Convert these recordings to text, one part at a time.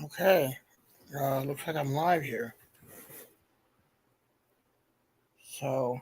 Okay, looks like I'm live here. So,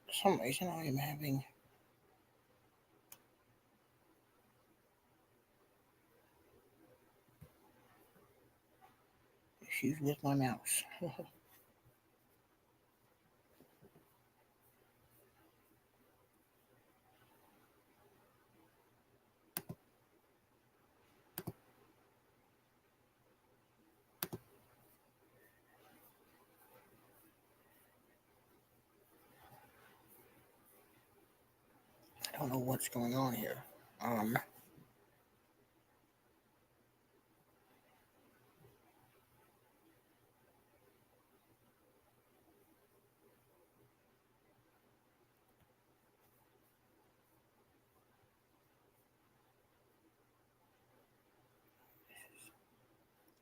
for some reason, I am having issues with my mouse. I don't know what's going on here. Um,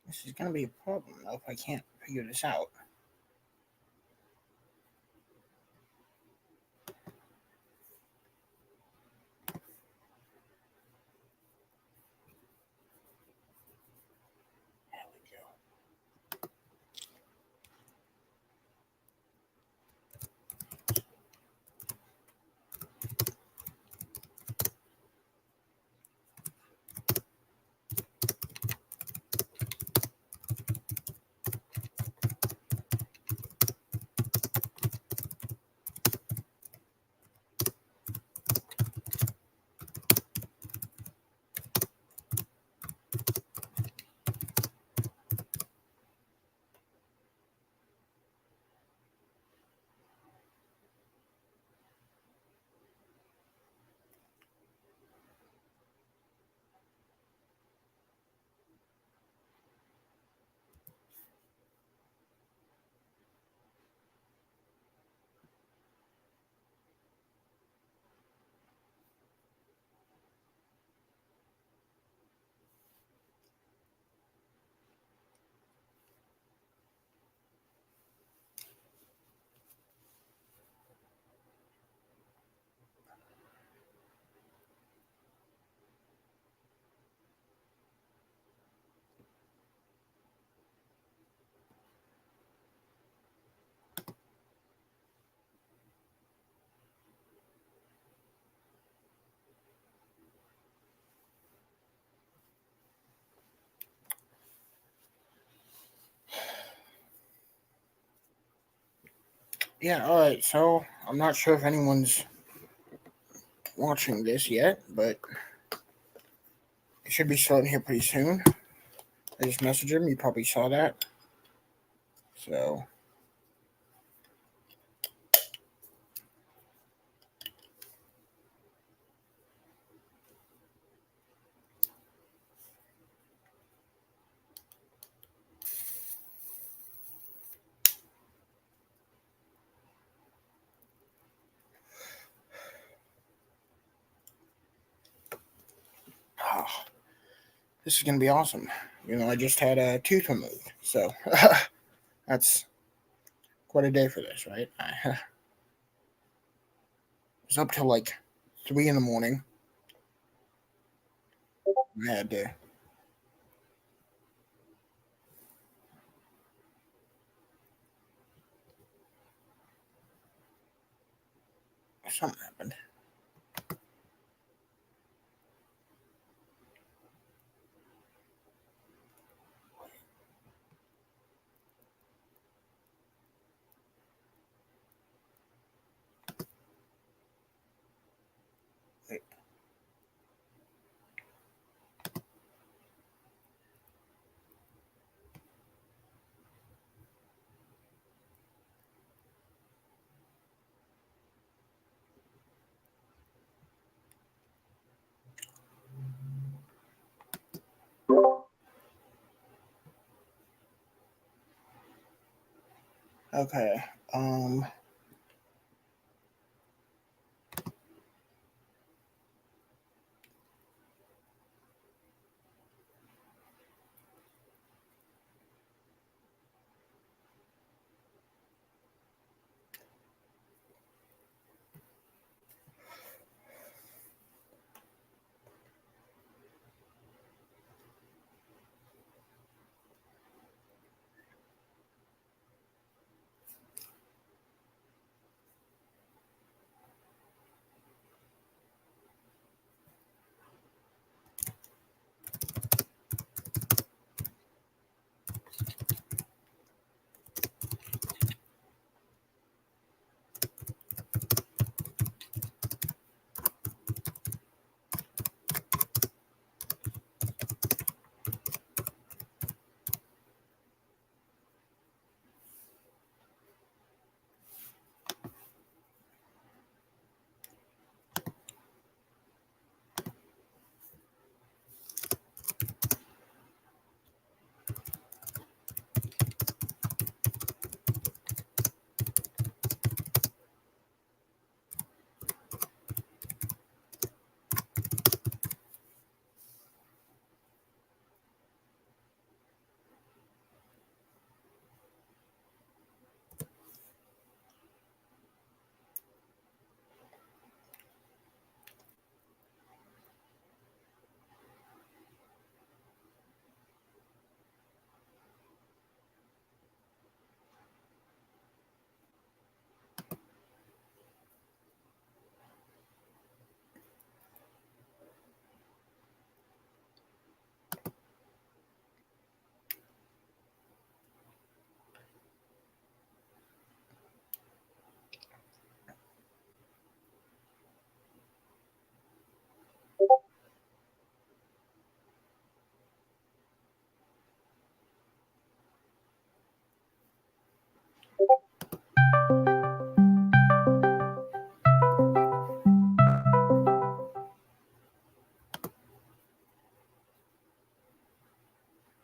this is going to be a problem though if I can't figure this out. There we go. Yeah, alright, so I'm not sure if anyone's watching this yet, but it should be starting here pretty soon. I just messaged him, you probably saw that. So, this is going to be awesome. I just had a tooth removed, so that's quite a day for this, right? I was up till like 3 in the morning. I had to. Something happened. Okay.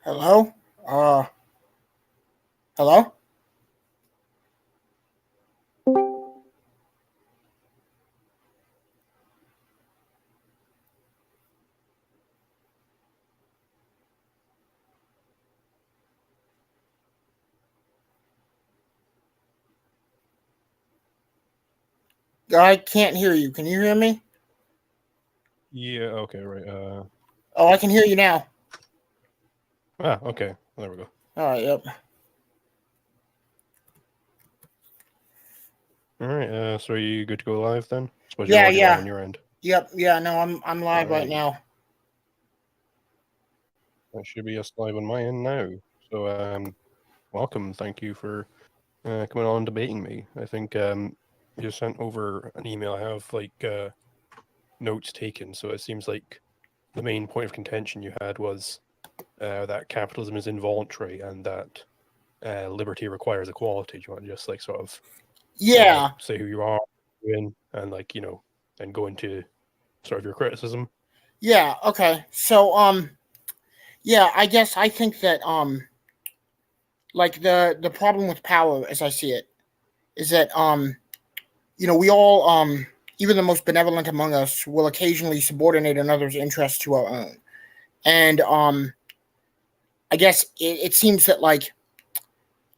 Hello? Hello? I can't hear you. Can you hear me? Yeah, okay, right. Oh, I can hear you now. Okay. There we go. All right, yep. All right, so are you good to go live then? Suppose you're Yeah, already live yeah. on your end. Yep, yeah, no, I'm live right Alright. now. That should be us live on my end now. So, welcome. Thank you for coming on and debating me. I think you sent over an email. I have notes taken, so it seems like the main point of contention you had was that capitalism is involuntary and that liberty requires equality. Do you want to just sort of Yeah. say who you are and and go into sort of your criticism? Yeah, okay. So yeah, I guess I think that like the problem with power as I see it is that we all even the most benevolent among us will occasionally subordinate another's interests to our own. And I guess it seems that like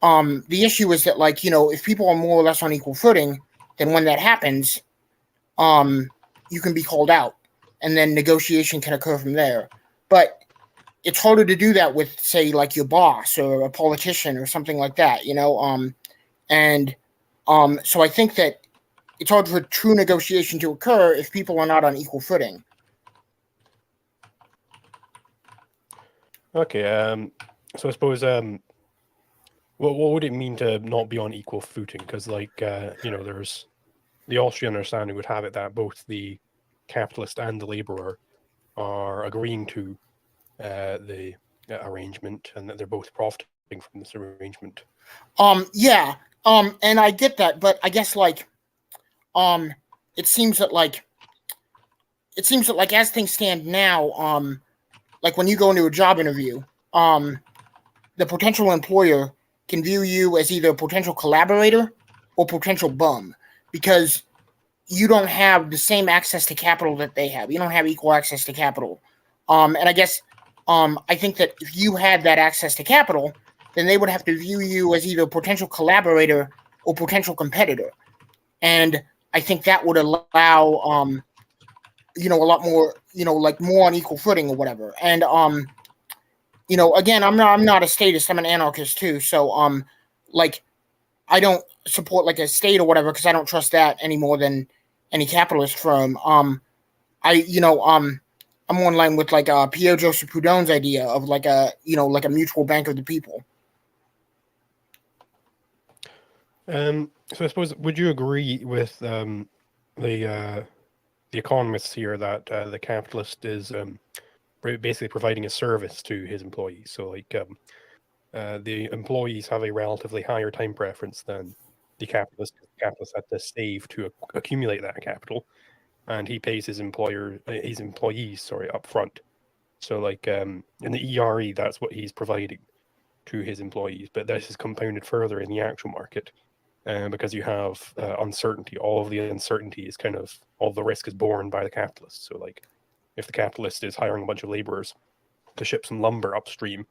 the issue is that like, if people are more or less on equal footing, then when that happens, um you can be called out and then negotiation can occur from there. But it's harder to do that with, say, like your boss or a politician or something like that, and so I think that it's hard for true negotiation to occur if people are not on equal footing. Okay, so I suppose what would it mean to not be on equal footing? Because there's the Austrian understanding would have it that both the capitalist and the laborer are agreeing to the arrangement, and that they're both profiting from this arrangement. Yeah. And I get that, but I guess it seems that as things stand now, like when you go into a job interview, the potential employer can view you as either a potential collaborator or potential bum, because you don't have the same access to capital that they have. You don't have equal access to capital. And I guess I think that if you had that access to capital, then they would have to view you as either a potential collaborator or potential competitor. And I think that would allow a lot more, like more on equal footing or whatever. And again, I'm not a statist, I'm an anarchist too. So like I don't support like a state or whatever, because I don't trust that any more than any capitalist firm. I'm more in line with like Pierre Joseph Proudhon's idea of like a mutual bank of the people. So I suppose, would you agree with the economists here that the capitalist is basically providing a service to his employees? So like the employees have a relatively higher time preference than the capitalist. The capitalist had to save to accumulate that capital, and he pays his employees up front. So like in the ERE, that's what he's providing to his employees. But this is compounded further in the actual market, because you have uncertainty. All of the uncertainty is all the risk is borne by the capitalist. So like if the capitalist is hiring a bunch of laborers to ship some lumber upstream,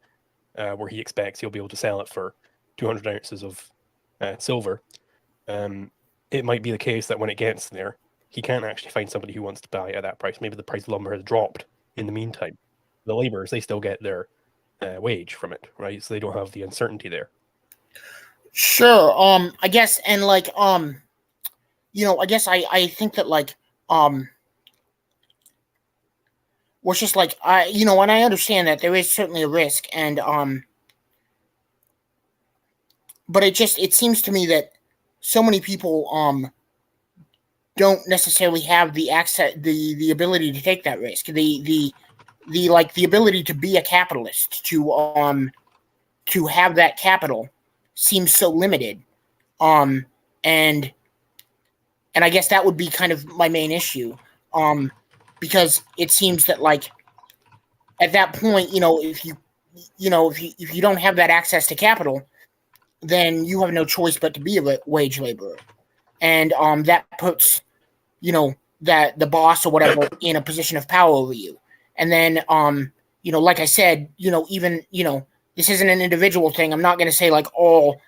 where he expects he'll be able to sell it for 200 ounces of silver, it might be the case that when it gets there, he can't actually find somebody who wants to buy at that price. Maybe the price of lumber has dropped in the meantime. The laborers, they still get their wage from it, right? So they don't have the uncertainty there. Sure. I guess, and like, I guess I think that like, was just like, and I understand that there is certainly a risk, and but it seems to me that so many people don't necessarily have the access, the ability to take that risk, the ability to be a capitalist, to have that capital seems so limited, and I guess that would be kind of my main issue, because it seems that like at that point, if you don't have that access to capital, then you have no choice but to be a wage laborer, and that puts that the boss or whatever in a position of power over you. And then like I said, even this isn't an individual thing. I'm not going to say like all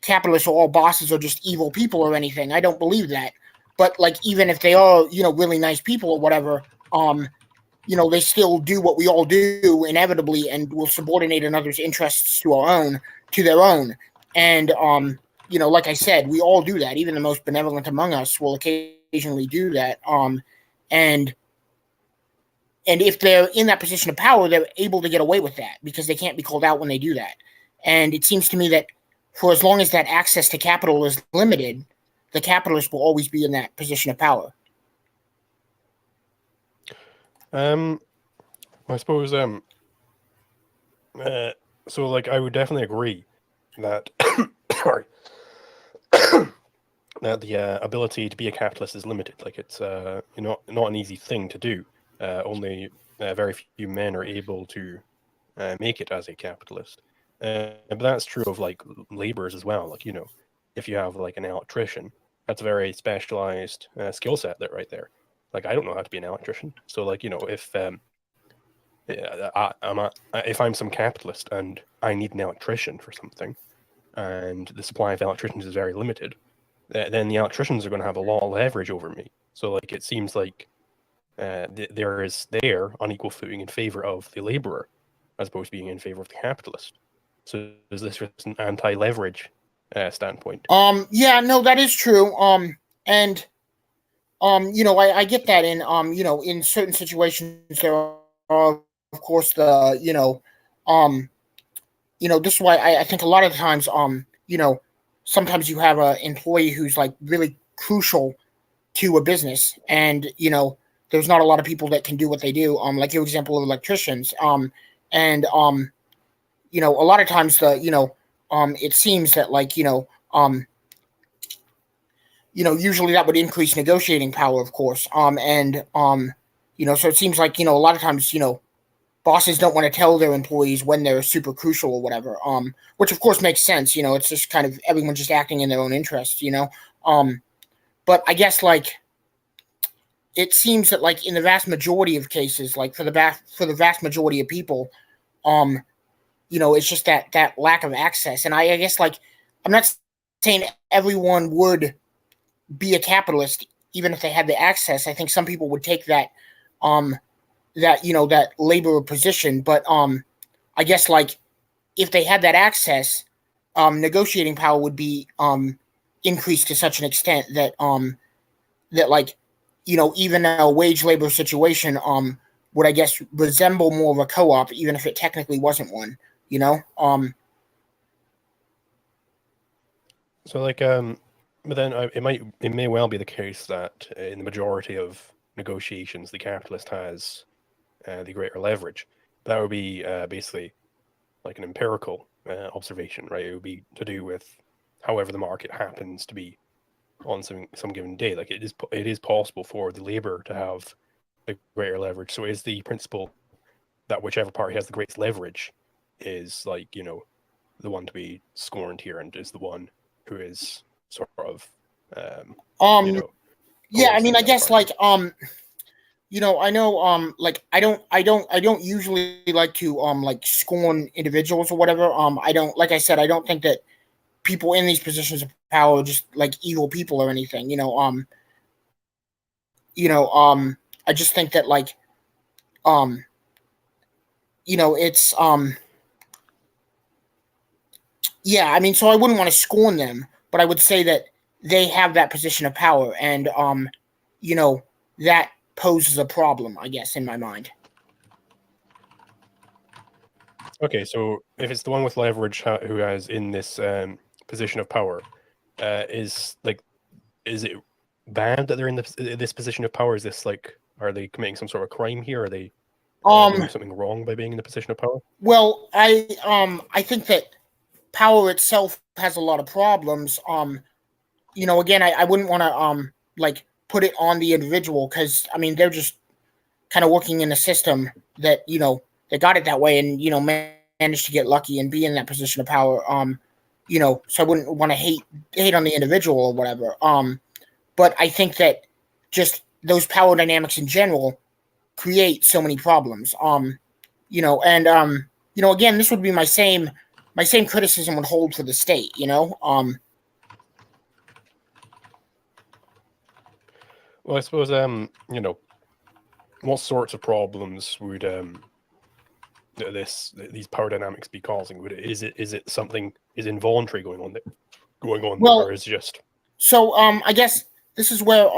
capitalists or all bosses are just evil people or anything. I don't believe that. But like even if they are really nice people or whatever, they still do what we all do inevitably, and will subordinate another's interests to their own. And like I said, we all do that. Even the most benevolent among us will occasionally do that. And if they're in that position of power, they're able to get away with that because they can't be called out when they do that. And it seems to me that for as long as that access to capital is limited, the capitalist will always be in that position of power. I suppose so like I would definitely agree that sorry that the ability to be a capitalist is limited. Like it's not an easy thing to do. Only very few men are able to make it as a capitalist. But that's true of like laborers as well. Like if you have like an electrician, that's a very specialized skill set right there. Like I don't know how to be an electrician, so like if I'm some capitalist and I need an electrician for something, and the supply of electricians is very limited, then the electricians are going to have a lot of leverage over me. So like it seems like there is unequal footing in favor of the laborer as opposed to being in favor of the capitalist. So is this just an anti-leverage standpoint? Yeah, no, that is true. And I get that in certain situations there are, of course, this is why I think a lot of times, sometimes you have an employee who's like really crucial to a business, and there's not a lot of people that can do what they do. Like your example of electricians. And you know, a lot of times it seems that usually that would increase negotiating power, of course. So it seems like, a lot of times, bosses don't want to tell their employees when they're super crucial or whatever. Which of course makes sense. It's just kind of everyone just acting in their own interest. But I guess it seems that in the vast majority of cases, for the vast majority of people, it's just that lack of access. And I guess I'm not saying everyone would be a capitalist even if they had the access. I think some people would take that that labor position, but I guess if they had that access, negotiating power would be increased to such an extent that even a wage labor situation would, I guess, resemble more of a co-op, even if it technically wasn't one. So but then it may well be the case that in the majority of negotiations, the capitalist has the greater leverage. That would be basically like an empirical observation, right? It would be to do with however the market happens to be on some given day. Like it is possible for the labor to have the greater leverage. So is the principle that whichever party has the greatest leverage is the one to be scorned here, and is the one who is sort of yeah, I mean, I guess party. I know I don't usually like to scorn individuals or whatever. I don't, like I said, I don't think that people in these positions of power are just evil people or anything. I just think that it's yeah, I mean, so I wouldn't want to scorn them, but I would say that they have that position of power, and that poses a problem, I guess, in my mind. Okay, so if it's the one with leverage who has in this position of power, is it bad that they're in this position of power? Is this are they committing some sort of crime here? Are they doing something wrong by being in the position of power? Well, I think that power itself has a lot of problems. Again, I wouldn't want to put it on the individual, because I mean they're just kind of working in a system that they got it that way, and managed to get lucky and be in that position of power. So I wouldn't want to hate on the individual or whatever. But I think that just those power dynamics in general create so many problems. Again, this would be my same criticism would hold for the state. Well, I suppose what sorts of problems would these power dynamics be causing? Is it something is involuntary going on there, or is it just? So I guess this is where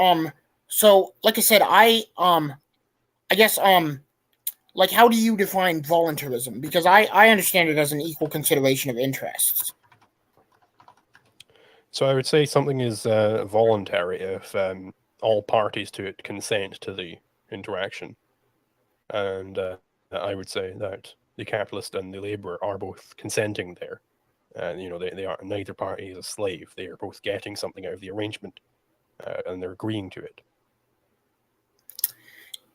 so like I said, I guess how do you define voluntarism? Because I understand it as an equal consideration of interests. So I would say something is voluntary if all parties to it consent to the interaction, and I would say that the capitalist and the labourer are both consenting there. And they are, neither party is a slave. They are both getting something out of the arrangement, and they're agreeing to it.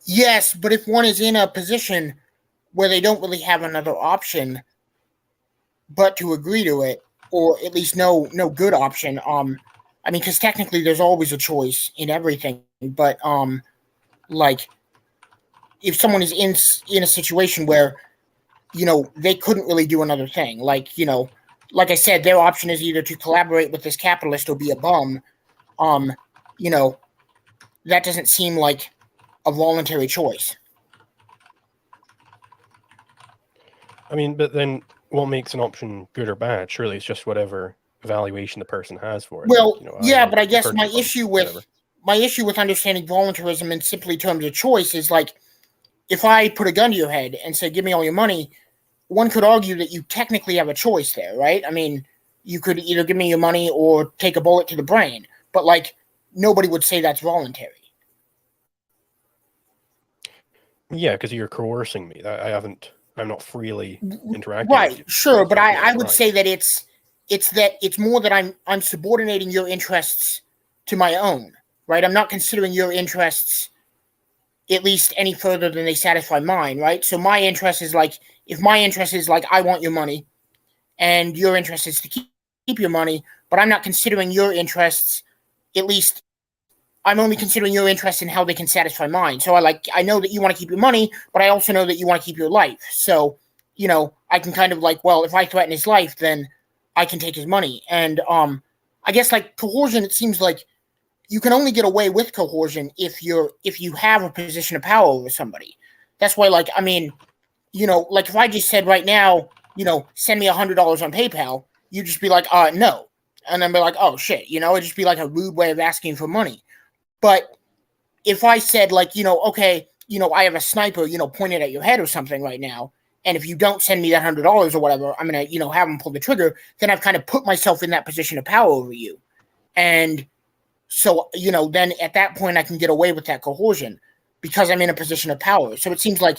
Yes, but if one is in a position where they don't really have another option but to agree to it, or at least no good option, I mean, because technically there's always a choice in everything, but if someone is in a situation where they couldn't really do another thing, like I said, their option is either to collaborate with this capitalist or be a bum, that doesn't seem like a voluntary choice. I mean, but then what makes an option good or bad? Surely it's just whatever evaluation the person has for it. Well, yeah, but I guess my issue with understanding voluntarism in simply terms of choice is if I put a gun to your head and say, give me all your money, one could argue that you technically have a choice there, right? I mean, you could either give me your money or take a bullet to the brain, but nobody would say that's voluntary. Yeah, because you're coercing me. I'm not freely interacting with Right, you. sure, but So, yeah, I would right. say that it's more that I'm subordinating your interests to my own, right? I'm not considering your interests at least any further than they satisfy mine, right? So my interest is like, if my interest is like I want your money, and your interest is to keep your money, but I'm not considering your interests, at least I'm only considering your interests in how they can satisfy mine. So I know that you want to keep your money, but I also know that you want to keep your life. So, I can kind of like, well, if I threaten his life, then I can take his money. And I guess like coercion, it seems like you can only get away with coercion if you have a position of power over somebody. That's why, like, I mean, like if I just said right now, send me $100 on PayPal, you'd just be like, no. And then be like, oh shit, it'd just be like a rude way of asking for money. But if I said like, okay, I have a sniper, pointed at your head or something right now, and if you don't send me that $100 or whatever, I'm gonna, have him pull the trigger. Then I've kind of put myself in that position of power over you, and so then at that point I can get away with that coercion because I'm in a position of power. So it seems like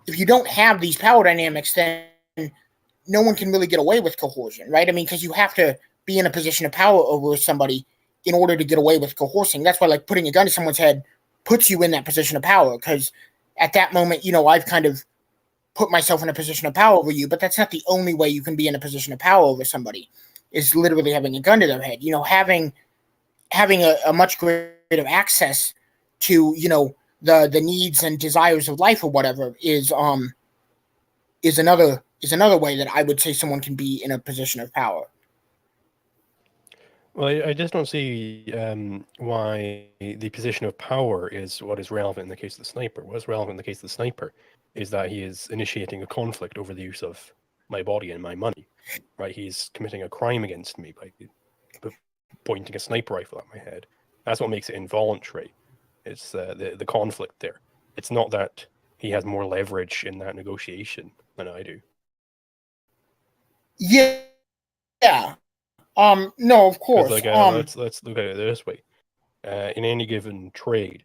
if you don't have these power dynamics, then no one can really get away with coercion, right? I mean, because you have to be in a position of power over somebody in order to get away with coercing. That's why, like, putting a gun to someone's head puts you in that position of power, because at that moment, I've kind of put myself in a position of power over you. But that's not the only way you can be in a position of power over somebody, is literally having a gun to their head. Having a much greater access to the needs and desires of life or whatever is another way that I would say someone can be in a position of power. Well, I just don't see why the position of power is what is relevant in the case of the sniper. What is relevant in the case of the sniper is that he is initiating a conflict over the use of my body and my money. Right? He's committing a crime against me by pointing a sniper rifle at my head. That's what makes it involuntary. It's the conflict there. It's not that he has more leverage in that negotiation than I do. Yeah. No, of Because course. let's look at it this way. In any given trade,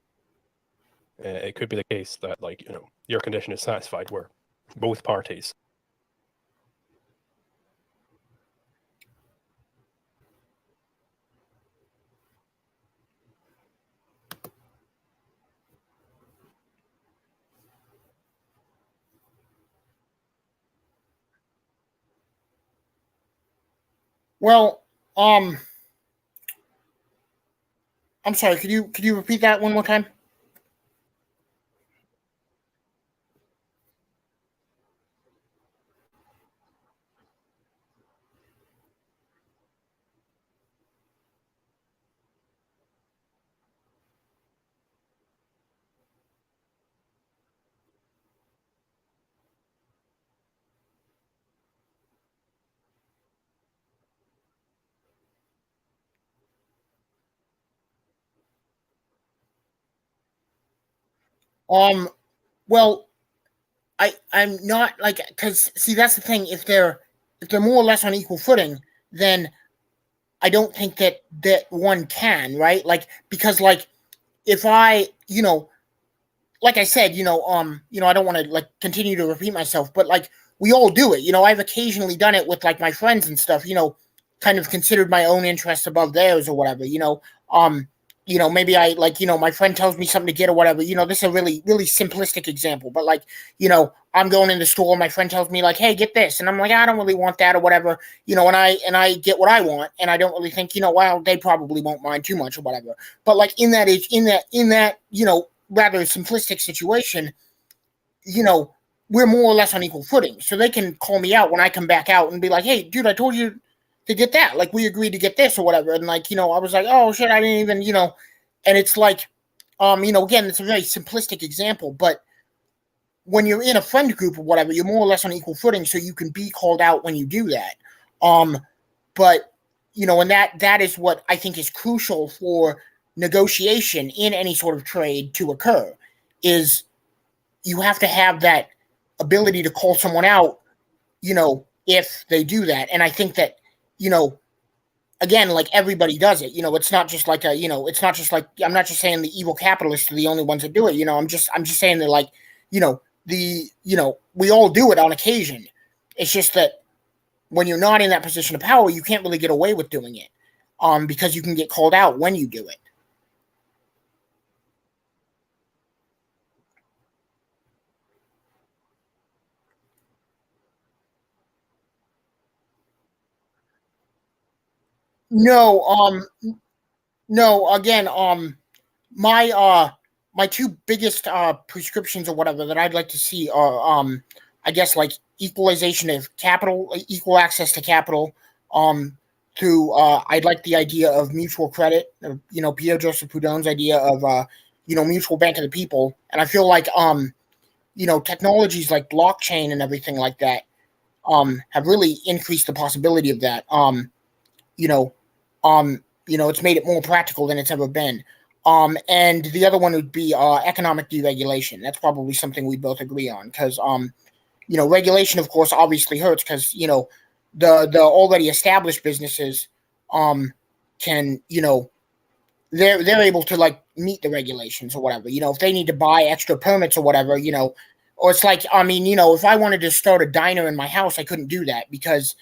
it could be the case that your condition is satisfied where both parties. Well, I'm sorry. Could you repeat that one more time? Um, well, I'm not like, because see, that's the thing. If they're more or less on equal footing, then I don't think that one can, right? Like, because like if I, like I said, I don't want to like continue to repeat myself, but like we all do it. I've occasionally done it with like my friends and stuff. Kind of considered my own interests above theirs or whatever. Maybe I like, my friend tells me something to get or whatever. This is a really really simplistic example, but like, I'm going in the store, my friend tells me like, hey, get this, and I'm like, I don't really want that or whatever. And I get what I want, and I don't really think, well, they probably won't mind too much or whatever. But like in that rather simplistic situation, you know, we're more or less on equal footing. So they can call me out when I come back out and be like, hey, dude, I told you to get that. Like, we agreed to get this or whatever. And like, I was like, oh shit, I didn't even, and it's like, again, it's a very simplistic example, but when you're in a friend group or whatever, you're more or less on equal footing, so you can be called out when you do that. But and that is what I think is crucial for negotiation in any sort of trade to occur, is you have to have that ability to call someone out, if they do that. And I think that, again, like everybody does it. It's not just like it's not just like, I'm not just saying the evil capitalists are the only ones that do it. I'm just saying that, like, we all do it on occasion. It's just that when you're not in that position of power, you can't really get away with doing it, because you can get called out when you do it. No, no. Again, my my two biggest prescriptions or whatever that I'd like to see are, I guess, like equalization of capital, equal access to capital, through I'd like the idea of mutual credit, Pierre Joseph Proudhon's idea of mutual bank of the people. And I feel like technologies like blockchain and everything like that have really increased the possibility of that. You know, it's made it more practical than it's ever been. And the other one would be economic deregulation. That's probably something we both agree on, because regulation, of course, obviously hurts, because the already established businesses can they're able to like meet the regulations or whatever. If they need to buy extra permits or whatever, or it's like, I mean, if I wanted to start a diner in my house, I couldn't do that because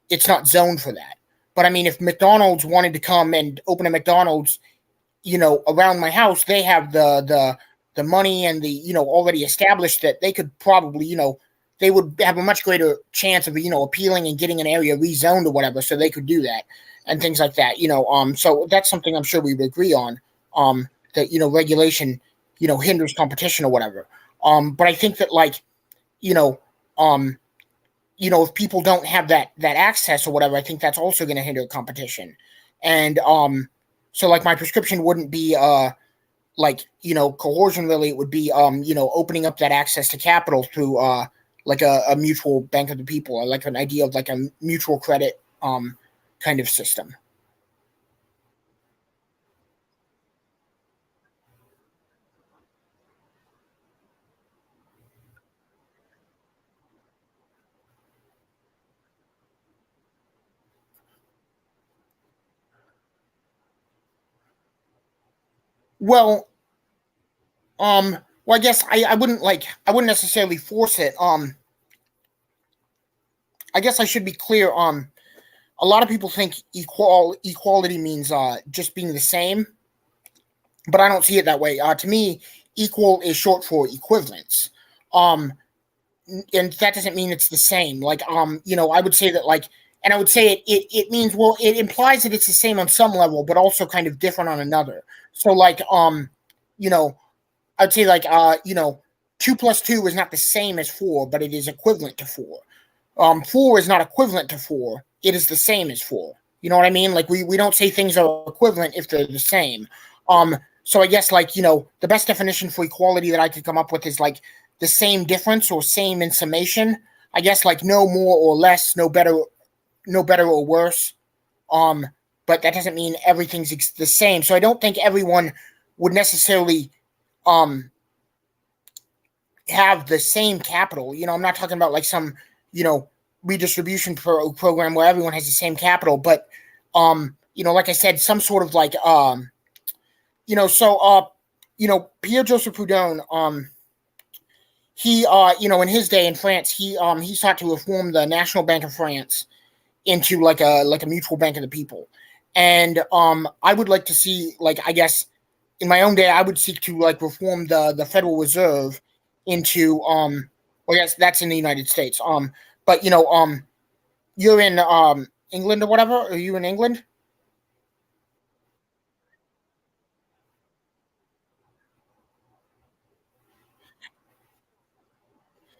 it's not zoned for that. But I mean, if McDonald's wanted to come and open a McDonald's, around my house, they have the money and the already established that they could probably they would have a much greater chance of appealing and getting an area rezoned or whatever, so they could do that and things like that. So that's something I'm sure we would agree on. That regulation hinders competition or whatever. But I think that like if people don't have that access or whatever, I think that's also going to hinder competition. And so like my prescription wouldn't be like coercion, really. It would be opening up that access to capital through like a mutual bank of the people, or like an idea of like a mutual credit kind of system. Well, well, I guess I wouldn't necessarily force it. I guess I should be clear. A lot of people think equality means just being the same, but I don't see it that way. To me, equal is short for equivalence. Um, and that doesn't mean it's the same. Like, I would say that like, and I would say it means, well, it implies that it's the same on some level, but also kind of different on another. So like, you know, I'd say like, 2 plus 2 is not the same as 4, but it is equivalent to 4. 4 is not equivalent to 4. It is the same as 4. You know what I mean? Like we don't say things are equivalent if they're the same. So I guess like, the best definition for equality that I could come up with is like the same difference or same in summation. I guess like no more or less, no better or worse. Um, but that doesn't mean everything's the same. So I don't think everyone would necessarily um have the same capital. I'm not talking about like some, redistribution program where everyone has the same capital, but like I said, some sort of like Pierre Joseph Proudhon, he in his day in France, he sought to reform the National Bank of France into like a mutual bank of the people. And I would like to see, like, I guess in my own day, I would seek to like reform the Federal Reserve into well, yes, that's in the United States. But you're in England or whatever. Are you in England?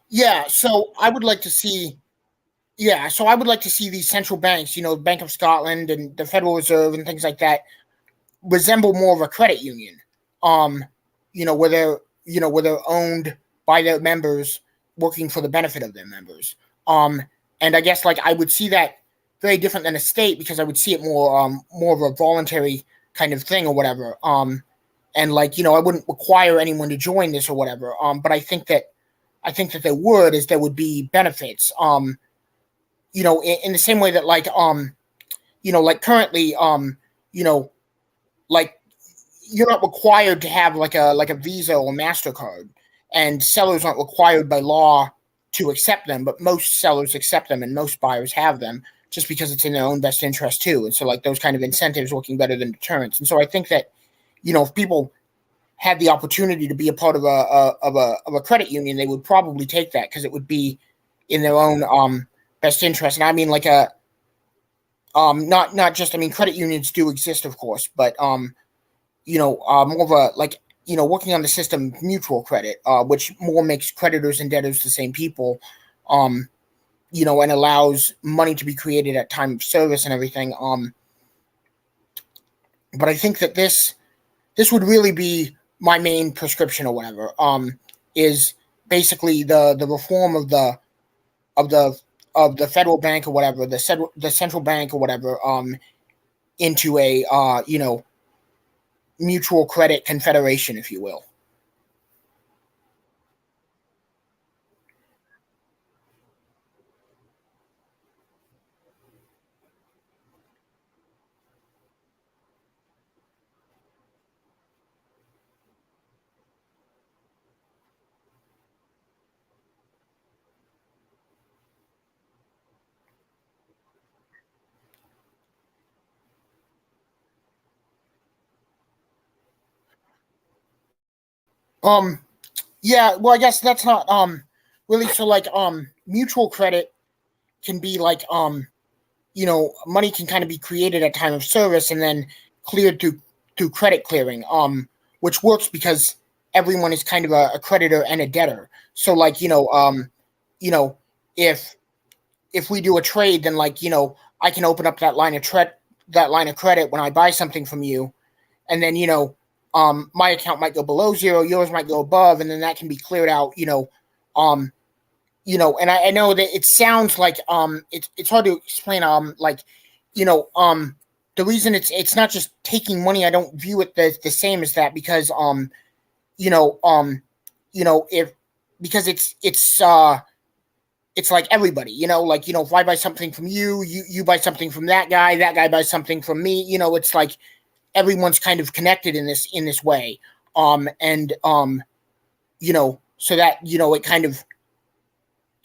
Yeah. So I would like to see. Yeah. So I would like to see these central banks, Bank of Scotland and the Federal Reserve and things like that, resemble more of a credit union. Um, where they're owned by their members, working for the benefit of their members. Um, and I guess like I would see that very different than a state, because I would see it more of a voluntary kind of thing or whatever. And like I wouldn't require anyone to join this or whatever. But I think that there would be benefits. In the same way that like like currently you know like you're not required to have like a Visa or MasterCard. and sellers aren't required by law to accept them, but most sellers accept them and most buyers have them just because it's in their own best interest too. And so like those kind of incentives working better than deterrence. And so I think that, if people had the opportunity to be a part of a credit union, they would probably take that because it would be in their own best interest. And I mean like not just, I mean, credit unions do exist, of course, but more of a like, working on the system mutual credit, which more makes creditors and debtors the same people, and allows money to be created at time of service and everything. But I think that this would really be my main prescription or whatever. Is basically the reform of the federal bank or whatever, the central bank or whatever, into a mutual credit confederation, if you will. Um, yeah, well, I guess that's not really, so like mutual credit can be like money can kind of be created at time of service and then cleared through credit clearing, which works because everyone is kind of a creditor and a debtor. So like you know if we do a trade, then like I can open up that line of credit when I buy something from you, and then my account might go below zero, yours might go above, and then that can be cleared out. Um, and I know that it sounds like it's hard to explain. Like the reason it's not just taking money, I don't view it the same as that because you know um if because it's like everybody, like if I buy something from you, you buy something from that guy buys something from me. It's like everyone's kind of connected in this way, and so that it kind of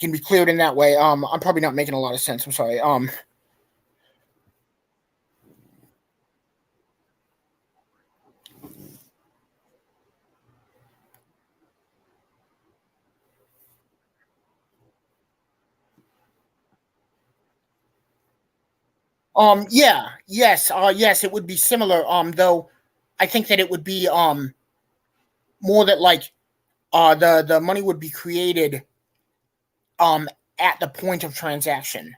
can be cleared in that way. I'm probably not making a lot of sense. I'm sorry. Yeah, yes, yes, it would be similar. Though I think that it would be more that like the money would be created um at the point of transaction.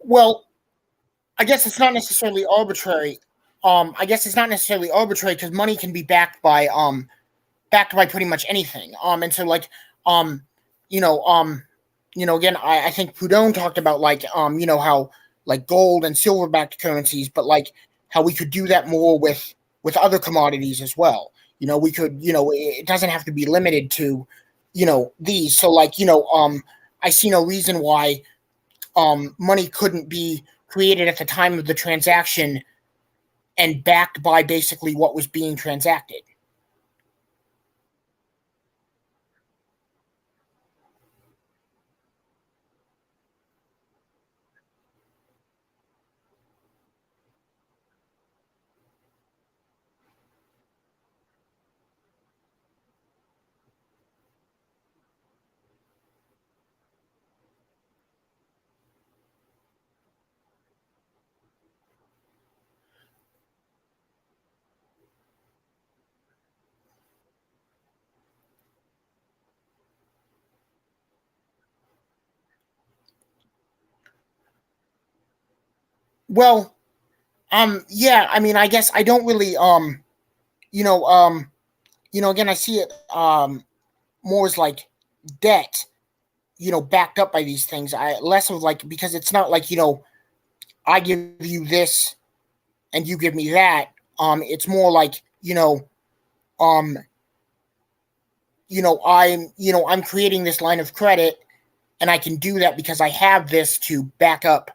Well, I guess it's not necessarily arbitrary. I guess it's not necessarily arbitrary because money can be backed by pretty much anything. And so like um you know um again, I think Proudhon talked about like how like gold and silver backed currencies, but like how we could do that more with other commodities as well. We could, it doesn't have to be limited to these. So like I see no reason why money couldn't be created at the time of the transaction and backed by basically what was being transacted. Well, yeah, I mean, I guess I don't really you know um again, I see it more as like debt, backed up by these things. I less of like, because it's not like I give you this and you give me that. It's more like um I'm creating this line of credit, and I can do that because I have this to back up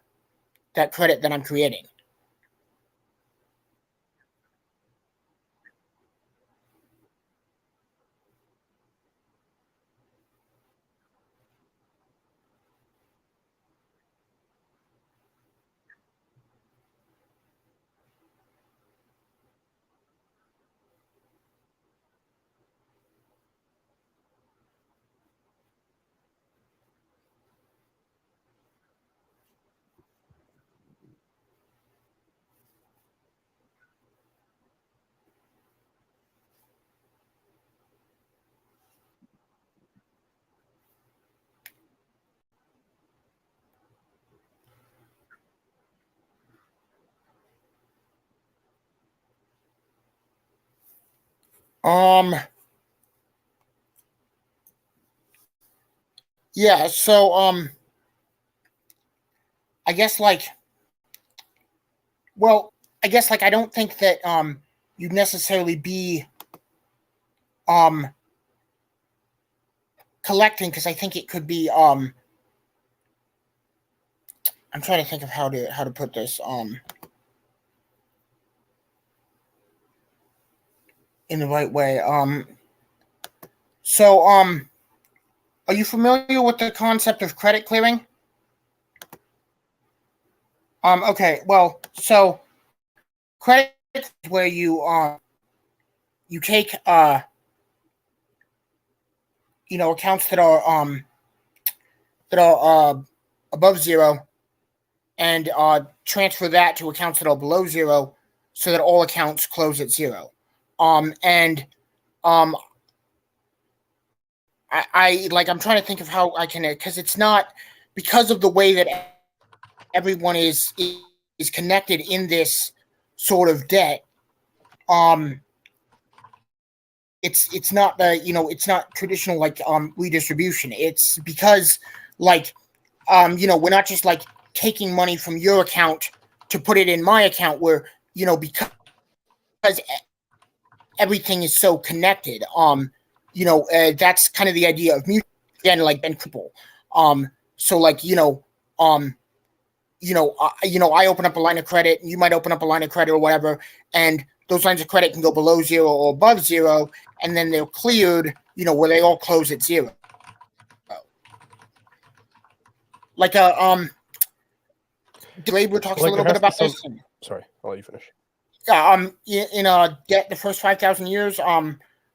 that credit that I'm creating. Um, yeah, so I guess like well, I guess like I don't think that you'd necessarily be um collecting, because I think it could be I'm trying to think of how to put this in the right way. So are you familiar with the concept of credit clearing? Okay, well, so credit is where you take accounts that are above zero, and transfer that to accounts that are below zero, so that all accounts close at zero. And I like I'm trying to think of how I can, because it's not, because of the way that everyone is connected in this sort of debt. It's not it's not traditional like redistribution. It's because like we're not just like taking money from your account to put it in my account, where because everything is so connected. That's kind of the idea of mutual, again, like Ben people. So like I open up a line of credit, and you might open up a line of credit or whatever, and those lines of credit can go below zero or above zero, and then they're cleared, where they all close at zero. Like Labor talks a Like little there bit has to be about some. this. Sorry, I'll let you finish. In Debt the First 5,000 Years,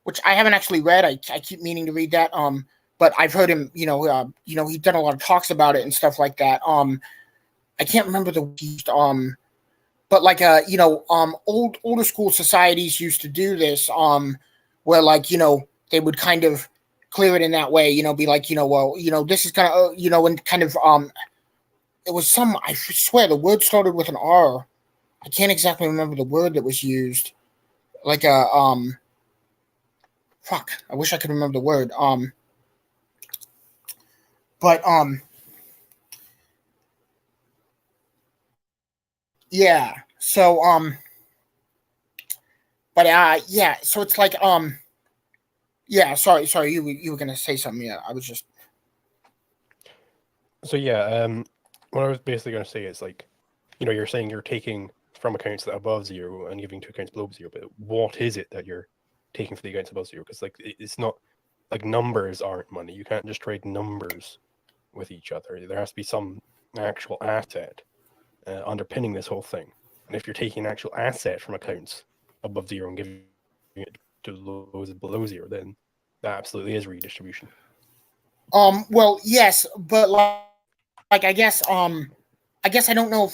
which I haven't actually read. I keep meaning to read that. But I've heard him, he's done a lot of talks about it and stuff like that. I can't remember but like older school societies used to do this, where like they would kind of clear it in that way, be like, well, this is kind of and kind of it was I swear the word started with an R. I can't exactly remember the word that was used. Like a fuck, I wish I could remember the word. But yeah. So but yeah, so it's like yeah, sorry, you were gonna say something. Yeah, I was just. So yeah, what I was basically going to say is like, you're saying you're taking from accounts that are above zero and giving to accounts below zero, but what is it that you're taking for the accounts above zero? Because like it's not like numbers aren't money. You can't just trade numbers with each other. There has to be some actual asset underpinning this whole thing. And if you're taking an actual asset from accounts above zero and giving it to those below zero, then that absolutely is redistribution. Well, yes, but like I guess I don't know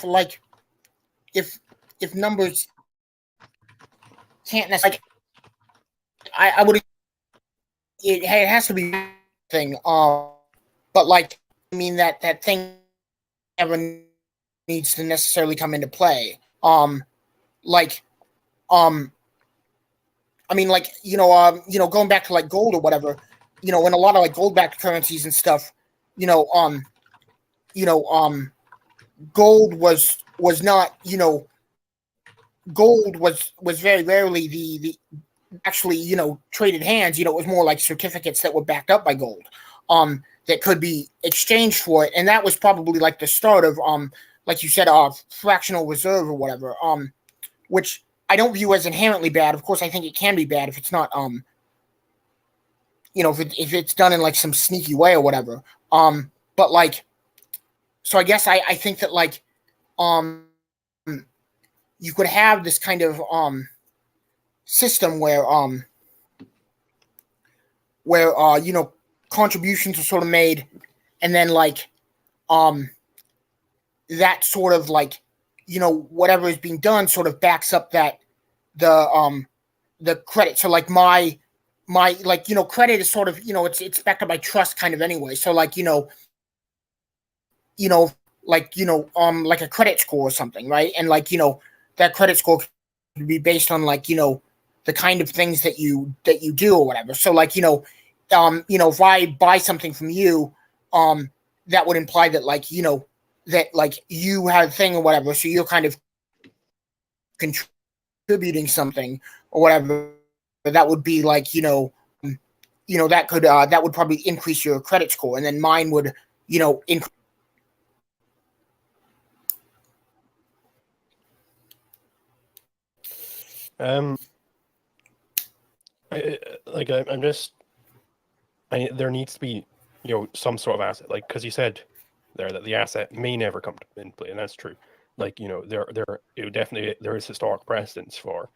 if numbers can't necessarily, like I would, it has to be thing. But like I mean that thing never needs to necessarily come into play. Like I mean, like going back to like gold or whatever, in a lot of like gold-backed currencies and stuff, you know, um, gold was not, gold was very rarely actually, traded hands. It was more like certificates that were backed up by gold, that could be exchanged for it. And that was probably like the start of, like you said, fractional reserve or whatever, which I don't view as inherently bad. Of course, I think it can be bad if it's not, if it's done in like some sneaky way or whatever. But like, so I guess I think that like, you could have this kind of system where contributions are sort of made, and then like that sort of like whatever is being done sort of backs up that the credit. So like my like credit is sort of it's backed up by trust kind of anyway. So like like a credit score or something, right? And like that credit score could be based on like the kind of things that you do or whatever. So like if I buy something from you, that would imply that like that like you have a thing or whatever. So you're kind of contributing something or whatever. That would be like that could that would probably increase your credit score, and then mine would increase. There needs to be some sort of asset, like, because you said there that the asset may never come into play, and that's true. Like there is historic precedence for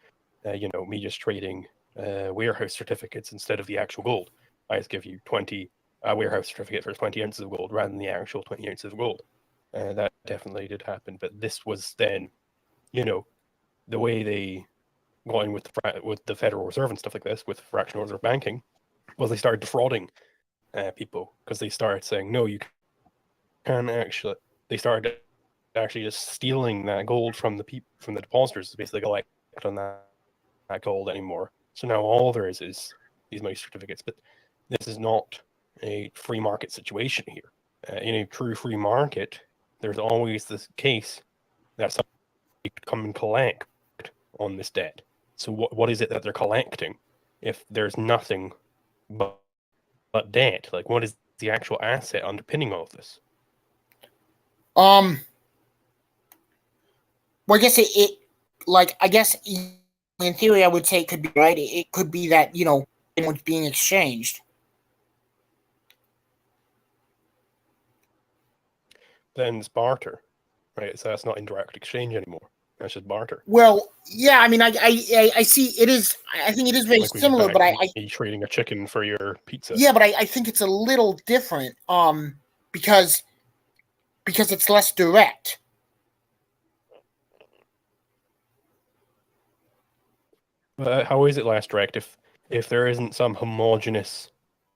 me just trading warehouse certificates instead of the actual gold. I just give you 20 warehouse certificate for 20 ounces of gold rather than the actual 20 ounces of gold. That definitely did happen, but this was then the way they going with the Federal Reserve and stuff like this, with fractional reserve banking, was they started defrauding people, because they started saying, no, you can't actually. They started actually just stealing that gold from the depositors, basically collect on that gold anymore. So now all there is these money certificates. But this is not a free market situation here. In a true free market, there's always this case that somebody could come and collect on this debt. So what is it that they're collecting if there's nothing but debt? Like, what is the actual asset underpinning all of this? Well, I guess it like, I guess in theory I would say it could be right. It could be that what's being exchanged. Then it's barter, right? So that's not indirect exchange anymore. That's just barter. Well, yeah, I mean, I see it is. I think it is very like similar, but you trading a chicken for your pizza. Yeah, but I think it's a little different. Because it's less direct. How is it less direct if there isn't some homogenous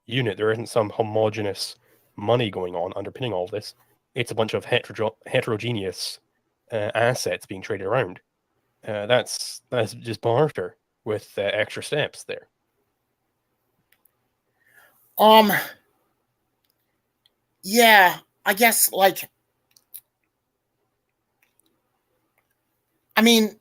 unit, there isn't some homogenous money going on underpinning all of this? It's a bunch of heterogeneous assets being traded around. That's just barter with extra steps there. Yeah, I guess like. I mean,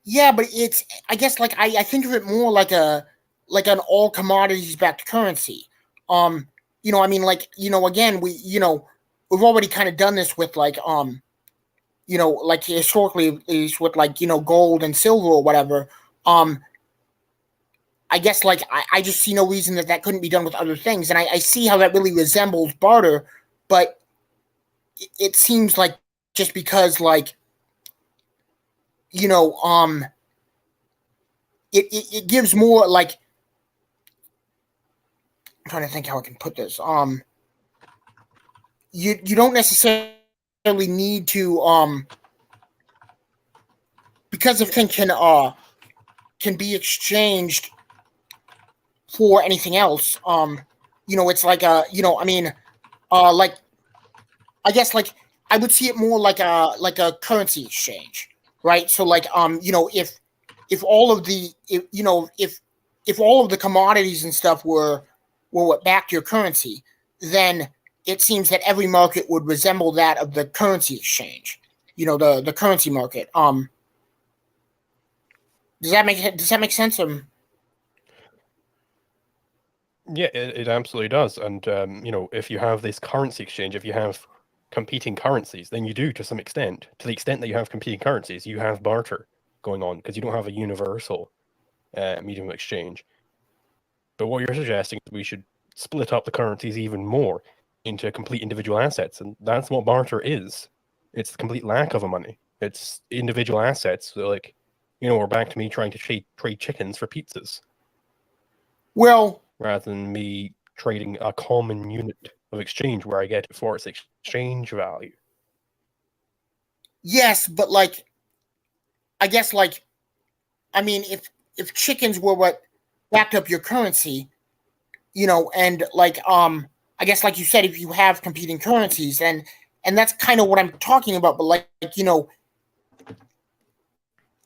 yeah, but it's, I guess like I think of it more like an all commodities backed currency. I mean, like, again, we've already kind of done this with like like historically is with like gold and silver or whatever. I guess like I just see no reason that couldn't be done with other things, and I see how that really resembles barter, but it seems like just because like it gives more like, I'm trying to think how I can put this. You don't necessarily need to because if thing can be exchanged for anything else. It's like I mean, like, I guess like I would see it more like a currency exchange, right? So like if all of the if all of the commodities and stuff were what backed your currency, then it seems that every market would resemble that of the currency exchange. The currency market. Does that make sense? Yeah, it absolutely does. And if you have this currency exchange, if you have competing currencies, then you do to some extent. To the extent that you have competing currencies, you have barter going on because you don't have a universal medium of exchange. But what you're suggesting is we should split up the currencies even more into complete individual assets, and that's what barter is. It's the complete lack of a money. It's individual assets. So like, we're back to me trying to trade chickens for pizzas. Well, rather than me trading a common unit of exchange where I get it for its exchange value. yes, but like, I guess like, I mean, if chickens were what backed up your currency, and like, I guess like you said, if you have competing currencies, and that's kind of what I'm talking about. But like,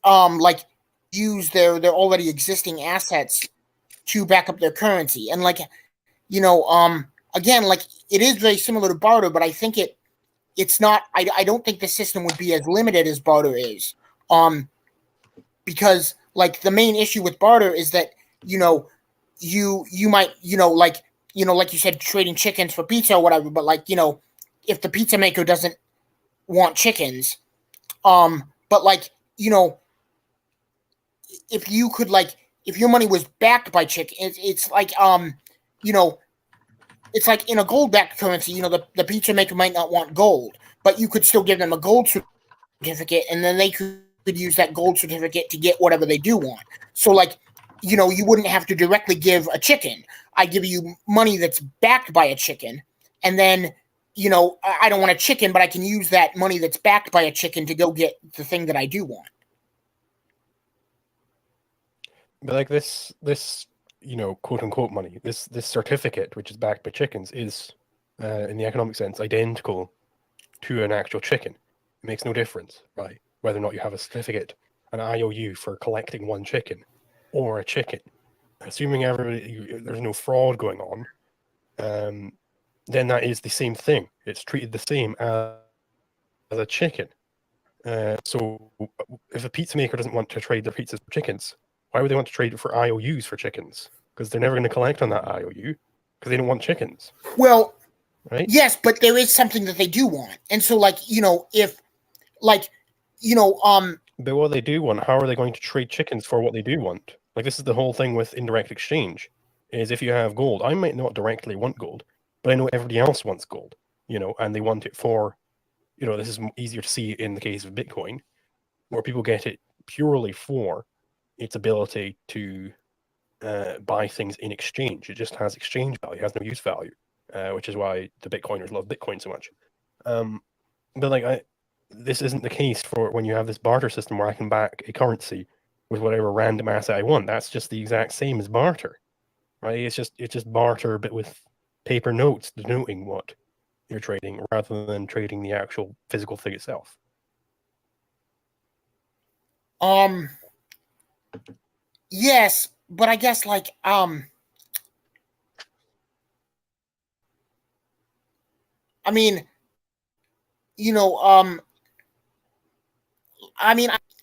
like use their already existing assets to back up their currency, and like, again, like it is very similar to barter, but I think it's not. I don't think the system would be as limited as barter is, because like the main issue with barter is that you might like you said, trading chickens for pizza or whatever, but like if the pizza maker doesn't want chickens, but like if you could like if your money was backed by chicken, it's like it's like in a gold backed currency, the pizza maker might not want gold, but you could still give them a gold certificate, and then they could use that gold certificate to get whatever they do want. So like, you wouldn't have to directly give a chicken. I give you money that's backed by a chicken, and then I don't want a chicken, but I can use that money that's backed by a chicken to go get the thing that I do want. But like this quote unquote money, this certificate which is backed by chickens is in the economic sense identical to an actual chicken. It makes no difference, right? Whether or not you have a certificate, an IOU for collecting one chicken, or a chicken. Assuming there's no fraud going on, then that is the same thing. It's treated the same as a chicken. So if a pizza maker doesn't want to trade their pizzas for chickens, why would they want to trade it for IOUs for chickens? Because they're never going to collect on that IOU because they don't want chickens. Well, right? Yes, but there is something that they do want, and so like if like But what they do want, how are they going to trade chickens for what they do want? Like this is the whole thing with indirect exchange. Is if you have gold, I might not directly want gold, but I know everybody else wants gold, and they want it for, this is easier to see in the case of Bitcoin, where people get it purely for its ability to buy things in exchange. It just has exchange value, it has no use value, which is why the Bitcoiners love Bitcoin so much. But like, this isn't the case for when you have this barter system where I can back a currency with whatever random asset I want. That's just the exact same as barter, right? It's just barter, but with paper notes denoting what you're trading rather than trading the actual physical thing itself. Yes, but I guess like I mean,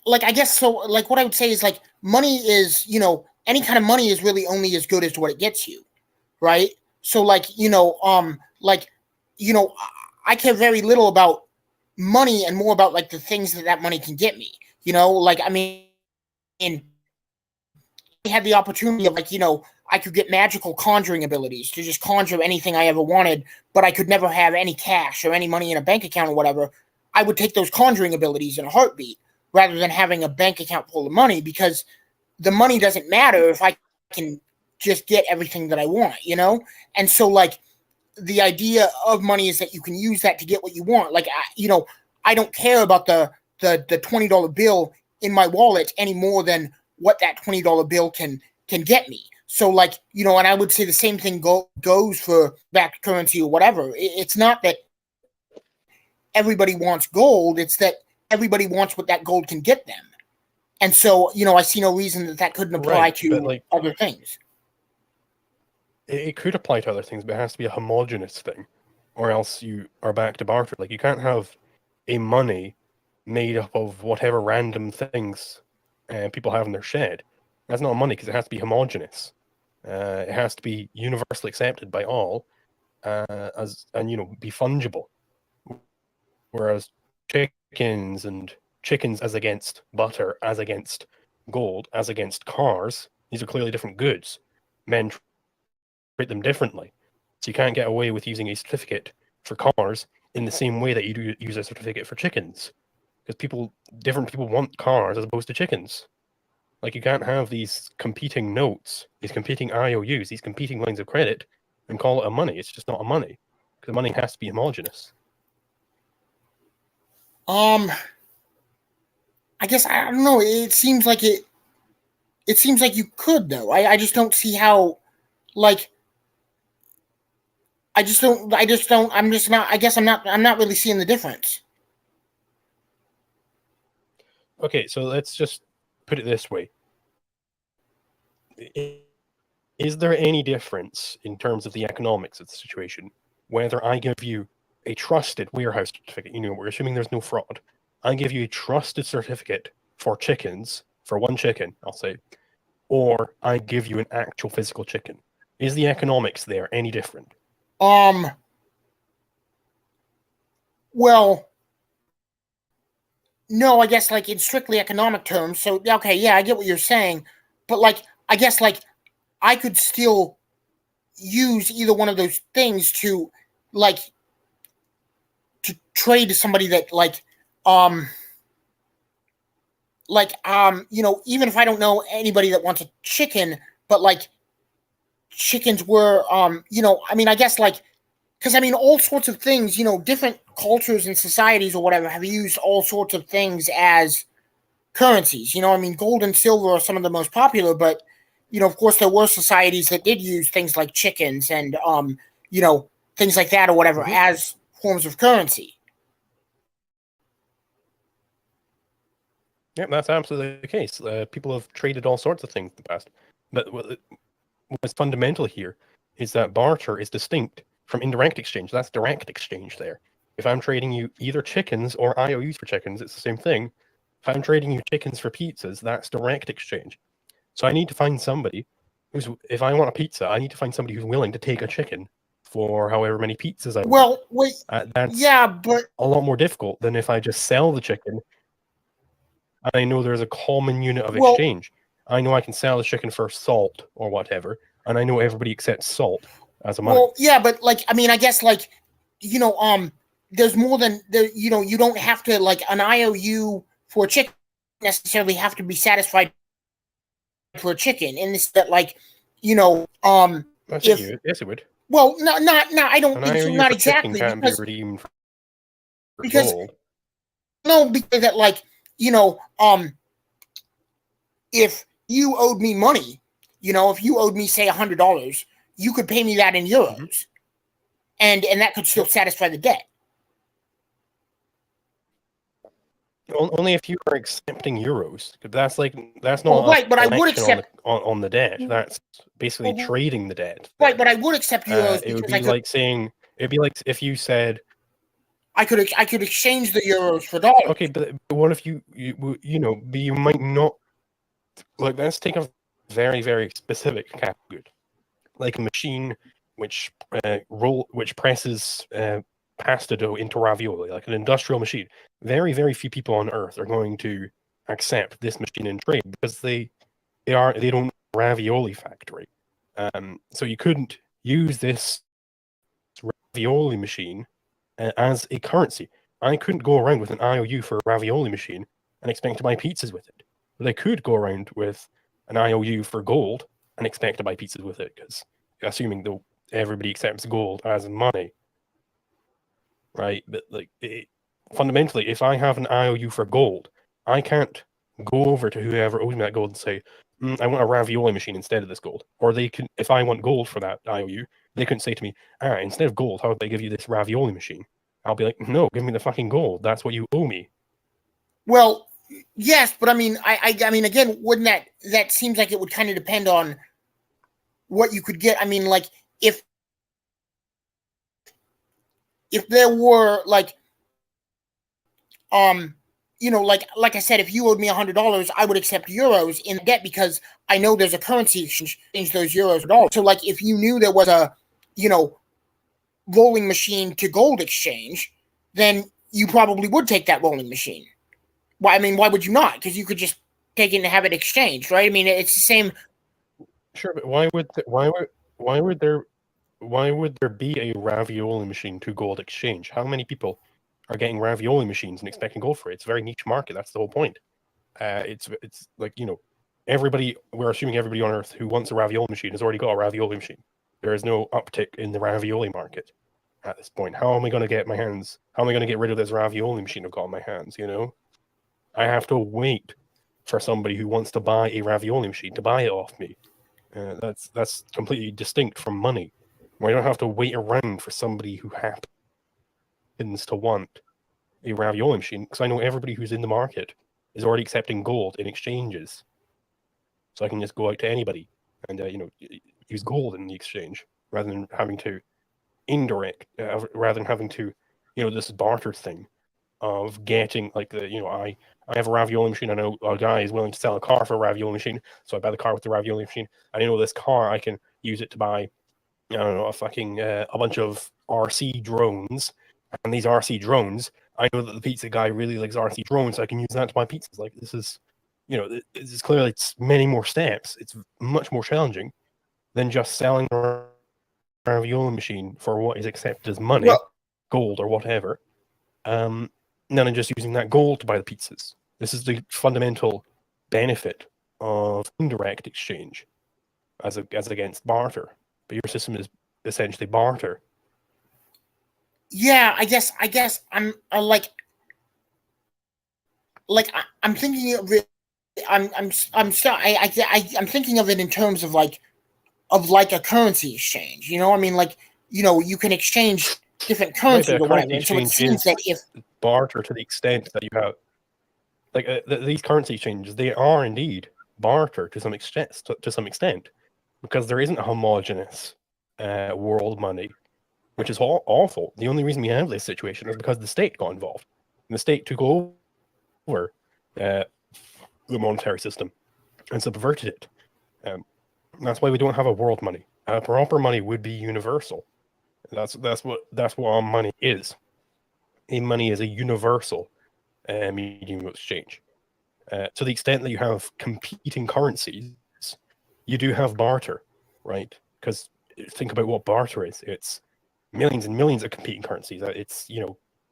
like I guess so. Like what I would say is like money is any kind of money is really only as good as what it gets you, right? So like like I care very little about money and more about like the things that money can get me. Like I mean, I had the opportunity of like I could get magical conjuring abilities to just conjure anything I ever wanted, but I could never have any cash or any money in a bank account or whatever. I would take those conjuring abilities in a heartbeat rather than having a bank account full of money, because the money doesn't matter if I can just get everything that I want, And so like the idea of money is that you can use that to get what you want. Like I don't care about the $20 bill in my wallet any more than what that $20 bill can get me. So like, and I would say the same thing goes for backed currency or whatever. It's not that everybody wants gold, it's that everybody wants what that gold can get them. And so, I see no reason that couldn't apply to other things. It could apply to other things, but it has to be a homogenous thing, or else you are back to barter. Like you can't have a money made up of whatever random things people have in their shed. That's not money because it has to be homogenous. It has to be universally accepted by all, be fungible. Whereas chickens as against butter, as against gold, as against cars, these are clearly different goods. Men treat them differently. So you can't get away with using a certificate for cars in the same way that you do use a certificate for chickens. Because different people want cars as opposed to chickens. Like, you can't have these competing notes, these competing IOUs, these competing lines of credit, and call it a money. It's just not a money. Because money has to be homogenous. I guess I don't know. It seems like you could, though. I just don't see how. Like, I just don't. I'm just not. I guess I'm not really seeing the difference. Okay, so let's just put it this way. Is there any difference in terms of the economics of the situation whether I give you a trusted warehouse certificate? We're assuming there's no fraud. I give you a trusted certificate for chickens, for one chicken, I'll say, or I give you an actual physical chicken. Is the economics there any different? Well, no, I guess like in strictly economic terms. So okay, yeah, I get what you're saying, but like I guess like I could still use either one of those things to like to trade to somebody that even if I don't know anybody that wants a chicken, but like chickens were I mean I guess like because I mean all sorts of things, different cultures and societies or whatever have used all sorts of things as currencies. I mean gold and silver are some of the most popular, but of course there were societies that did use things like chickens and things like that or whatever as forms of currency. Yeah, that's absolutely the case. People have traded all sorts of things in the past. But what's fundamental here is that barter is distinct from indirect exchange. That's direct exchange there. If I'm trading you either chickens or IOUs for chickens, it's the same thing. If I'm trading you chickens for pizzas, that's direct exchange. So I need to find somebody if I want a pizza, I need to find somebody who's willing to take a chicken for however many pizzas I want. Well, wait. That's but a lot more difficult than if I just sell the chicken. I know there's a common unit of exchange. I know I can sell the chicken for salt or whatever, and I know everybody accepts salt as a money. Well, yeah, but like I mean, I guess like there's more than you don't have to like an IOU for a chicken necessarily have to be satisfied for a chicken, in this that like yes, it would. Well, not I don't think so. Not exactly can't be redeemed for because gold. No, because that like if you owed me money, if you owed me say $100, you could pay me that in euros, and that could still satisfy the debt. Only if you are accepting euros. That's not right. But I would accept on the debt. That's basically trading the debt. Right, but I would accept euros. It would be like saying it'd be like if you said I could exchange the euros for dollars. Okay, but what if you might not like. Let's take a very very specific capital good, like a machine which presses pasta dough into ravioli, like an industrial machine. Very very few people on Earth are going to accept this machine in trade because they don't ravioli factory. So you couldn't use this ravioli machine as a currency. I couldn't go around with an IOU for a ravioli machine and expect to buy pizzas with it. But I could go around with an IOU for gold and expect to buy pizzas with it, because assuming though everybody accepts gold as money, right? But like fundamentally, if I have an IOU for gold, I can't go over to whoever owes me that gold and say, I want a ravioli machine instead of this gold. Or they can, if I want gold for that IOU, they couldn't say to me, instead of gold, how would they give you this ravioli machine? I'll be like, no, give me the fucking gold. That's what you owe me. Well, yes, but I mean, I mean, again, wouldn't that seems like it would kind of depend on what you could get. I mean, like if there were like like I said, if you owed me $100, I would accept euros in debt because I know there's a currency exchange those euros for dollars. So like if you knew there was a, rolling machine to gold exchange, then you probably would take that rolling machine. Why would you not? Because you could just take it and have it exchanged, right? I mean, it's the same. Sure, but why would there be a ravioli machine to gold exchange? How many people are getting ravioli machines and expecting gold for it? It's a very niche market. That's the whole point. It's like everybody. We're assuming everybody on Earth who wants a ravioli machine has already got a ravioli machine. There is no uptick in the ravioli market at this point. How am I going to get my hands? How am I going to get rid of this ravioli machine I've got in my hands? I have to wait for somebody who wants to buy a ravioli machine to buy it off me. That's completely distinct from money. I don't have to wait around for somebody who happens to want a ravioli machine because I know everybody who's in the market is already accepting gold in exchanges. So I can just go out to anybody and use gold in the exchange rather than having to this barter thing of getting like I have a ravioli machine. I know a guy is willing to sell a car for a ravioli machine, so I buy the car with the ravioli machine. I know this car I can use it to buy a bunch of RC drones, and these RC drones, I know that the pizza guy really likes RC drones, so I can use that to buy pizzas. Like this is clearly it's many more steps. It's much more challenging than just selling a ravioli machine for what is accepted as money, gold or whatever. Then I'm just using that gold to buy the pizzas. This is the fundamental benefit of indirect exchange as against barter. But your system is essentially barter. Yeah, I guess I'm I'm thinking of it. I'm thinking of it in terms of like a currency exchange. You can exchange different currencies or whatever. And so it seems that if barter to the extent that you have, like these currency exchanges, they are indeed barter to some extent. Because there isn't a homogenous world money, which is awful. The only reason we have this situation is because the state got involved. And the state took over the monetary system and subverted it. That's why we don't have a world money. Proper money would be universal. That's what our money is. A money is a universal medium of exchange. To the extent that you have competing currencies, you do have barter, right? Because think about what barter is. It's millions and millions of competing currencies. It's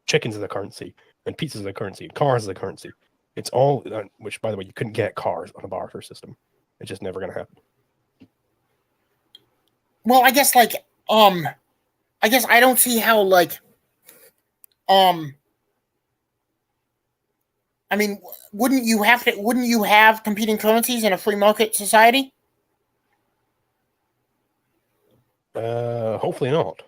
chickens as a currency, and pizzas as a currency, and cars as a currency. It's all, which by the way, you couldn't get cars on a barter system. It's just never going to happen. Well, I guess I don't see how I mean, wouldn't you have competing currencies in a free market society? Hopefully not.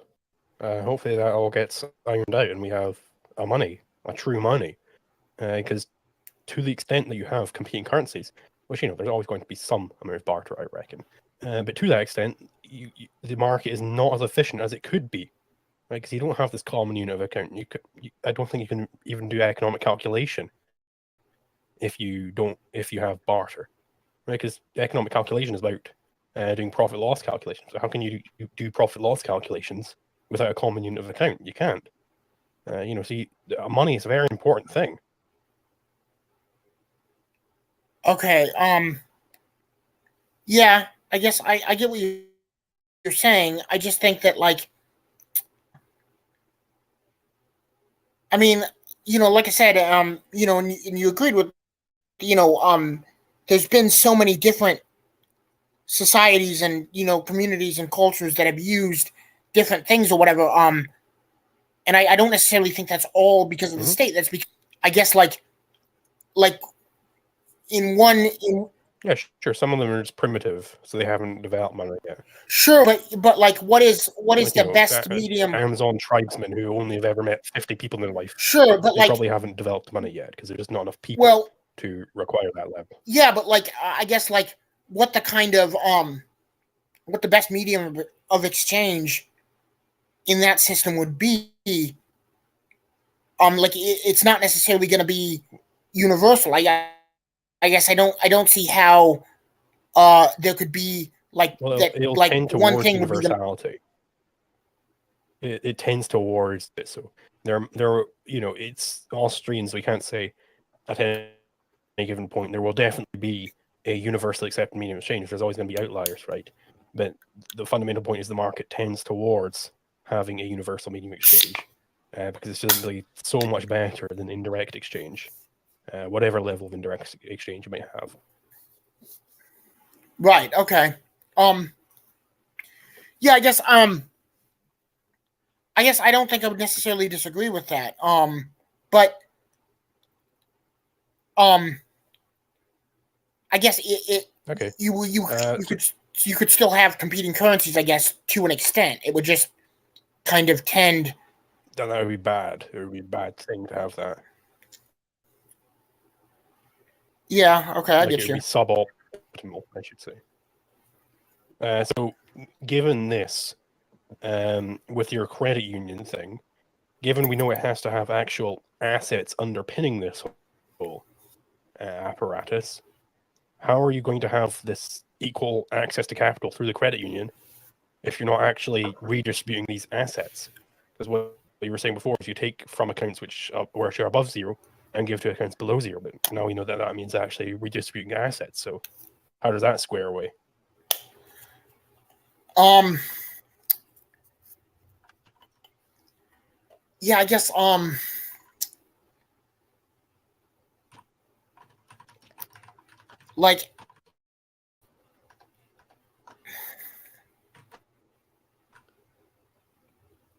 Hopefully that all gets ironed out and we have a true money. Because to the extent that you have competing currencies, which there's always going to be some amount of barter, I reckon. But to that extent, the market is not as efficient as it could be, right? Because you don't have this common unit of account. I don't think you can even do economic calculation if you have barter, right? Because economic calculation is about doing profit loss calculations. So how can you do profit loss calculations without a common unit of account? You can't. Money is a very important thing. Okay. Yeah, I guess I get what you're saying. I just think that I mean, like I said, and you agreed with, there's been so many different societies and communities and cultures that have used different things or whatever. And I don't necessarily think that's all because of the state. That's because I guess yeah, sure. Some of them are just primitive, so they haven't developed money yet. Sure, but what is the best medium? Amazon tribesmen who only have ever met 50 people in their life. Sure, but they probably haven't developed money yet because there's just not enough people to require that level. Yeah, but I guess what the kind of what the best medium of exchange in that system would be. It's not necessarily going to be universal. I guess I don't see how there could be like Well, that. it'll Like tend one towards thing would be the universality. It tends towards it. So there, it's all streams. We can't say at any given point there will definitely be a universally accepted medium of exchange. There's always going to be outliers, right? But the fundamental point is the market tends towards having a universal medium exchange because it's simply so much better than indirect exchange, whatever level of indirect exchange you may have. right. Okay. Yeah. I guess I don't think I would necessarily disagree with that. But I guess it okay. You could still have competing currencies. I guess to an extent, it would just kind of tend. Then that would be bad. It would be a bad thing to have that. Yeah. Okay. I Like get it would you. be suboptimal, I should say. So, given this, with your credit union thing, given we know it has to have actual assets underpinning this whole apparatus, how are you going to have this equal access to capital through the credit union if you're not actually redistributing these assets? Because what you were saying before is you take from accounts which are above zero and give to accounts below zero, but now we know that that means actually redistributing assets. So how does that square away? Yeah, I guess like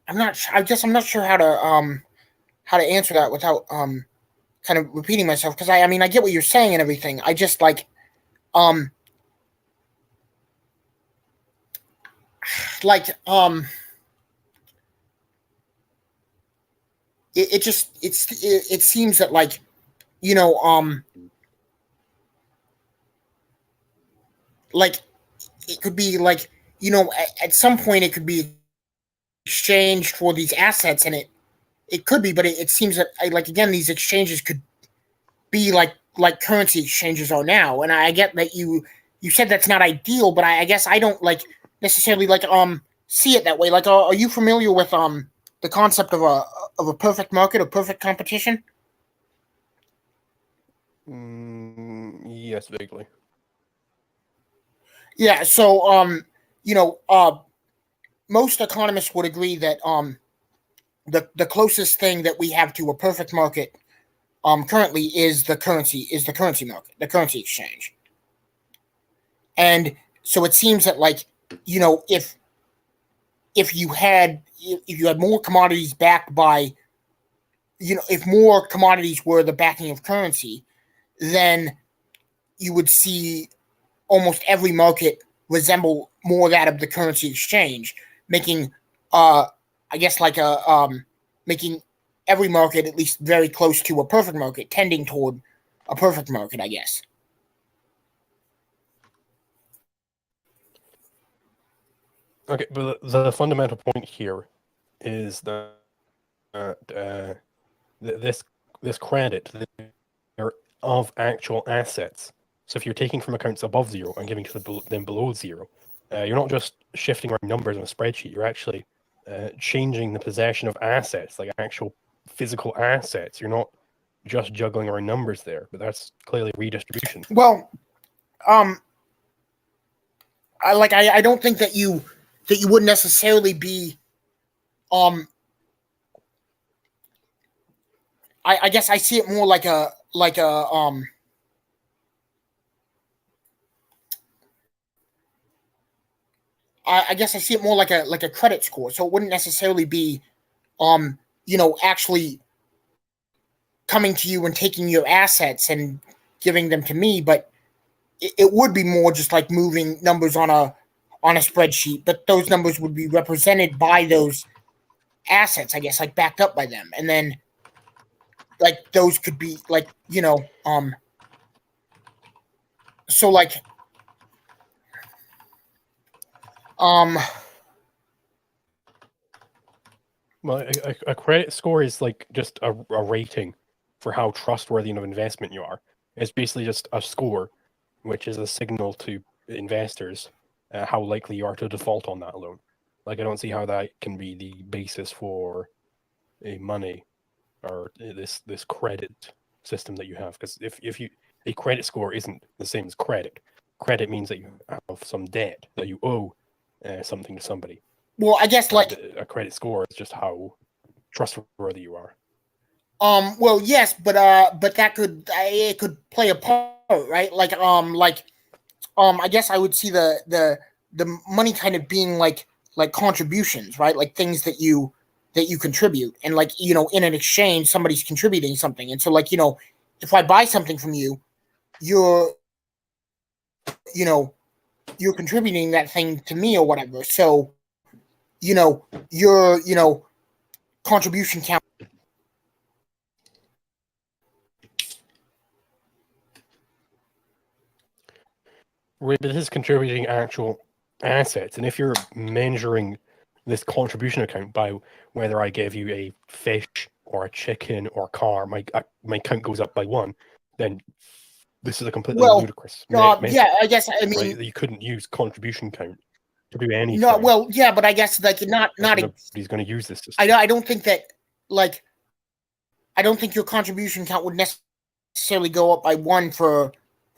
I guess I'm not sure how to answer that without kind of repeating myself, because I mean I get what you're saying and everything. I just um like it just it seems that like you know like it could be like at some point it could be exchanged for these assets, and it could be, but it seems that like again these exchanges could be like currency exchanges are now. And I get that you said that's not ideal, but I guess I don't like necessarily like see it that way. Like are you familiar with the concept of a perfect market or perfect competition? Yes, vaguely. Yeah, so you know most economists would agree that the closest thing that we have to a perfect market currently is the currency market, the currency exchange. And so it seems that like if if you had more commodities backed by if more commodities were the backing of currency, then you would see almost every market resemble more that of the currency exchange, making I guess like a making every market at least very close to a perfect market, tending toward a perfect market, I guess. Okay, but the fundamental point here is that this credit of actual assets. So if you're taking from accounts above zero and giving to them below zero, you're not just shifting around numbers on a spreadsheet. You're actually changing the possession of assets, like actual physical assets. You're not just juggling around numbers there, but that's clearly redistribution. Well, um, I don't think that you would necessarily be um I guess I see it more like a I guess I see it more like a credit score. So it wouldn't necessarily be actually coming to you and taking your assets and giving them to me, but it would be more just like moving numbers on a spreadsheet, but those numbers would be represented by those assets, I guess, like backed up by them. And then like those could be like, so like um Well, a credit score is like just a rating for how trustworthy of investment you are. It's basically just a score, which is a signal to investors how likely you are to default on that loan. Like, I don't see how that can be the basis for a money or this credit system that you have. Because if you a credit score isn't the same as credit. Credit means that you have some debt, that you owe something to somebody. Well, I guess like a credit score is just how trustworthy you are. Well, yes, but that could it could play a part, right? I guess I would see the money kind of being like contributions, right? Like things that you contribute, and like in an exchange, somebody's contributing something, and so like if I buy something from you, you're you're contributing that thing to me or whatever. So your contribution count. Right, but this is contributing actual assets, and if you're measuring this contribution account by whether I give you a fish or a chicken or a car, my account goes up by 1, then this is a completely ludicrous metric. Yeah, I guess I mean right? You couldn't use contribution count to do anything. No, well, yeah, but I guess like nobody's going to use this system. I don't think that like I don't think your contribution count would necessarily go up by 1 for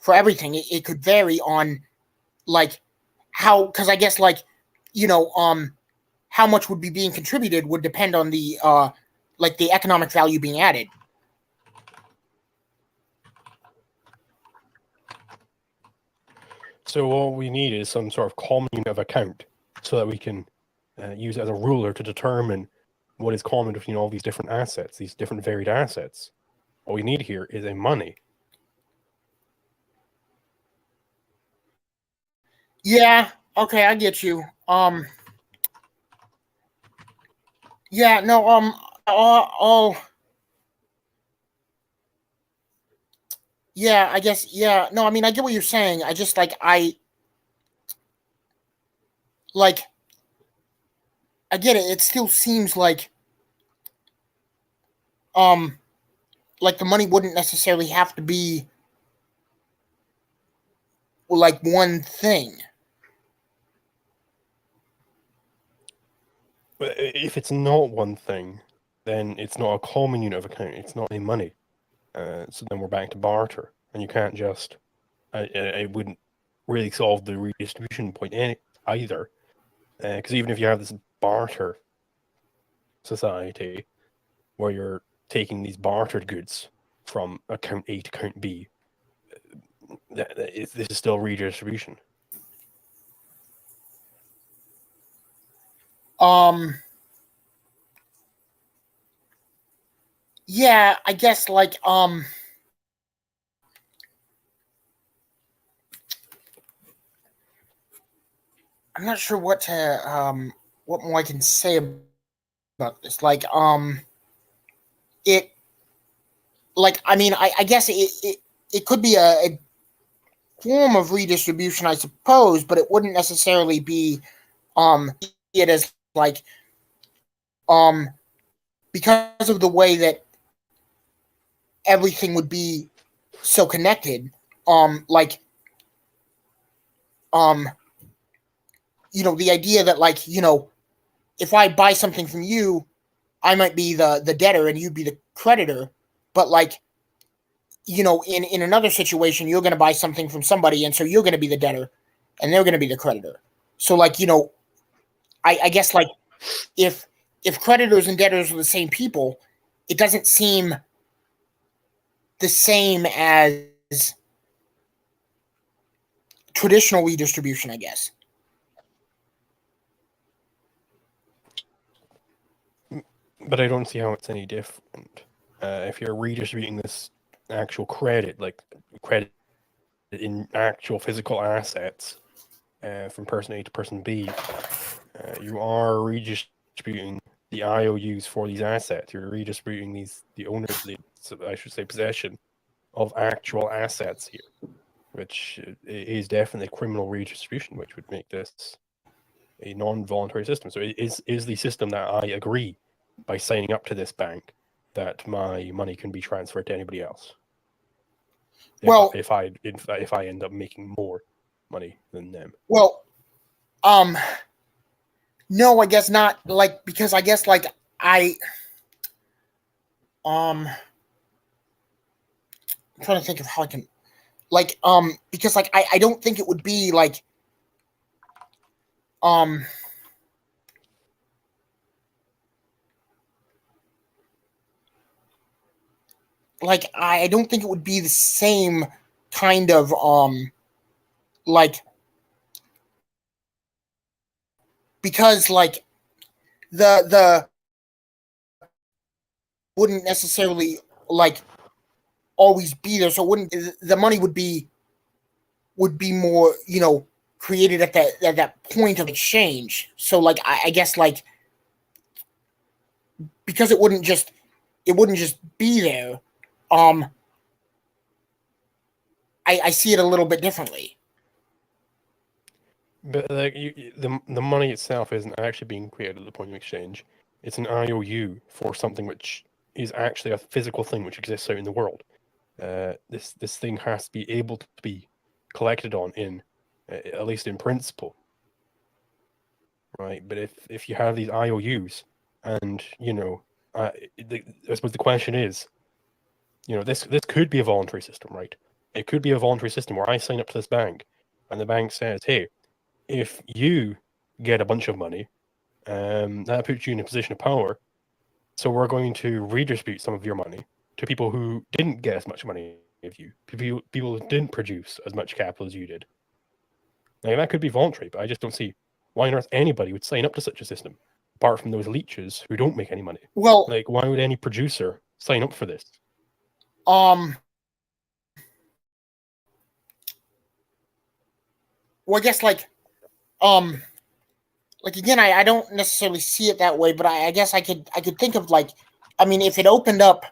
everything. It could vary on like how, because I guess like how much would be being contributed would depend on the like the economic value being added. So all we need is some sort of common unit of account so that we can use it as a ruler to determine what is common between all these different assets, these different varied assets. All we need here is a money. Yeah, okay, I get you. Yeah, no, all yeah, I guess, yeah, no, I mean, I get what you're saying. I just like I get it. It still seems like the money wouldn't necessarily have to be like one thing. But if it's not one thing, then it's not a common unit of account. It's not a money. So then we're back to barter, and you can't just. I wouldn't really solve the redistribution point either, because even if you have this barter society where you're taking these bartered goods from account A to account B, this is still redistribution. Yeah, I guess like I'm not sure what more I can say about this. Like it like I mean I guess it could be a form of redistribution, I suppose, but it wouldn't necessarily be it as like because of the way that everything would be so connected, like the idea that like if I buy something from you, I might be the debtor and you'd be the creditor, but like in another situation you're going to buy something from somebody, and so you're going to be the debtor and they're going to be the creditor. So like I guess like if creditors and debtors are the same people, it doesn't seem the same as traditional redistribution, I guess. But I don't see how it's any different. If you're redistributing this actual credit, like credit in actual physical assets from person A to person B, you are redistributing the IOUs for these assets. You're redistributing the ownership, I should say possession of actual assets here, which is definitely criminal redistribution, which would make this a non-voluntary system. So it is the system that I agree by signing up to this bank that my money can be transferred to anybody else. Well, if I end up making more money than them. Well, no, I guess not. Like, because I guess like I'm trying to think of how I can, like, because like I don't think it would be like, like I don't think it would be the same kind of like, because like the wouldn't necessarily like always be there, so it wouldn't, the money would be more, you know, created at that point of exchange. So like I guess like, because it wouldn't just be there, I see it a little bit differently. But like the money itself isn't actually being created at the point of exchange. It's an IOU for something which is actually a physical thing which exists out in the world. This thing has to be able to be collected on in, at least in principle, right? But if you have these IOUs, and you know, I suppose the question is, you know, this could be a voluntary system, right? It could be a voluntary system where I sign up to this bank, and the bank says, hey, if you get a bunch of money, that puts you in a position of power. So we're going to redistribute some of your money to people who didn't get as much money as you, people who didn't produce as much capital as you did. Now that could be voluntary, but I just don't see why on earth anybody would sign up to such a system, apart from those leeches who don't make any money. Well, like, why would any producer sign up for this? Well, I guess like again, I don't necessarily see it that way, but I guess I could think of like, I mean, if it opened up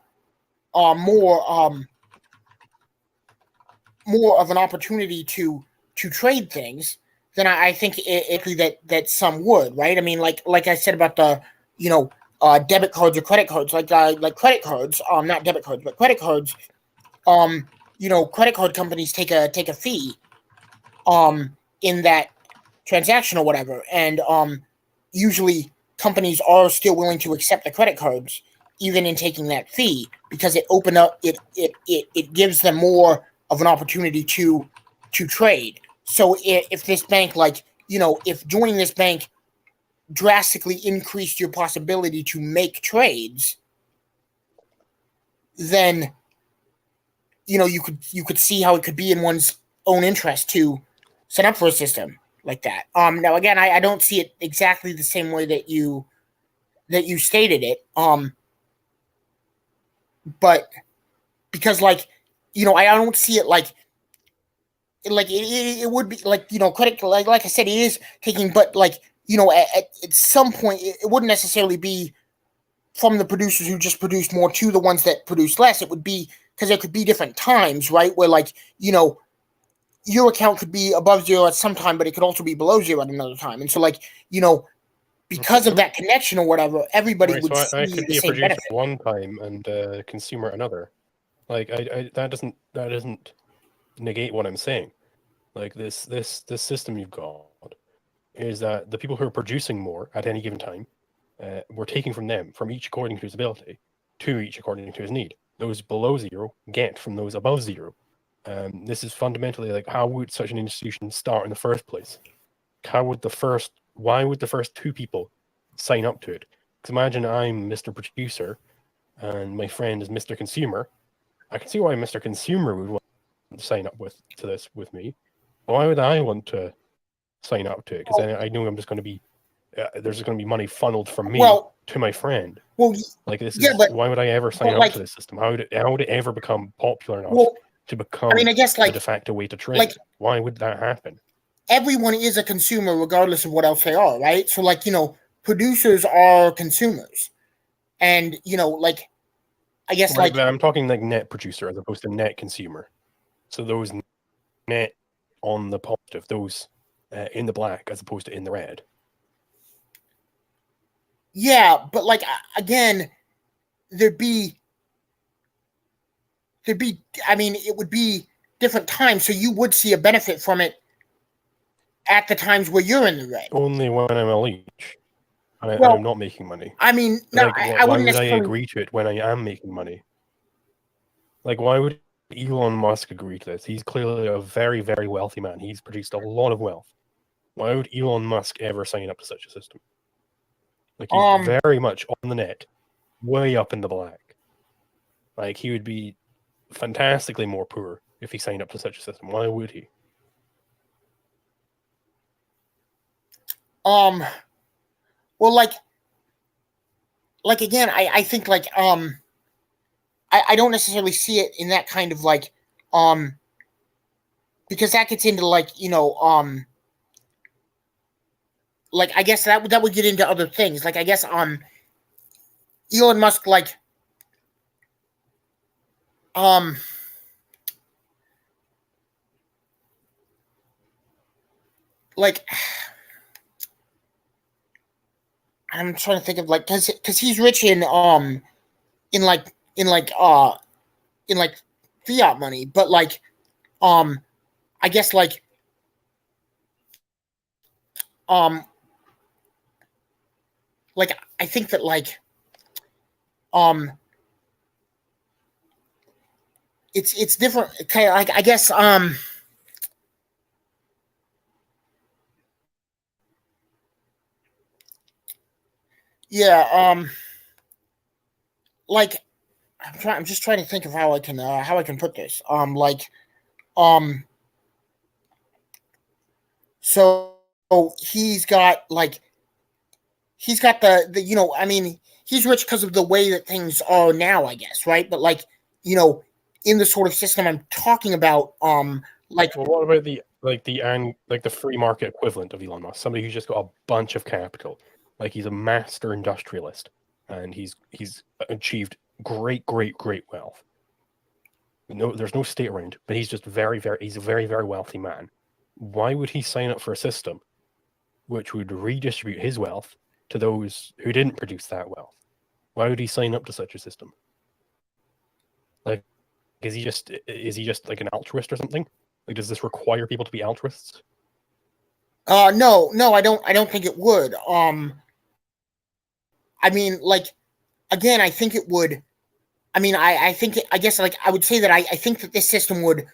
more more of an opportunity to trade things, then I think that some would, right? I mean, like I said about the, you know, debit cards or credit cards, like credit cards, not debit cards, but credit cards. You know, credit card companies take a fee in that transaction or whatever, and usually companies are still willing to accept the credit cards even in taking that fee, because it gives them more of an opportunity to trade. So if this bank, like, you know, if joining this bank drastically increased your possibility to make trades, then, you know, you could see how it could be in one's own interest to sign up for a system like that. Now again, I don't see it exactly the same way that you stated it. But because, like, you know, I don't see it like it would be like, you know, credit, like I said, it is taking, but like, you know, at some point it wouldn't necessarily be from the producers who just produce more to the ones that produce less. It would be because there could be different times, right, where, like, you know, your account could be above zero at some time, but it could also be below zero at another time. And so, like, you know, because of that connection or whatever, everybody would so see I could the be a same producer benefit. one time and a consumer another. Like, that doesn't negate what I'm saying. Like, this system you've got is that the people who are producing more at any given time, we're taking from them, from each according to his ability, to each according to his need. Those below zero get from those above zero. This is fundamentally like, how would such an institution start in the first place? Why would the first two people sign up to it? Because imagine I'm Mr. Producer and my friend is Mr. Consumer. I can see why Mr. Consumer would want to sign up to this with me. Why would I want to sign up to it? Because I know I'm just going to be there's going to be money funneled from me to my friend. Well, like, this yeah, is but why would I ever sign up to this system? How would it ever become popular enough to become I mean, I guess, the de facto way to trade? Why would that happen? Everyone is a consumer regardless of what else they are, right? So, like, you know, producers are consumers, and, you know, like, I guess, right, but I'm talking like net producer as opposed to net consumer. So those net on the positive, those in the black as opposed to in the red. Yeah, but like, again, there'd be, I mean, it would be different times, so you would see a benefit from it at the times where you're in the red. Only when I'm a leech and Well, I'm not making money. I mean, no, Like, I why wouldn't would I necessarily. agree to it when I am making money? Like, why would Elon Musk agree to this? He's clearly a very, very wealthy man. He's produced a lot of wealth. Why would Elon Musk ever sign up to such a system? Like, he's very much on the net, way up in the black. Like, he would be fantastically more poor if he signed up to such a system. Why would he? Well, like again, I think like I don't necessarily see it in that kind of like because that gets into like like I guess that would get into other things. Like I guess Elon Musk like like I'm trying to think of like because he's rich in like fiat money, but like I guess like like I think that like it's different kind of like I guess yeah like I'm just trying to think of how I can put this like so he's got the I mean he's rich because of the way that things are now, I guess, right? But like in the sort of system I'm talking about like well, what about the free market equivalent of Elon Musk? Somebody who's just got a bunch of capital. Like, he's a master industrialist and he's achieved great wealth. No, there's no state around, but he's just he's a very, very wealthy man. Why would he sign up for a system which would redistribute his wealth to those who didn't produce that wealth? Why would he sign up to such a system? Like, is he just like an altruist or something? Like, does this require people to be altruists? no, I don't think it would. I mean, like, again, I think it would. I mean, I think I guess like I would say that I think that this system would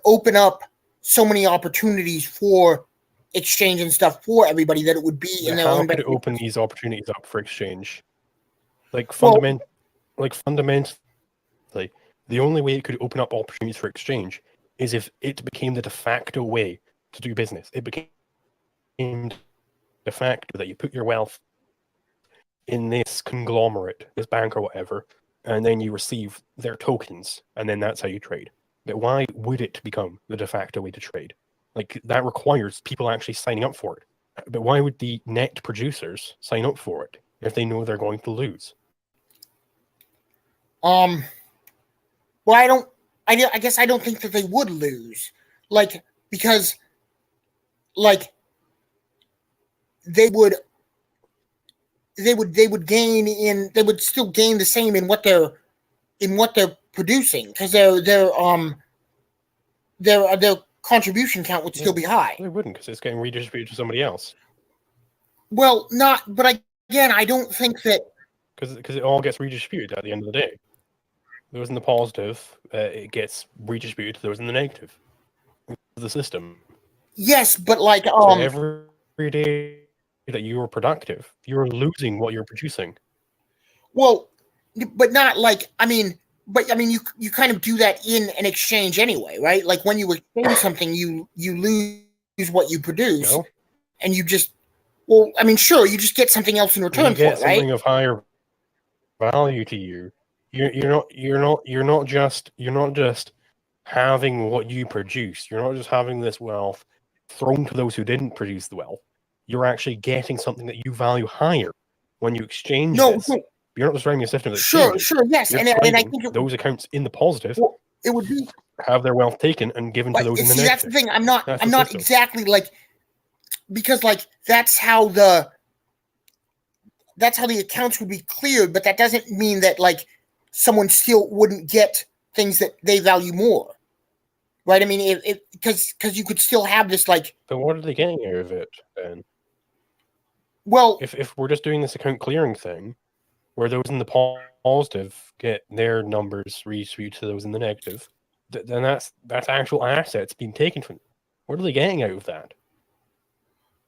open up so many opportunities for exchange and stuff for everybody that it would be in their How own could it benefit. open these opportunities up for exchange? Like, Well, fundamentally, the only way it could open up opportunities for exchange is if it became the de facto way to do business. It became de facto that you put your wealth in this conglomerate, this bank or whatever, and then you receive their tokens, and then that's how you trade. But why would it become the de facto way to trade? Like, that requires people actually signing up for it. But why would the net producers sign up for it if they know they're going to lose? well, I guess I don't think that they would lose, like because like they would gain in they would still gain the same in what they're producing because their contribution count would still be high. They wouldn't, because it's getting redistributed to somebody else. Well, but again, I don't think that because it all gets redistributed at the end of the day. Those in the positive, it gets redistributed to those in the negative. The system. Yes, but like so every day that you are productive, you're losing what you're producing. Well, but not like you kind of do that in an exchange anyway, right? Like when you exchange something, you lose what you produce, and you just sure, you just get something else in return you get for it, right? Something of higher value to you. You're not just having what you produce. You're not just having this wealth thrown to those who didn't produce the wealth. You're actually getting something that you value higher when you exchange this. You're not just running a system that exchanges. Sure, yes, You're and I think those accounts in the positive it would be have their wealth taken and given to those in the negative. That's the thing. I'm not exactly like because like that's how the accounts would be cleared, but that doesn't mean that like someone still wouldn't get things that they value more, right? I mean, because you could still have this like. But what are they getting out of it then? Well, if we're just doing this account clearing thing, where those in the positive get their numbers redistributed to those in the negative, then that's actual assets being taken from them. What are they getting out of that?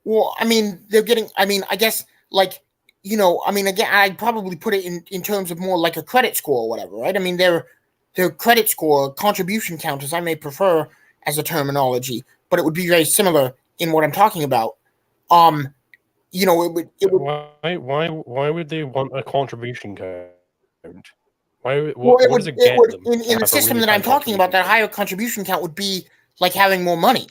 Well, I mean, they're getting. I mean, I guess like I mean, again, I'd probably put it in terms of more like a credit score or whatever, right? I mean, their credit score, contribution counters, I may prefer as a terminology, but it would be very similar in what I'm talking about. It would. Why would they want a contribution count? Well, What does it get them in the system that I'm talking about. That higher contribution count would be like having more money.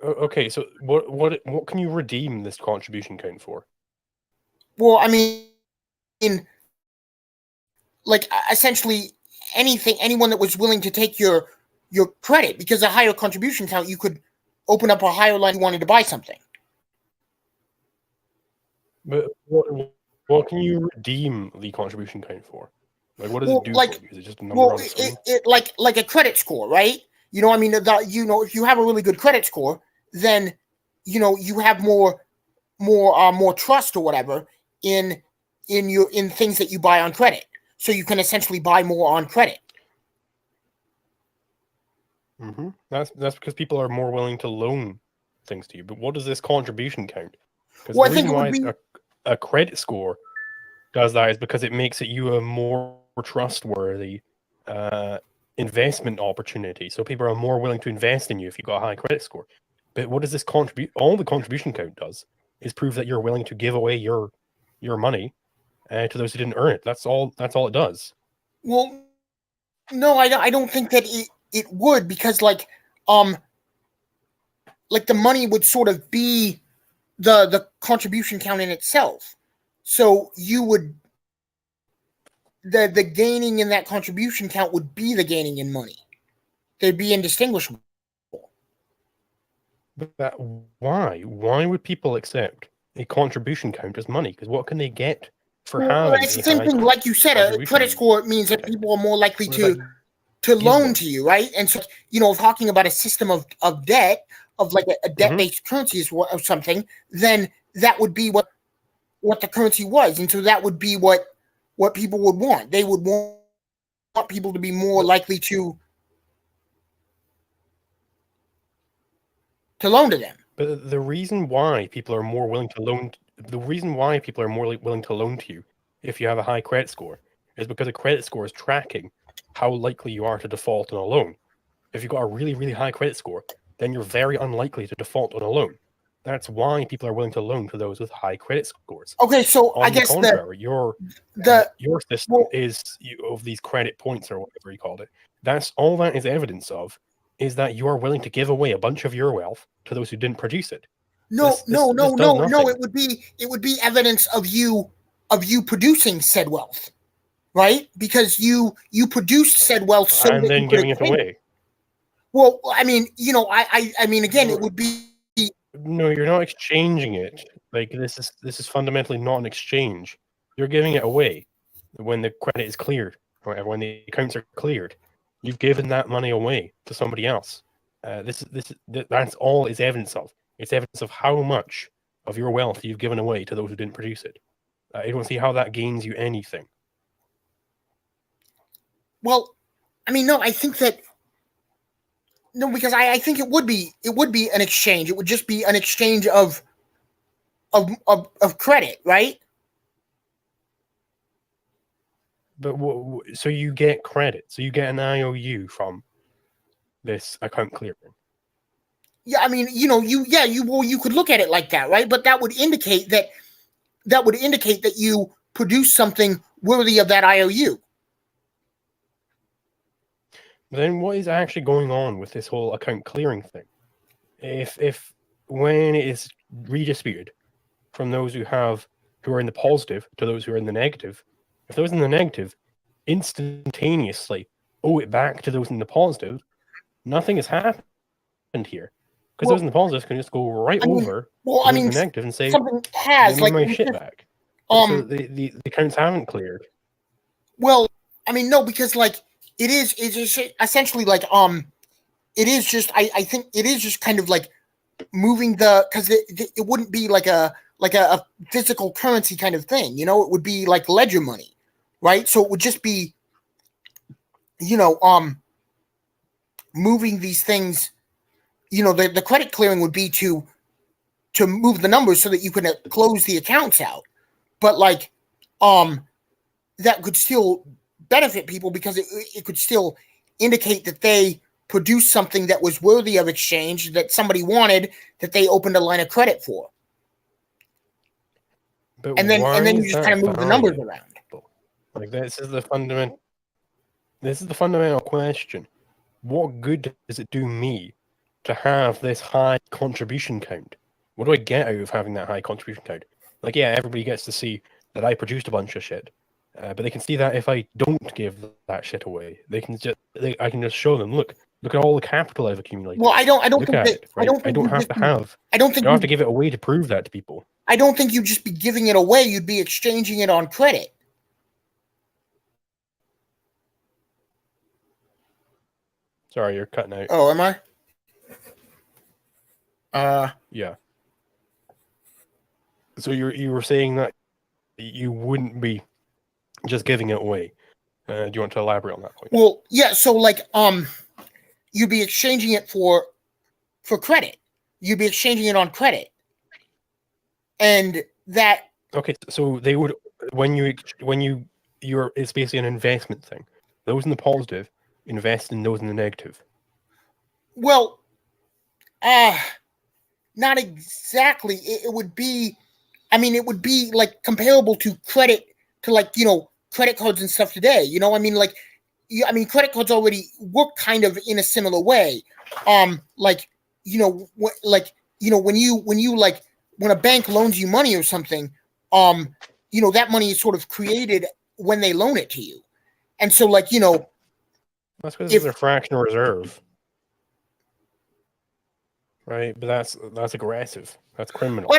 Okay, so what can you redeem this contribution count for? Well, I mean, like essentially anyone that was willing to take your credit, because a higher contribution count, you could open up a higher line if you wanted to buy something. But what can you redeem the contribution count for? Like, what does it do for you? Is it just a number on the screen? It like a credit score, right? I mean, if you have a really good credit score, then you have more trust or whatever in things that you buy on credit. So you can essentially buy more on credit. Mm-hmm. That's because people are more willing to loan things to you. But what does this contribution count? Because the reason why a credit score does that is because it makes you a more trustworthy investment opportunity. So people are more willing to invest in you if you've got a high credit score. But what does this contribute? All the contribution count does is prove that you're willing to give away your money to those who didn't earn it. That's all it does. Well, no, I don't think that it would, because like the money would sort of be the contribution count in itself. So you would the gaining in that contribution count would be the gaining in money. They'd be indistinguishable. But why? Why would people accept a contribution count as money? Because what can they get for having? It's the same thing, like you said. A credit score means that people are more likely to loan to you, right? And so, talking about a system of debt, of like a debt-based currency or something, then that would be what the currency was, and so that would be what people would want. They would want people to be more likely to loan to them. But the reason why people are more willing to loan, willing to loan to you if you have a high credit score, is because a credit score is tracking how likely you are to default on a loan. If you've got a really, really high credit score, then you're very unlikely to default on a loan. That's why people are willing to loan to those with high credit scores. Okay, so on I guess the contrary, your system is of these credit points or whatever you called it. That's all that is evidence of, is that you are willing to give away a bunch of your wealth to those who didn't produce it. No. It would be evidence of you producing said wealth, right? Because you produced said wealth, so and then giving it away. Well, I mean, I mean, again, it would be. No, you're not exchanging it. Like this is fundamentally not an exchange. You're giving it away when the credit is cleared, or when the accounts are cleared. You've given that money away to somebody else. That's all it's evidence of. It's evidence of how much of your wealth you've given away to those who didn't produce it. I don't see how that gains you anything. Well, I mean, no, I think that. No, because I think it would be an exchange. It would just be an exchange of credit, right? But so you get credit. So you get an IOU from this account clearing. Yeah, I mean, you could look at it like that, right? But that would indicate that you produce something worthy of that IOU. Then what is actually going on with this whole account clearing thing? If when it is redistributed from those who are in the positive to those who are in the negative, if those in the negative instantaneously owe it back to those in the positive, nothing has happened here. Because those in the positives can just go right over well, to those in the negative and say, something has "Give me like my shit back." So the accounts haven't cleared. Well, I mean, no, because like it's just essentially like it is just I think it is just kind of like moving because it wouldn't be like a physical currency kind of thing, you know. It would be like ledger money, right? So it would just be, you know, moving these things. You know, the credit clearing would be to move the numbers so that you can close the accounts out. But like, that could still benefit people because it could still indicate that they produced something that was worthy of exchange, that somebody wanted, that they opened a line of credit for. But and then you just kind of move the numbers around. Like this is the fundamental question. What good does it do me to have this high contribution count? What do I get out of having that high contribution count? Like, yeah, everybody gets to see that I produced a bunch of shit, but they can see that if I don't give that shit away, I can just show them, look at all the capital I've accumulated. Well, I don't look think at that, it, right? I don't have to give it away to prove that to people. I don't think you'd just be giving it away. You'd be exchanging it on credit. Sorry, you're cutting out. Oh, am I? Yeah. So you were saying that you wouldn't be just giving it away. Do you want to elaborate on that point? Well, yeah. So like, you'd be exchanging it for credit. You'd be exchanging it on credit, and that. Okay, so they would it's basically an investment thing. Those in the positive invest in those in the negative. Well, not exactly. It would be, I mean, it would be like comparable to credit, to like, you know, credit cards and stuff today. You know, I mean, like, credit cards already work kind of in a similar way. Like, you know, when a bank loans you money or something, you know, that money is sort of created when they loan it to you. And so, like, you know, that's because it's a fractional reserve. Right, but that's aggressive. That's criminal.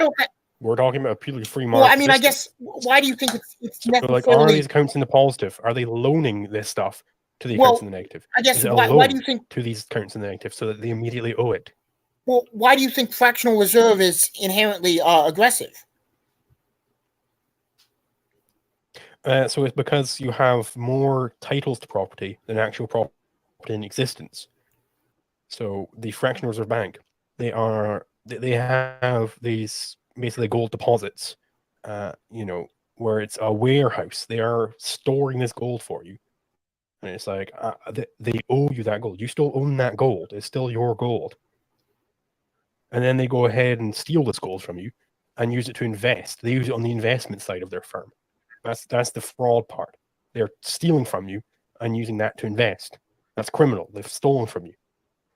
We're talking about a purely free market. Well, I mean, I guess, why do you think it's necessarily... like, are these accounts in the positive? Are they loaning this stuff to the accounts in the negative? I guess, why do you think to these accounts in the negative so that they immediately owe it? Well, why do you think fractional reserve is inherently aggressive? So it's because you have more titles to property than actual property in existence. So the fractional reserve bank, they have these basically gold deposits, you know, where it's a warehouse. They are storing this gold for you. And it's like, they owe you that gold. You still own that gold. It's still your gold. And then they go ahead and steal this gold from you and use it to invest. They use it on the investment side of their firm. That's the fraud part. They're stealing from you and using that to invest. That's criminal. They've stolen from you.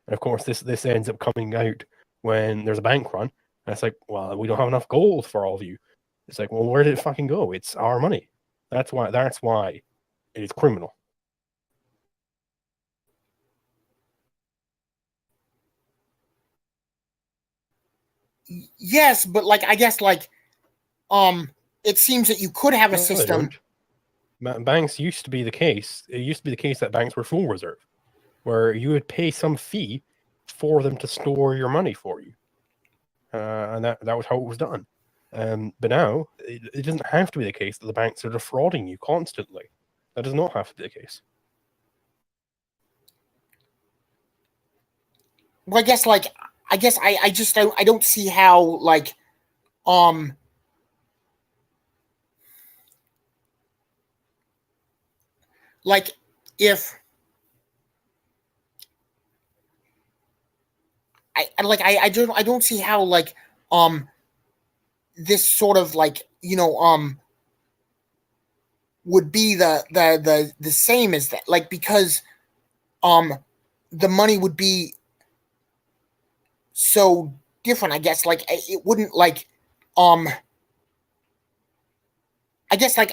And of course, this ends up coming out when there's a bank run. And it's like, well, we don't have enough gold for all of you. It's like, well, where did it fucking go? It's our money. That's why it is criminal. Yes, but like, I guess, like, it seems that you could have a system. Banks used to be the case. It used to be the case that banks were full reserve, where you would pay some fee for them to store your money for you, and that was how it was done. But now it doesn't have to be the case that the banks are defrauding you constantly. That does not have to be the case. Well, I guess I just don't see how, like, like, if I don't see how, like, this sort of, like, you know, would be the same as that, like, because the money would be so different. I guess, like, it wouldn't, like, I guess, like,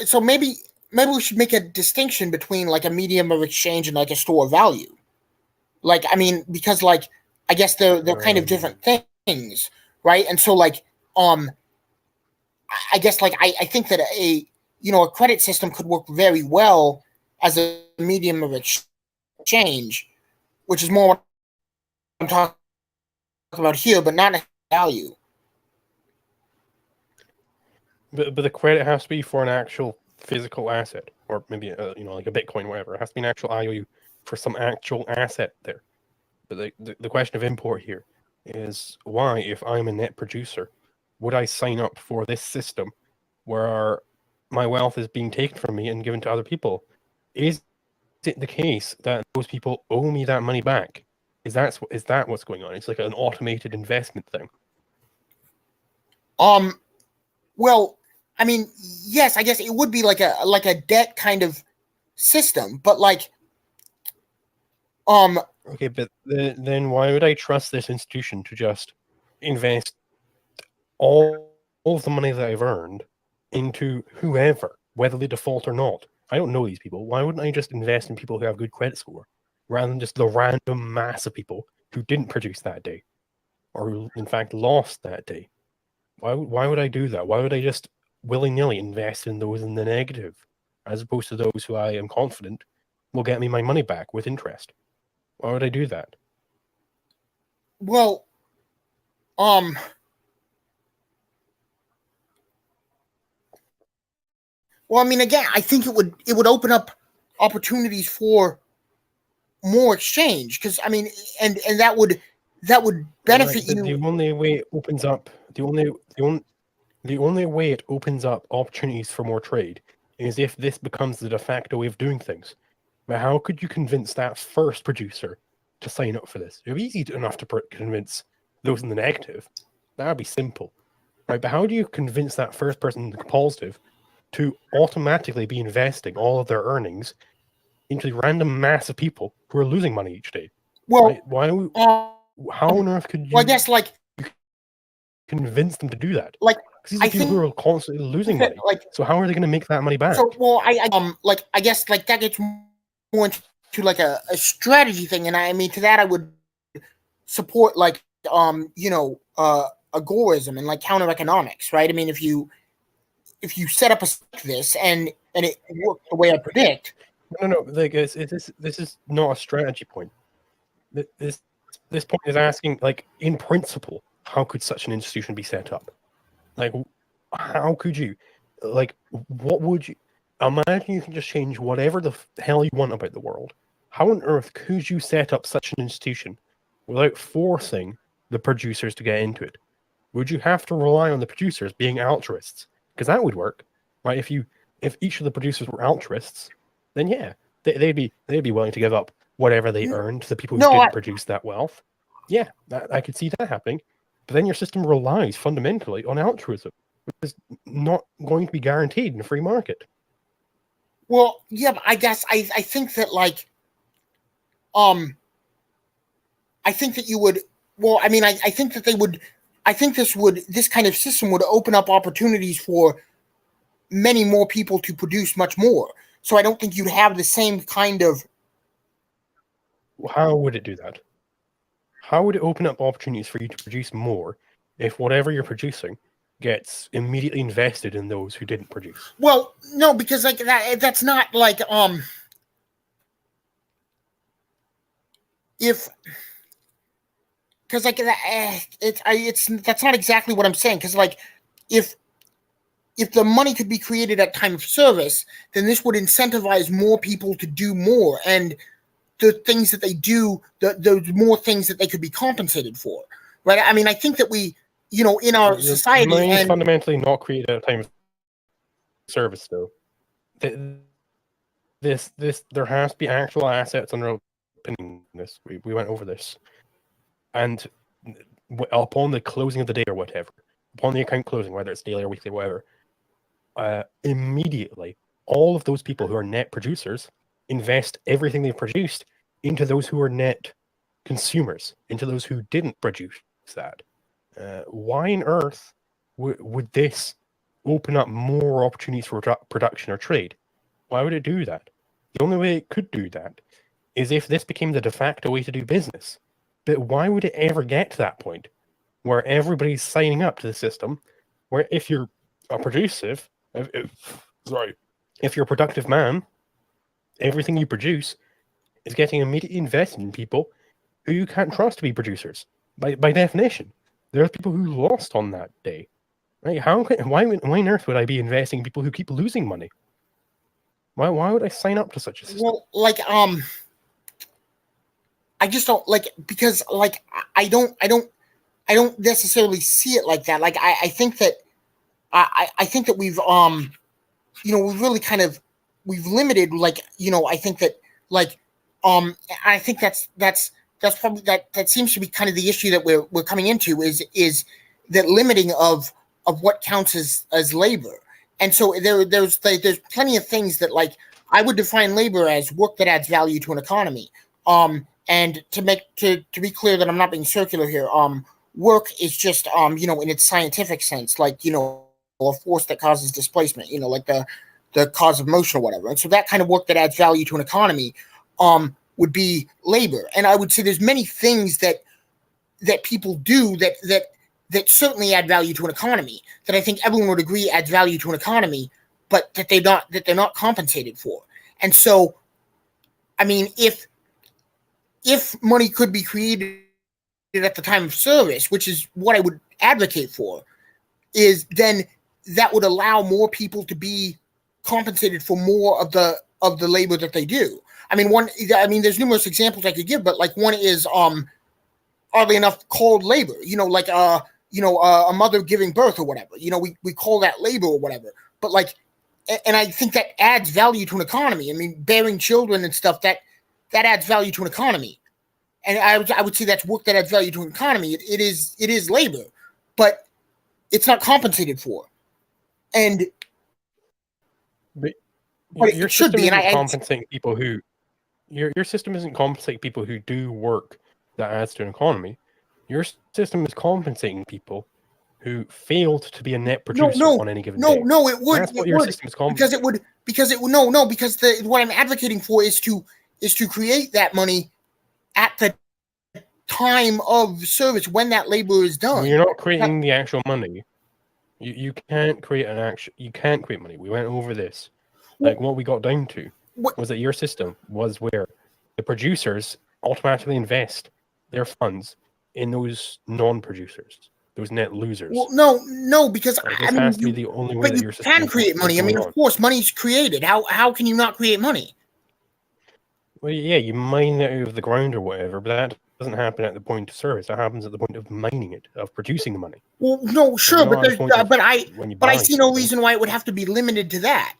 so maybe we should make a distinction between, like, a medium of exchange and, like, a store of value. Like, I mean, because, like, I guess they're kind of different things, right? And so like I guess like I think that a credit system could work very well as a medium of exchange, which is more what I'm talking about here, but not value. But the credit has to be for an actual physical asset, or maybe like a Bitcoin, whatever. It has to be an actual IOU for some actual asset there. But the question of import here is why, if I'm a net producer, would I sign up for this system where my wealth is being taken from me and given to other people? Is it the case that those people owe me that money back? Is that what's going on? It's like an automated investment thing. Well, I mean, yes, I guess it would be like a debt kind of system, but like okay, but then why would I trust this institution to just invest all of the money that I've earned into whoever, whether they default or not? I don't know these people. Why wouldn't I just invest in people who have good credit score rather than just the random mass of people who didn't produce that day or who, in fact, lost that day? Why would I do that? Why would I just willy-nilly invest in those in the negative as opposed to those who I am confident will get me my money back with interest? Why would I do that? Well, I mean, again, I think it would open up opportunities for more exchange because I mean, and that would benefit right, you. The only way it opens up the only way it opens up opportunities for more trade is if this becomes the de facto way of doing things. But how could you convince that first producer to sign up for this? It would be easy enough to convince those in the negative. That would be simple, right? But how do you convince that first person in the positive to automatically be investing all of their earnings into the random mass of people who are losing money each day? Well, right? How on earth could you? Well, I guess like convince them to do that? Like because these are people who are constantly losing money. Like, so how are they going to make that money back? So, well, like I guess like that gets more into like a strategy thing, and I mean to that I would support like agorism and like counter economics, right? I mean if you set up this and it worked the way I predict. No, like this is not a strategy point. This point is asking, like, in principle, how could such an institution be set up? Like, how could you? Like, what would you? Imagine you can just change whatever the hell you want about the world. How on earth could you set up such an institution without forcing the producers to get into it? Would you have to rely on the producers being altruists? Because that would work, right? If each of the producers were altruists, then yeah, they'd be willing to give up whatever they earned to the people who didn't produce that wealth. Yeah, I could see that happening. But then your system relies fundamentally on altruism, which is not going to be guaranteed in a free market. Well, yeah, but I guess I think that like I think that you would. Well, I mean, I think that they would. I think this kind of system would open up opportunities for many more people to produce much more. So I don't think you'd have the same kind of. How would it do that? How would it open up opportunities for you to produce more if whatever you're producing gets immediately invested in those who didn't produce? Well, no, because like that's not like if because like it's that's not exactly what I'm saying, because like if the money could be created at time of service, then this would incentivize more people to do more, and the things that they do, the more things that they could be compensated for, right? I mean, I think that we, in our society, money is fundamentally not created at a time of service, though. This there has to be actual assets underpinning this. We went over this, and upon the closing of the day or whatever, upon the account closing, whether it's daily or weekly, whatever, immediately all of those people who are net producers invest everything they've produced into those who are net consumers, into those who didn't produce that. Why on earth would this open up more opportunities for production or trade? Why would it do that? The only way it could do that is if this became the de facto way to do business. But why would it ever get to that point where everybody's signing up to the system, where if you're a if you're a productive man, everything you produce is getting immediately invested in people who you can't trust to be producers. By definition, there are people who lost on that day. Right? Why on earth would I be investing in people who keep losing money? Why would I sign up to such a system? Well, like I just don't like, because like I don't necessarily see it like that. Like I think that I think that we've we've really kind of we've limited, like, I think that, like, I think that's probably that seems to be kind of the issue that we're coming into, is that limiting of what counts as labor. And so there's plenty of things that, like, I would define labor as work that adds value to an economy. And to be clear that I'm not being circular here, work is just in its scientific sense, like, a force that causes displacement, like the cause of motion or whatever. And so that kind of work that adds value to an economy would be labor. And I would say there's many things that people do that certainly add value to an economy, that I think everyone would agree adds value to an economy, but that they're not compensated for. And so, I mean, if money could be created at the time of service, which is what I would advocate for, is then that would allow more people to be compensated for more of the labor that they do. I mean, there's numerous examples I could give, but like one is oddly enough called labor. Like a mother giving birth or whatever. We call that labor or whatever. But like, and I think that adds value to an economy. I mean, bearing children and stuff, that adds value to an economy. And I would say that's work that adds value to an economy. It is labor, but it's not compensated for. And but your system isn't compensating people who your system isn't compensating people who do work that adds to an economy. Your system is compensating people who failed to be a net producer on any given day. No, it would. That's what your system is compensating. Because what I'm advocating for is to create that money at the time of service when that labor is done. Well, you're not creating the actual money. You can't create you can't create money. We went over this. Like, what we got down to was that your system was where the producers automatically invest their funds in those non-producers, those net losers. Well, no, because this has to be the only way that your system can create money. I mean, of course, money's created. How can you not create money? Well, yeah, you mine it out of the ground or whatever, but that doesn't happen at the point of service. That happens at the point of mining it, of producing the money. Well, no, sure, but I see no reason why it would have to be limited to that.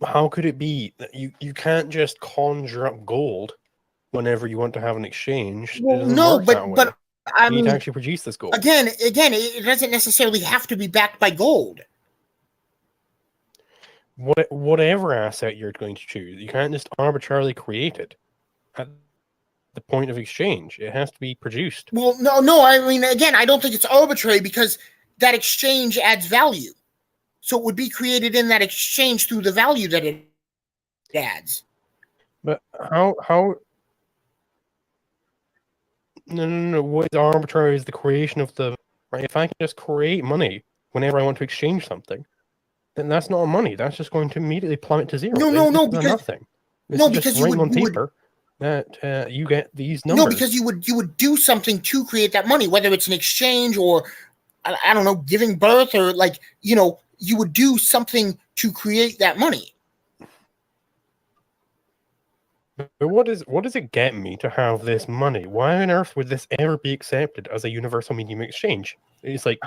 How could it be that you can't just conjure up gold whenever you want to have an exchange? Well, no, but I mean, you need to actually produce this gold. Again, it doesn't necessarily have to be backed by gold. Whatever asset you're going to choose, you can't just arbitrarily create it at the point of exchange. It has to be produced. Well, no. I mean, again, I don't think it's arbitrary, because that exchange adds value. So it would be created in that exchange through the value that it adds. But how? No. What is arbitrary is the creation of the right. If I can just create money whenever I want to exchange something, then that's not money. That's just going to immediately plummet to zero. No, because nothing. Because you would paper that you get these numbers. No, because you would do something to create that money, whether it's an exchange or I don't know, giving birth, or like, you would do something to create that money. But what does it get me to have this money? Why on earth would this ever be accepted as a universal medium exchange? It's like,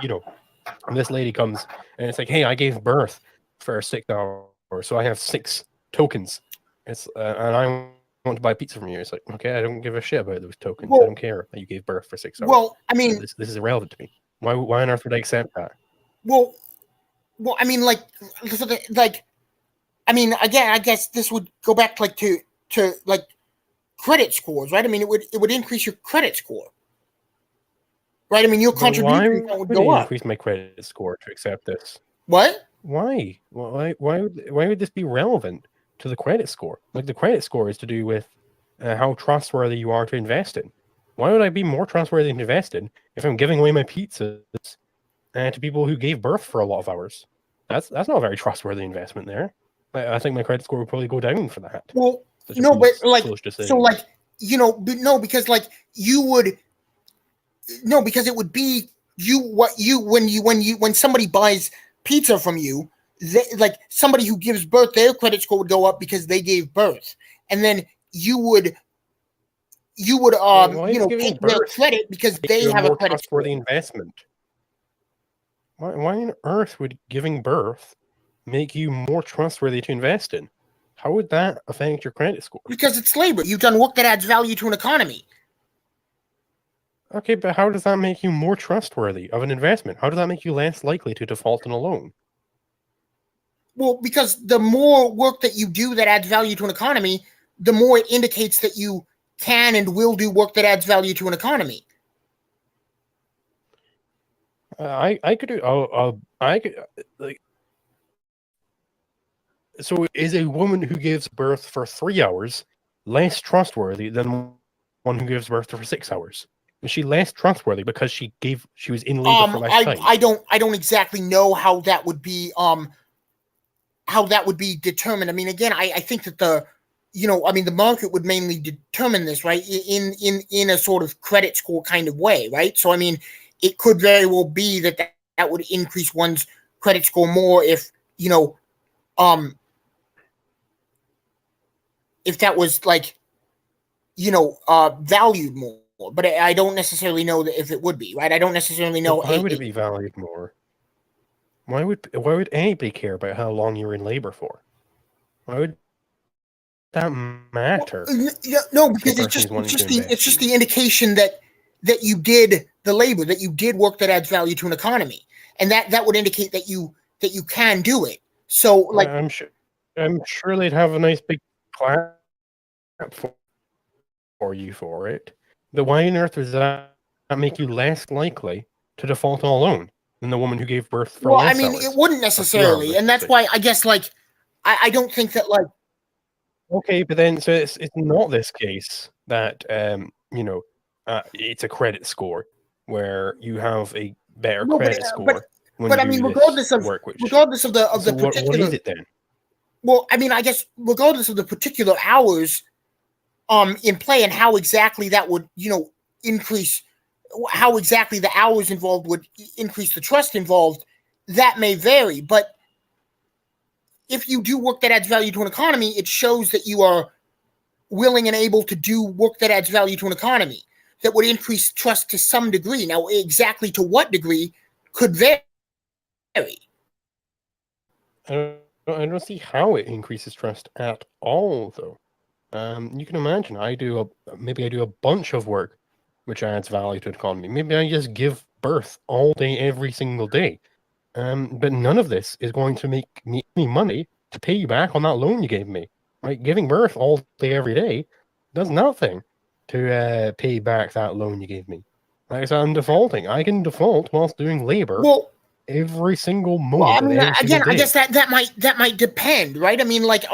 this lady comes and it's like, hey, I gave birth for 6 hours, so I have 6 tokens. It's and I want to buy pizza from you. It's like, okay, I don't give a shit about those tokens. I don't care that you gave birth for 6 hours. Well, I mean, this is irrelevant to me. Why on earth would I accept that? Well, I mean, again, I guess this would go back to like credit scores, right? I mean, it would increase your creded score, right? I mean, your contribution would go up. Increase my credit score to accept this. What? Why? Why would this be relevant to the credit score. Like, the credit score is to do with how trustworthy you are to invest in. Why would I be more trustworthy to invest in if I'm giving away my pizzas to people who gave birth for a lot of hours? That's not a very trustworthy investment there. I think my credit score would probably go down for that. Well, no, but like, so like, because like you would, because it would be when somebody buys pizza from you, like somebody who gives birth, their credit score would go up because they gave birth, and then you would take their credit because they have a credit score. Investment. Why on earth would giving birth make you more trustworthy to invest in? How would that affect your credit score? Because it's labor. You've done work that adds value to an economy. Okay, but how does that make you more trustworthy of an investment? How does that make you less likely to default on a loan? Well, because the more work that you do that adds value to an economy, the more it indicates that you can and will do work that adds value to an economy. I could do. I could like. So, is a woman who gives birth for 3 hours less trustworthy than one who gives birth for 6 hours? Is she less trustworthy because she was in labor for less time? I don't exactly know how that would be determined. I mean, again, I think that the market would mainly determine this, right? In a sort of credit score kind of way, right? So I mean, it could very well be that would increase one's credit score more if if that was like valued more. But I don't necessarily know that if it would be, right? I don't necessarily know. Why would it be valued more? Why would anybody care about how long you were in labor for? Why would that matter? No, because it's just the indication that you did the labor, that you did work that adds value to an economy, and that would indicate that you can do it. So, like, I'm sure they'd have a nice big clap for you for it. But why on earth does that make you less likely to default on a loan than the woman who gave birth for less hours? It wouldn't necessarily, and that's why I guess, like, I don't think that, like. Okay, but then so it's not this case that it's a credit score where you have a better credit score. But I mean, regardless of the particular. What is it then? Well, I mean, I guess regardless of the particular hours in play and how exactly that would increase, how exactly the hours involved would increase the trust involved, that may vary. But if you do work that adds value to an economy, it shows that you are willing and able to do work that adds value to an economy that would increase trust to some degree. Now, exactly to what degree could vary. I don't see how it increases trust at all, though. You can imagine maybe I do a bunch of work which adds value to the economy. Maybe I just give birth all day, every single day. But none of this is going to make me any money to pay you back on that loan you gave me. Right? Giving birth all day, every day does nothing to pay back that loan you gave me. Like I said, I'm defaulting. I can default whilst doing labor. Well, every single moment. Well, I mean, I guess that might depend, right? I mean, like,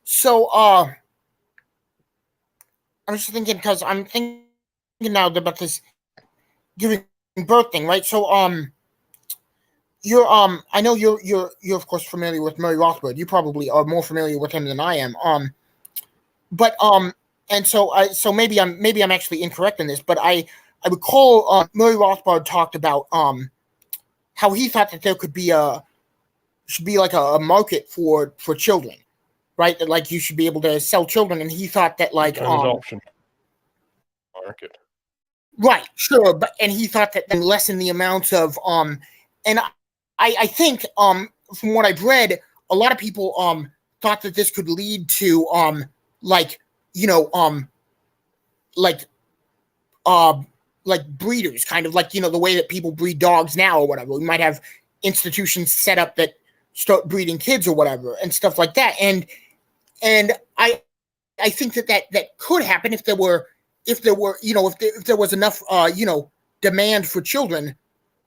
so I'm just thinking because I'm thinking now about this giving birth thing, right? So, I know you're of course familiar with Murray Rothbard. You probably are more familiar with him than I am. But and so maybe I'm actually incorrect in this, but I recall Murray Rothbard talked about how he thought that there should be like a market for children, right? That like you should be able to sell children, and he thought that like adoption market. Right, sure, and he thought that then lessen the amounts of and I think from what I've read, a lot of people thought that this could lead to like breeders, kind of like the way that people breed dogs now or whatever. We might have institutions set up that start breeding kids or whatever and stuff like that. And I think that could happen if there was enough demand for children,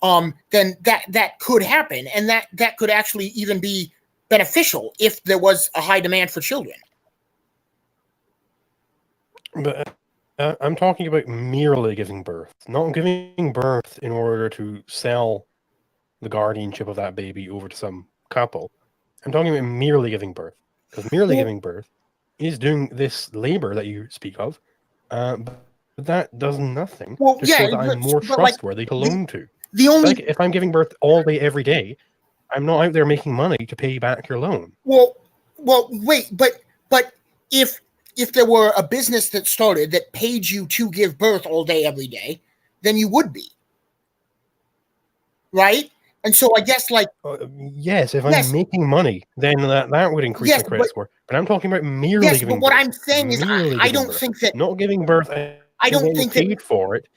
then that could happen, and that could actually even be beneficial if there was a high demand for children. But I'm talking about merely giving birth, not giving birth in order to sell the guardianship of that baby over to some couple. I'm talking about merely giving birth, because merely giving birth is doing this labor that you speak of, but that does nothing to show that I'm more trustworthy to loan to. The only if I'm giving birth all day, every day, I'm not out there making money to pay back your loan. Well, wait, but if there were a business that started that paid you to give birth all day, every day, then you would be, right? And so I guess yes, if I'm making money, then that would increase my credit score. But I'm talking about merely giving birth. What I'm saying is I don't think that not giving birth. I don't think paid for it.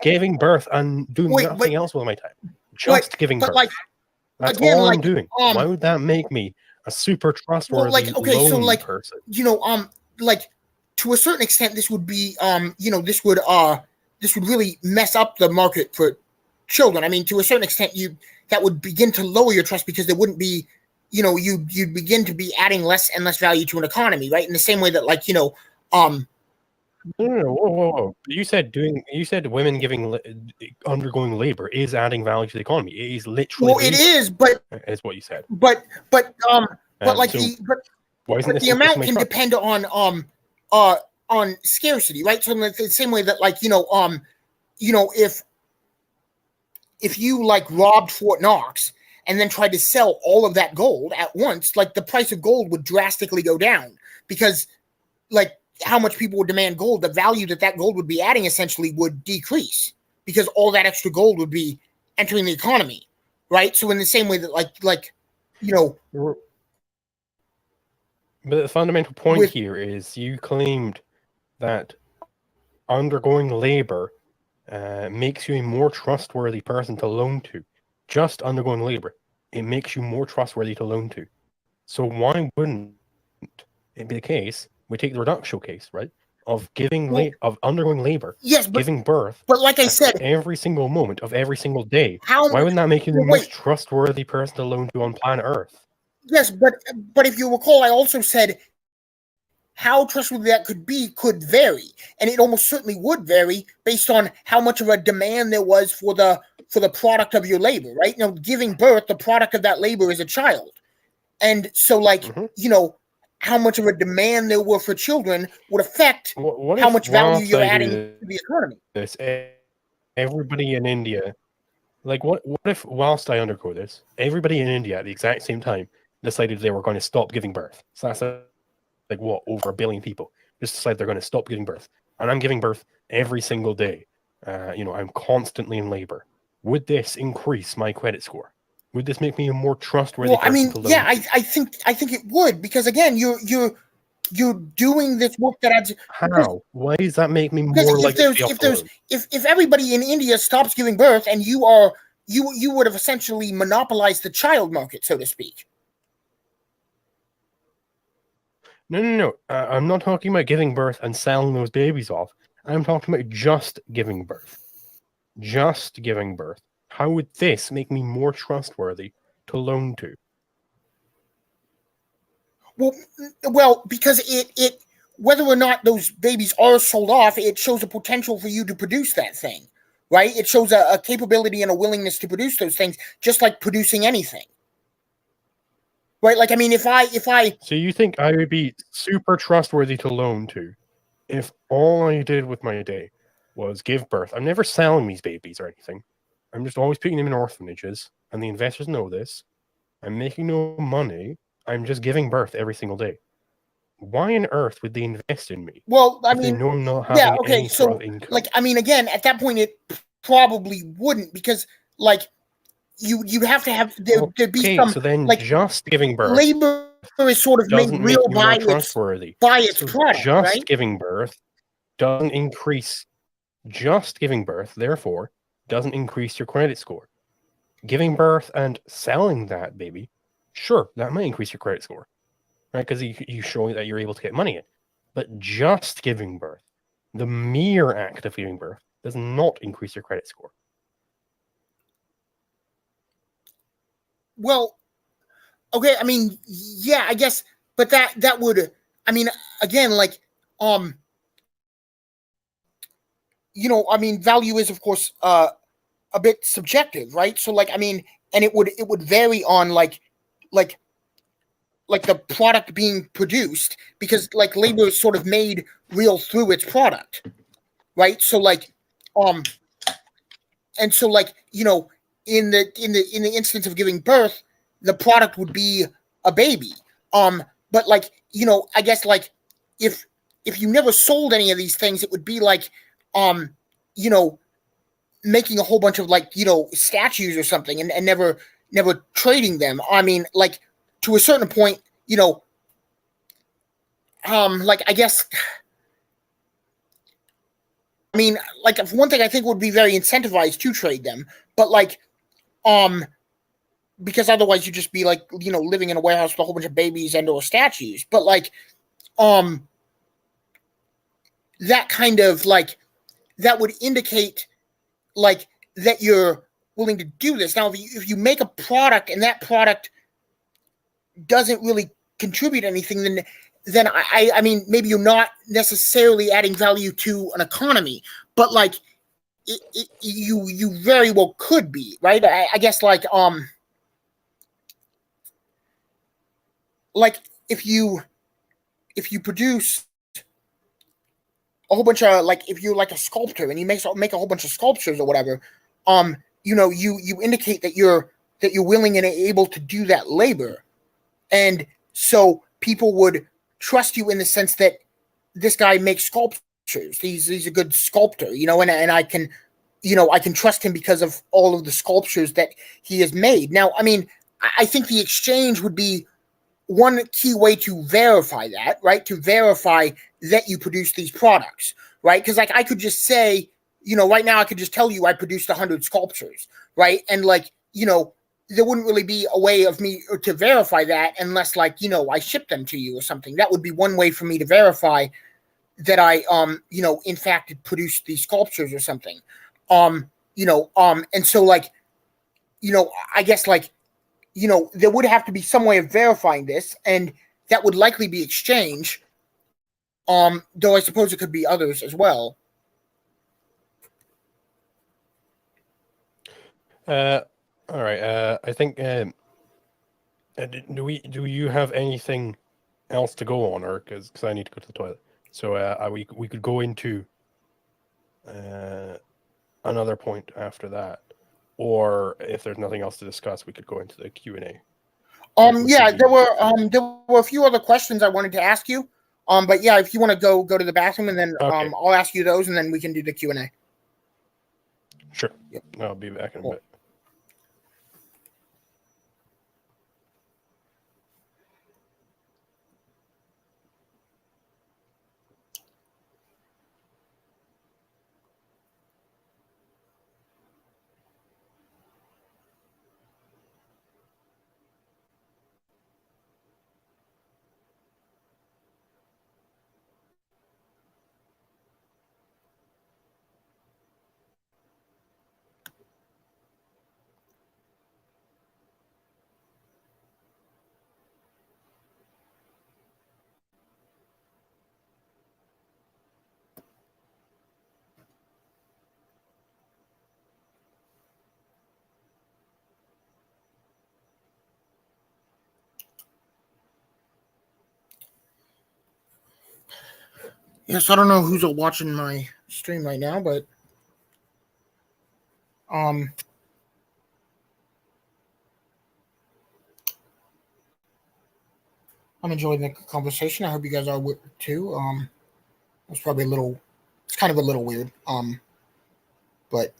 Giving birth and doing nothing else with my time. Just giving birth. That's all I'm doing. Why would that make me a super trustworthy loan person? To a certain extent, this would be this would really mess up the market for children. I mean, to a certain extent, that would begin to lower your trust, because there wouldn't be, you'd begin to be adding less and less value to an economy, right? In the same way that No, whoa. You said women undergoing labor is adding value to the economy. It is literally it is, but is what you said. But the amount can depend on scarcity, right? So in the same way that if you robbed Fort Knox and then tried to sell all of that gold at once, the price of gold would drastically go down, because how much people would demand gold, the value that gold would be adding essentially would decrease, because all that extra gold would be entering the economy, right? So in the same way that But the fundamental point here is you claimed that undergoing labor makes you a more trustworthy person to loan to. Just undergoing labor, it makes you more trustworthy to loan to. So why wouldn't it be the case? We take the reductio case, right? Of undergoing labor, giving birth. But like I said, every single moment of every single day. Why wouldn't that make you the most trustworthy person to loan to on planet Earth? Yes, but if you recall, I also said how trustworthy that could vary, and it almost certainly would vary based on how much of a demand there was for the product of your labor, right? Giving birth, the product of that labor is a child, and so how much of a demand there were for children would affect how much value you're adding to the economy. Everybody in India, what if whilst I undergo this, everybody in India at the exact same time decided they were going to stop giving birth? So that's over 1 billion people just decide they're going to stop giving birth, and I'm giving birth every single day. I'm constantly in labor. Would this increase my credit score? Would this make me a more trustworthy person to loan to? I think it would, because again, you're doing this work that adds. How? Why does that make me more likely to be off the loan? If everybody in India stops giving birth, and you would have essentially monopolized the child market, so to speak. No. I'm not talking about giving birth and selling those babies off. I'm talking about just giving birth. Just giving birth. How would this make me more trustworthy to loan to? Well, because it whether or not those babies are sold off, it shows a potential for you to produce that thing, right? It shows a capability and a willingness to produce those things, just like producing anything. Right, if I. So you think I would be super trustworthy to loan to if all I did with my day was give birth? I'm never selling these babies or anything. I'm just always putting them in orphanages, and the investors know this. I'm making no money. I'm just giving birth every single day. Why on earth would they invest in me? Well, they know I'm not having any sort of income. Again, at that point, it probably wouldn't, because you have to have there'd be some. So then, just giving birth, labor is sort of made real by its product. Just giving birth doesn't increase. Just giving birth, therefore, doesn't increase your credit score. Giving birth and selling that baby, sure, that might increase your credit score, right? Because you show that you're able to get money in. But just giving birth, the mere act of giving birth, does not increase your credit score. Well, Okay, I mean, yeah, I guess, but that would, I mean, again, like, I mean, value is, of course, a bit subjective, right? So, like, I mean, and it would vary on like like the product being produced, because like labor is sort of made real through its product, right? So like, um, and so like, in the instance of giving birth, the product would be a baby. But like, I guess like, if if you never sold any of these things, it would be like, um, you know, making a whole bunch of like, statues or something, and never trading them. I mean, like, to a certain point, like, I guess, I mean, like, if one thing I think would be very incentivized to trade them, but like, um because otherwise you'd just be like, living in a warehouse with a whole bunch of babies and or statues. But like, um that kind of like, that would indicate like that you're willing to do this. Now, if you make a product and that product doesn't really contribute anything, then I mean, maybe you're not necessarily adding value to an economy, but like, you very well could be, right? I guess like, if you produce a whole bunch of, like, if you're like a sculptor and you make a whole bunch of sculptures or whatever, you indicate that you're willing and able to do that labor. And so people would trust you in the sense that this guy makes sculptures. He's a good sculptor, and I can trust him because of all of the sculptures that he has made. Now, I mean, I think the exchange would be one key way to verify that, right? To verify that you produce these products, right? Because like, I could just say, right now I could just tell you I produced 100 sculptures, right? And like, there wouldn't really be a way of me to verify that unless, like, I ship them to you or something. That would be one way for me to verify that I in fact produced these sculptures or something. And so like, I guess like, there would have to be some way of verifying this, and that would likely be exchange. Though I suppose it could be others as well. Uh, all right. I think. Do you have anything else to go on, or because I need to go to the toilet? So we could go into another point after that, or if there's nothing else to discuss, we could go into the Q&A. Yeah, there were a few other questions I wanted to ask you. But yeah, if you want to go to the bathroom, and then Okay. I'll ask you those, and then we can do the Q&A. Sure. Yep. I'll be back in a Cool. bit. Yes, I don't know who's watching my stream right now, but um, I'm enjoying the conversation. I hope you guys are too. It's probably it's kind of a little weird. But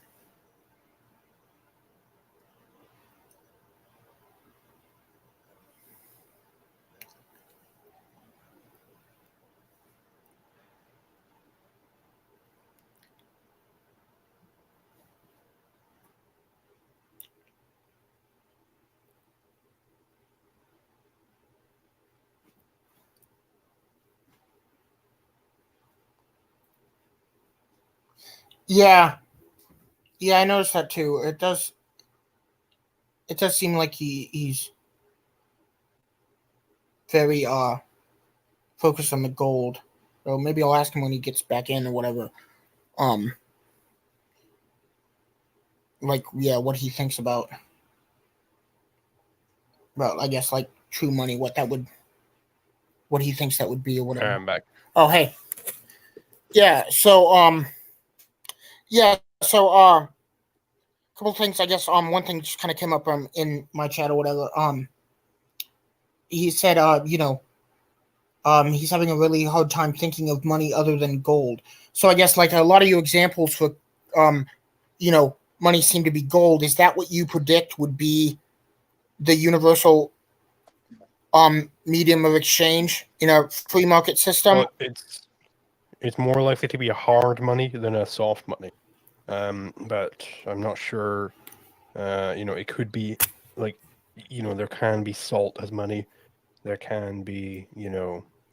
yeah, I noticed that too. It does seem like he's very focused on the gold. So maybe I'll ask him when he gets back in or whatever. Like what he thinks about I guess like true money, what he thinks that would be or whatever. I'm back. Oh hey. Yeah, so couple things I guess one thing just kind of came up in my chat or whatever. He said he's having a really hard time thinking of money other than gold. So I guess like a lot of your examples for money seem to be gold. Is that what you predict would be the universal medium of exchange in a free market system? Well, it's more likely to be a hard money than a soft money. But I'm not sure. It could be like, there can be salt as money. There can be,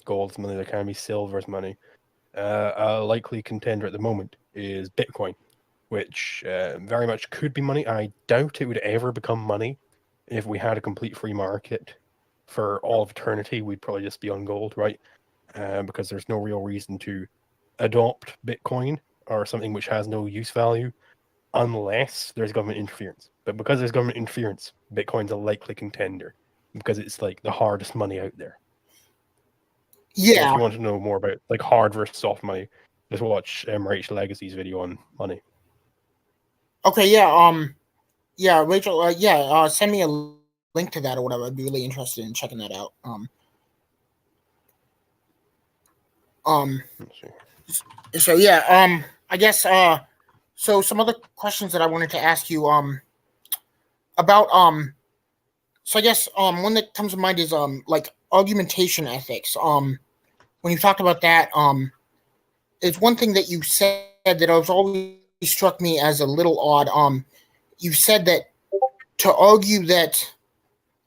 gold as money. There can be silver as money. A likely contender at the moment is Bitcoin, which very much could be money. I doubt it would ever become money. If we had a complete free market for all of eternity, we'd probably just be on gold, right? Because there's no real reason to adopt Bitcoin or something which has no use value unless there's government interference. But because there's government interference, Bitcoin's a likely contender because it's like the hardest money out there. Yeah. So if you want to know more about like hard versus soft money, just watch Rach Legacy's video on money. Okay, yeah, Rachel, send me a link to that or whatever. I'd be really interested in checking that out. So yeah, I guess so some other questions that I wanted to ask you about so I guess one that comes to mind is like argumentation ethics. When you talked about that, it's one thing that you said that has always struck me as a little odd. You said that to argue that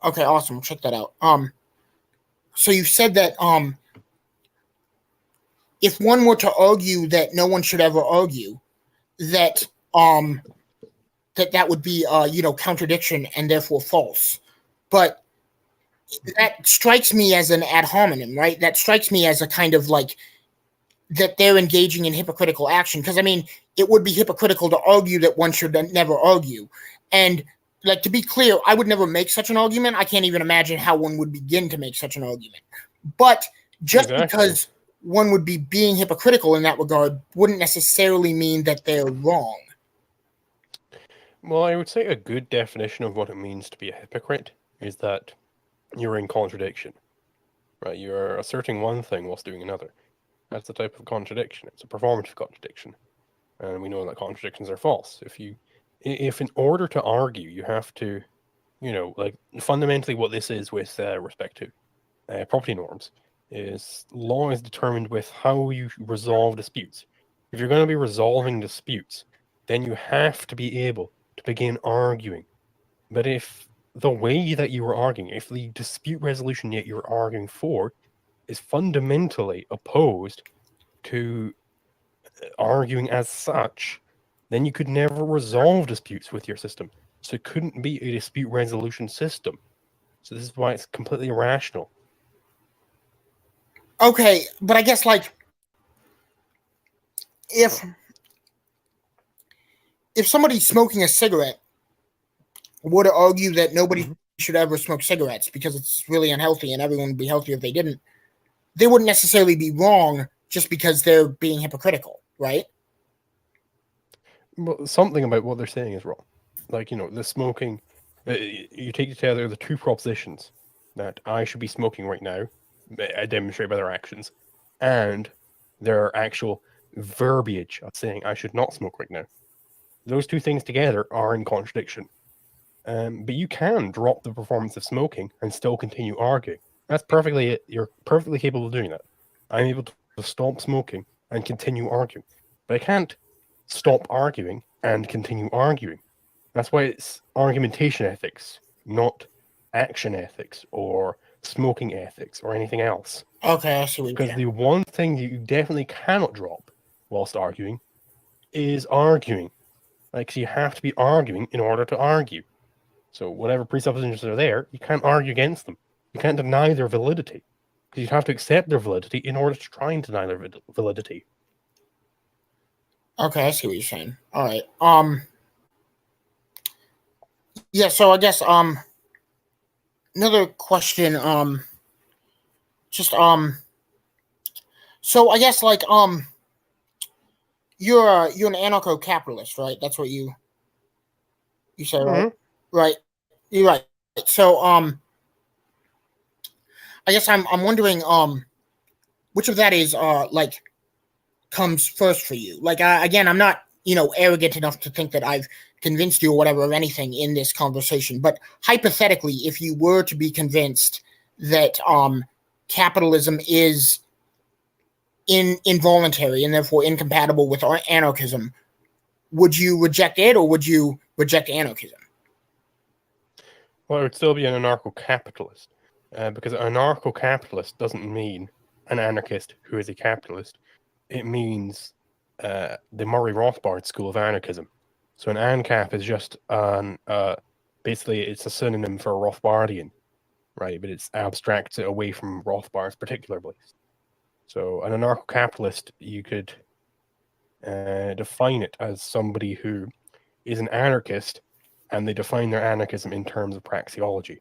okay, awesome, check that out. So you said that if one were to argue that no one should ever argue, that that would be contradiction and therefore false. But that strikes me as an ad hominem, right? That strikes me as a kind of like that they're engaging in hypocritical action. Because I mean, it would be hypocritical to argue that one should never argue. And like to be clear, I would never make such an argument. I can't even imagine how one would begin to make such an argument. But just because one would be being hypocritical in that regard wouldn't necessarily mean that they're wrong. Well, I would say a good definition of what it means to be a hypocrite is that you're in contradiction, right? You're asserting one thing whilst doing another. That's the type of contradiction. It's a performative contradiction. And we know that contradictions are false. If in order to argue, you have to, like fundamentally what this is with respect to property norms is law is determined with how you resolve disputes. If you're going to be resolving disputes, then you have to be able to begin arguing. But if the way that you were arguing, if the dispute resolution that you're arguing for is fundamentally opposed to arguing as such, then you could never resolve disputes with your system. So it couldn't be a dispute resolution system. So this is why it's completely irrational. Okay, but I guess like if somebody's smoking a cigarette were to argue that nobody should ever smoke cigarettes because it's really unhealthy and everyone would be healthier if they didn't, they wouldn't necessarily be wrong just because they're being hypocritical, right? Well, something about what they're saying is wrong. Like, the smoking, you take together the two propositions that I should be smoking right now, demonstrated by their actions, and their actual verbiage of saying I should not smoke right now. Those two things together are in contradiction. But you can drop the performance of smoking and still continue arguing. That's perfectly it. You're perfectly capable of doing that. I'm able to stop smoking and continue arguing. But I can't stop arguing and continue arguing. That's why it's argumentation ethics, not action ethics or smoking ethics or anything else. Okay, I see what you're Because the one thing you definitely cannot drop whilst arguing is arguing. Like, so you have to be arguing in order to argue. So whatever presuppositions are there, you can't argue against them. You can't deny their validity. You'd have to accept their validity in order to try and deny their validity. Okay, I see what you're saying. All right. Yeah, so I guess another question, just so I guess like you're an anarcho-capitalist, right? That's what you say, right? Mm-hmm. Right. You're right. So I guess I'm wondering which of that is like comes first for you. Like again, I'm not, arrogant enough to think that I've convinced you or whatever of anything in this conversation, but hypothetically, if you were to be convinced that capitalism is involuntary and therefore incompatible with anarchism, would you reject it or would you reject anarchism? Well, it would still be an anarcho-capitalist, because an anarcho-capitalist doesn't mean an anarchist who is a capitalist. It means the Murray Rothbard school of anarchism. So an ancap is just basically it's a synonym for a Rothbardian, right? But it's abstracts it away from Rothbard's particular beliefs. So an anarcho-capitalist, you could define it as somebody who is an anarchist, and they define their anarchism in terms of praxeology,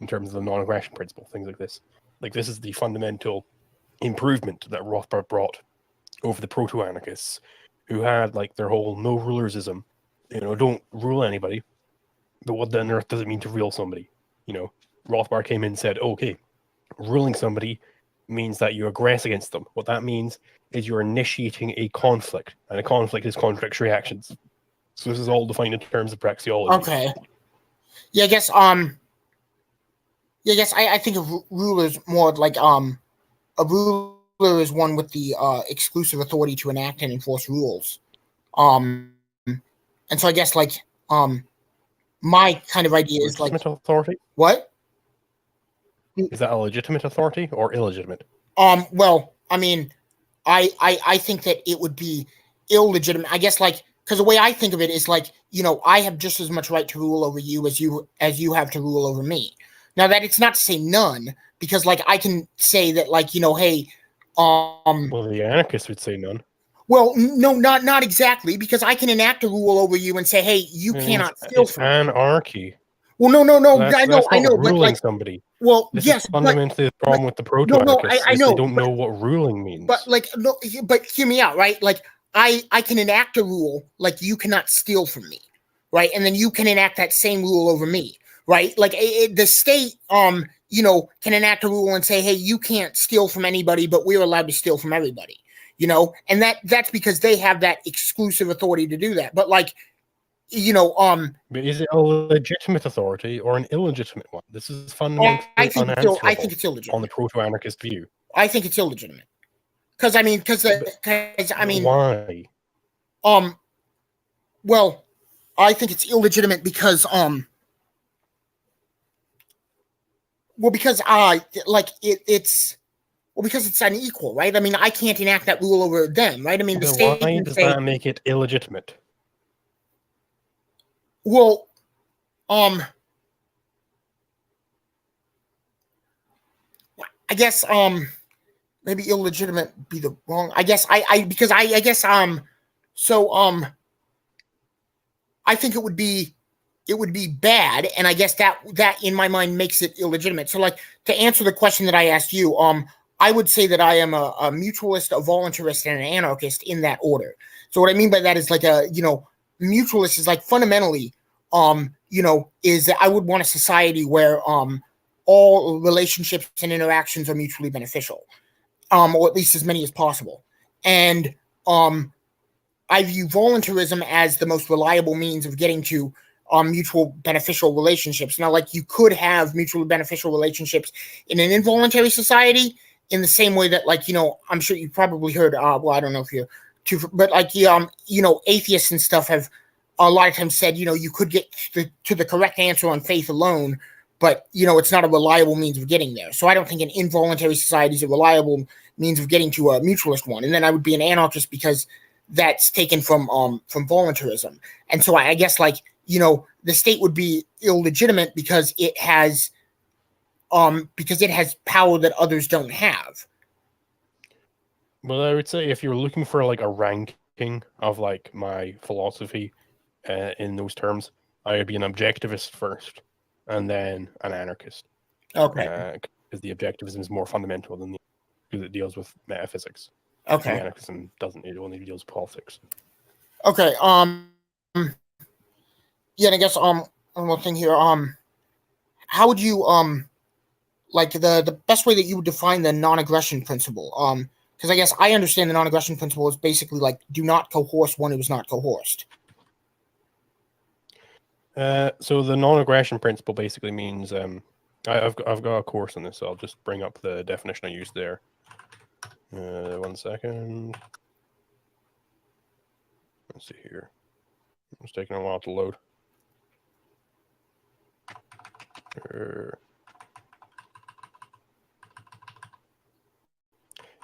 in terms of the non-aggression principle, things like this. Like this is the fundamental improvement that Rothbard brought over the proto-anarchists, who had like their whole no rulersism, don't rule anybody. But what on earth does it mean to rule somebody? Rothbard came in and said, okay, ruling somebody means that you aggress against them. What that means is you're initiating a conflict, and a conflict is conflict reactions. So this is all defined in terms of praxeology. Okay. Yeah, I guess I think of rulers more like a ruler is one with the exclusive authority to enact and enforce rules. And so I guess like my kind of idea is like legitimate authority. What? Is that a legitimate authority or illegitimate? Well, I mean, I think that it would be illegitimate. I guess like because the way I think of it is like, I have just as much right to rule over you as you have to rule over me. Now that it's not to say none, because like I can say that like, hey, well, the anarchists would say none. Well, no, not exactly, because I can enact a rule over you and say, hey, you cannot steal it's from me. anarchy. Well, no, That's I know, ruling but like somebody. Well, this yes, is fundamentally the problem with the proto-anarchists. I know they don't know what ruling means. But like, no, but hear me out, right? Like, I can enact a rule like you cannot steal from me, right? And then you can enact that same rule over me, right? Like the state, can enact a rule and say, hey, you can't steal from anybody, but we're allowed to steal from everybody, and that's because they have that exclusive authority to do that. But like, but is it a legitimate authority or an illegitimate one? This is fundamentally unanswerable. I think it's illegitimate on the proto-anarchist view. I think it's illegitimate because I mean, why? Well, I think it's illegitimate because because it's unequal, right? I mean, I can't enact that rule over them, right? I mean, the state why does that make it illegitimate? Well, I guess maybe illegitimate be the wrong. I guess I think it would be bad, and I guess that in my mind makes it illegitimate. So like to answer the question that I asked you, I would say that I am a mutualist, a voluntarist, and an anarchist in that order. So what I mean by that is like mutualist is like fundamentally is that I would want a society where all relationships and interactions are mutually beneficial, or at least as many as possible. And I view voluntarism as the most reliable means of getting to mutual beneficial relationships. Now, like you could have mutually beneficial relationships in an involuntary society in the same way that, like, I'm sure you probably heard, well, I don't know if you're too, but like, atheists and stuff have a lot of times said, you could get to the correct answer on faith alone, but, it's not a reliable means of getting there. So I don't think an involuntary society is a reliable means of getting to a mutualist one. And then I would be an anarchist because that's taken from voluntarism. And so I guess like, the state would be illegitimate because it has because it has power that others don't have. Well, I would say if you're looking for like a ranking of like my philosophy in those terms, I would be an objectivist first, and then an anarchist. Okay. Because the objectivism is more fundamental than because it deals with metaphysics. Okay. The anarchism doesn't. It only deals with politics. Okay. Yeah, and I guess one more thing here. How would you like the best way that you would define the non-aggression principle? Because I guess I understand the non-aggression principle is basically like do not coerce one who is not coerced. So the non-aggression principle basically means I've got a course on this, so I'll just bring up the definition I used there. 1 second. Let's see here. It's taking a while to load.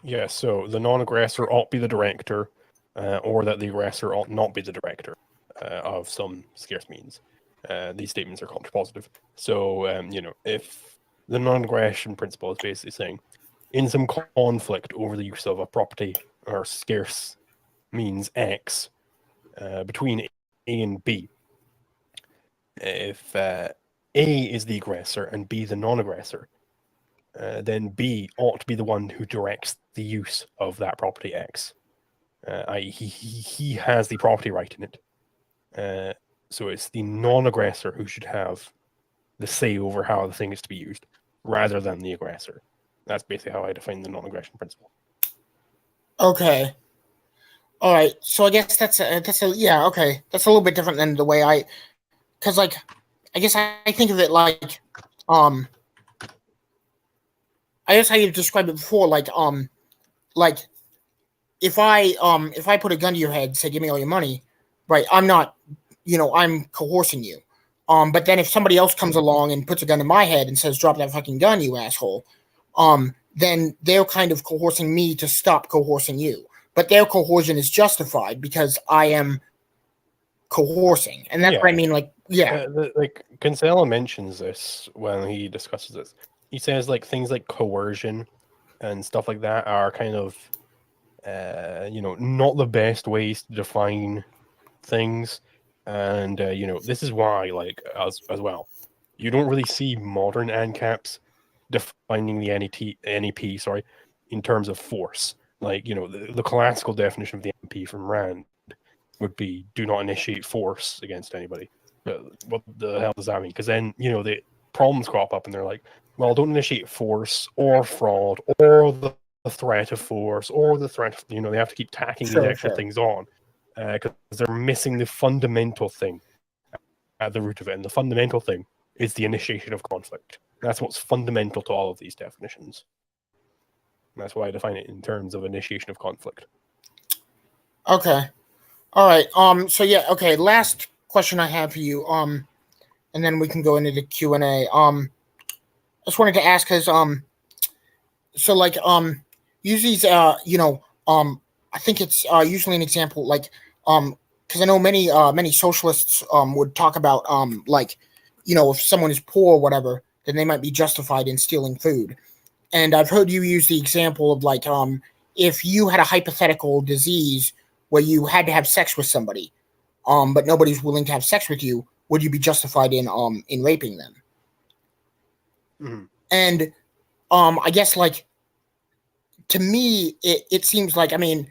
Yeah, so the non-aggressor ought be the director, or that the aggressor ought not be the director of some scarce means. These statements are contrapositive. So, if the non-aggression principle is basically saying, in some conflict over the use of a property or scarce means X between A and B, if A is the aggressor and B the non-aggressor, then B ought to be the one who directs the use of that property X. I.e., he has the property right in it. So it's the non-aggressor who should have the say over how the thing is to be used, rather than the aggressor. That's basically how I define the non-aggression principle. Okay. All right. So I guess that's a yeah. Okay, that's a little bit different than the way because like I guess I think of it like I guess how you described it before, like if I put a gun to your head and say give me all your money, right? I'm not, I'm coercing you. But then if somebody else comes along and puts a gun to my head and says drop that fucking gun, you asshole, then they're kind of coercing me to stop coercing you. But their coercion is justified because I am coercing, and that's what I mean. Like, yeah, like Kinsella mentions this when he discusses this. He says like things like coercion and stuff like that are kind of, not the best ways to define things, and this is why, like as well, you don't really see modern ancaps defining the NEP, sorry, in terms of force. Like, the classical definition of the NEP from Rand would be do not initiate force against anybody. What the hell does that mean? Because then, the problems crop up and they're like, well, don't initiate force or fraud or the threat of force or the threat of, they have to keep tacking these extra things on because they're missing the fundamental thing at the root of it. And the fundamental thing is the initiation of conflict. That's what's fundamental to all of these definitions. And that's why I define it in terms of initiation of conflict. Okay. All right. So yeah. Okay. Last question I have for you. And then we can go into the Q&A. I just wanted to ask because so like usually I think it's usually an example like because I know many socialists would talk about like if someone is poor or whatever, then they might be justified in stealing food. And I've heard you use the example of like if you had a hypothetical disease where you had to have sex with somebody, but nobody's willing to have sex with you, would you be justified in raping them? Mm-hmm. And I guess like to me it seems like I mean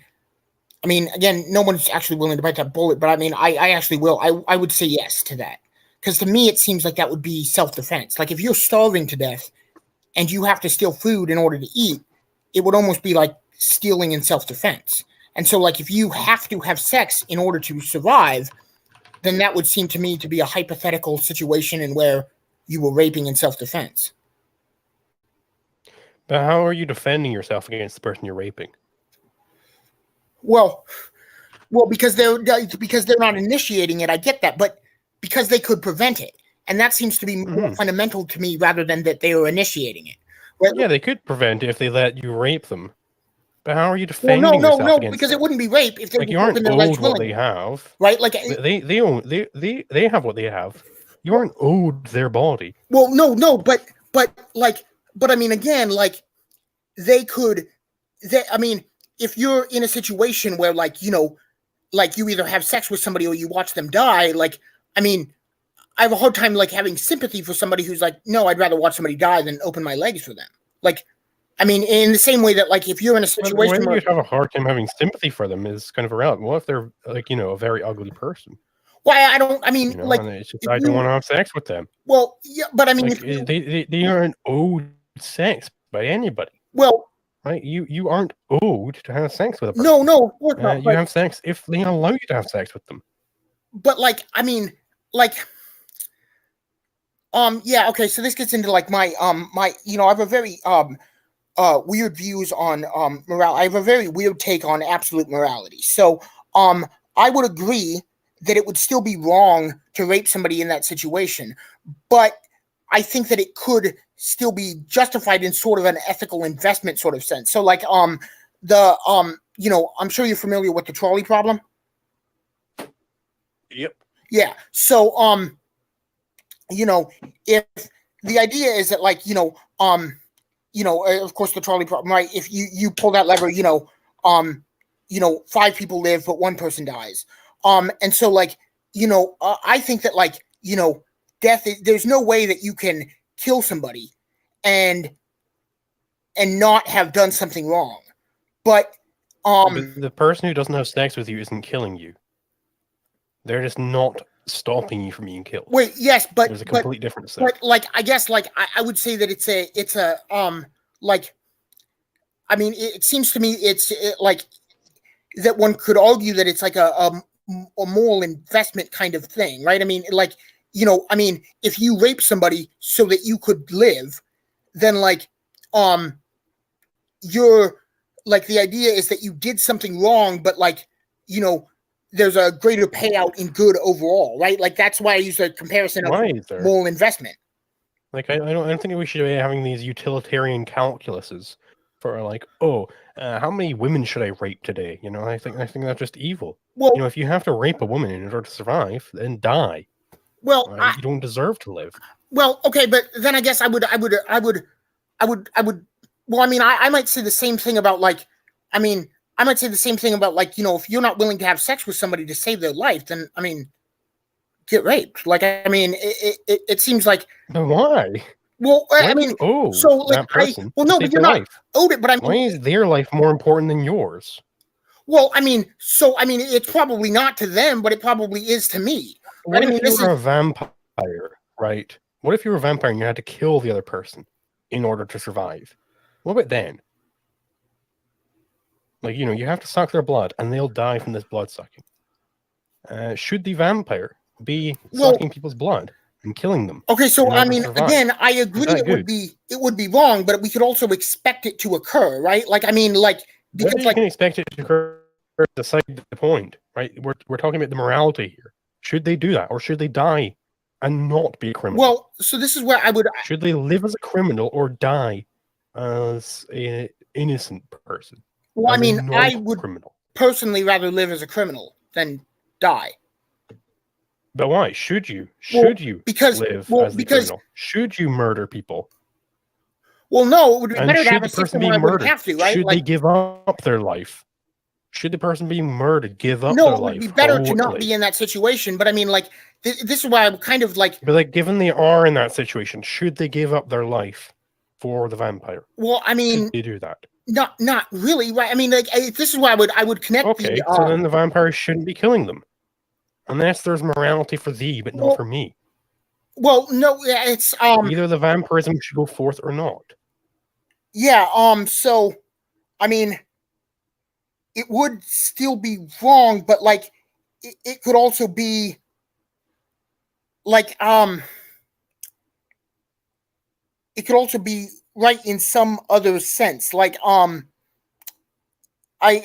again, no one's actually willing to bite that bullet, but I mean I actually will. I would say yes to that. Because to me it seems like that would be self-defense. Like if you're starving to death and you have to steal food in order to eat, it would almost be like stealing in self-defense. And so like if you have to have sex in order to survive, then that would seem to me to be a hypothetical situation in where you were raping in self-defense. But how are you defending yourself against the person you're raping? Well, because they're not initiating it, I get that, but because they could prevent it. And that seems to be more fundamental to me rather than that they are initiating it. Right? Yeah, they could prevent it if they let you rape them. But how are you defending yourself against them? Because it wouldn't be rape if they like you aren't their owed what they have, right? Like they have what they have. You aren't owed their body. Well, no, but but I mean, again, like I mean, if you're in a situation where, like, you know, like you either have sex with somebody or you watch them die, like, I mean, I have a hard time like having sympathy for somebody who's like, no, I'd rather watch somebody die than open my legs for them. Like, I mean, in the same way that, like, if you're in a situation whether where you'd have a hard time having sympathy for them is kind of irrelevant. What if they're like, you know, a very ugly person? why I don't, I mean, You know, like, and it's just I don't want to have sex with them. well, yeah, but I mean, Like they aren't owed sex by anybody. Well, right? You aren't owed to have sex with a person. no, of course not. You have sex if they allow you to have sex with them. But like, I mean, like, yeah, okay. So this gets into like my you know, I have a very weird views on morality. I have a very weird take on absolute morality. So I would agree that it would still be wrong to rape somebody in that situation, but I think that it could still be justified in sort of an ethical investment sort of sense. So like you know, I'm sure you're familiar with the trolley problem. Yep. Yeah. So you know, if the idea is that, like, you know, of course the trolley problem, right? If you pull that lever, you know, 5 people live but 1 person dies. And so, like, you know, I think that, like, you know, death, there's no way that you can kill somebody and not have done something wrong. But the person who doesn't have sex with you isn't killing you. They're just not stopping you from being killed. Wait, yes, but there's a complete difference there. But like, I guess, like, I would say that it's a like, I mean, it seems to me like that one could argue that it's like a moral investment kind of thing, right? I mean, like, you know, I mean, if you rape somebody so that you could live, then like, you're like, the idea is that you did something wrong, but like, you know, there's a greater payout in good overall, right? Like, that's why I use a comparison of moral investment. Like, I don't think we should be having these utilitarian calculuses for like, how many women should I rape today? You know, I think that's just evil. Well, you know, if you have to rape a woman in order to survive, then die. Well, you don't deserve to live. Well, okay, but then I guess I would. Well, I mean, I might say the same thing about, like, I mean, I might say the same thing about, like, you know, if you're not willing to have sex with somebody to save their life, then, I mean, get raped. Like, I mean, it seems like. But why? Well, I mean, so like, that person no, but you're not owed it. But I mean, why is their life more important than yours? Well, I mean, it's probably not to them, but it probably is to me. What if you were a vampire, right? What if you were a vampire and you had to kill the other person in order to survive? What about then? Like, you know, you have to suck their blood and they'll die from this blood sucking. Should the vampire be sucking people's blood and killing them? Okay, so I mean, again, I agree it would be wrong, but we could also expect it to occur, right? Like, I mean, like, because you can expect it to occur beside the point, right? We're talking about the morality here. Should they do that, or should they die and not be a criminal? Well, so this is where I would. Should they live as a criminal or die as an innocent person? Well, I mean, I would personally rather live as a criminal than die. But why? Should you? Should you live as a criminal? Should you murder people? Well, no, it would be better to have a system where I wouldn't have to, right? Should they give up their life? Should the person being murdered give up their life? No, it would be better to not be in that situation. But I mean, like, this is why I'm kind of like. But like, given they are in that situation, should they give up their life for the vampire? Well, I mean, should they do that? Not really, right? I mean, like, this is why I would connect. Okay, so then the vampire shouldn't be killing them, unless there's morality for thee, but not for me. Well, no, it's either the vampirism should go forth or not. Yeah. So, I mean, it would still be wrong, but like, it could also be like, it could also be right in some other sense. Like, I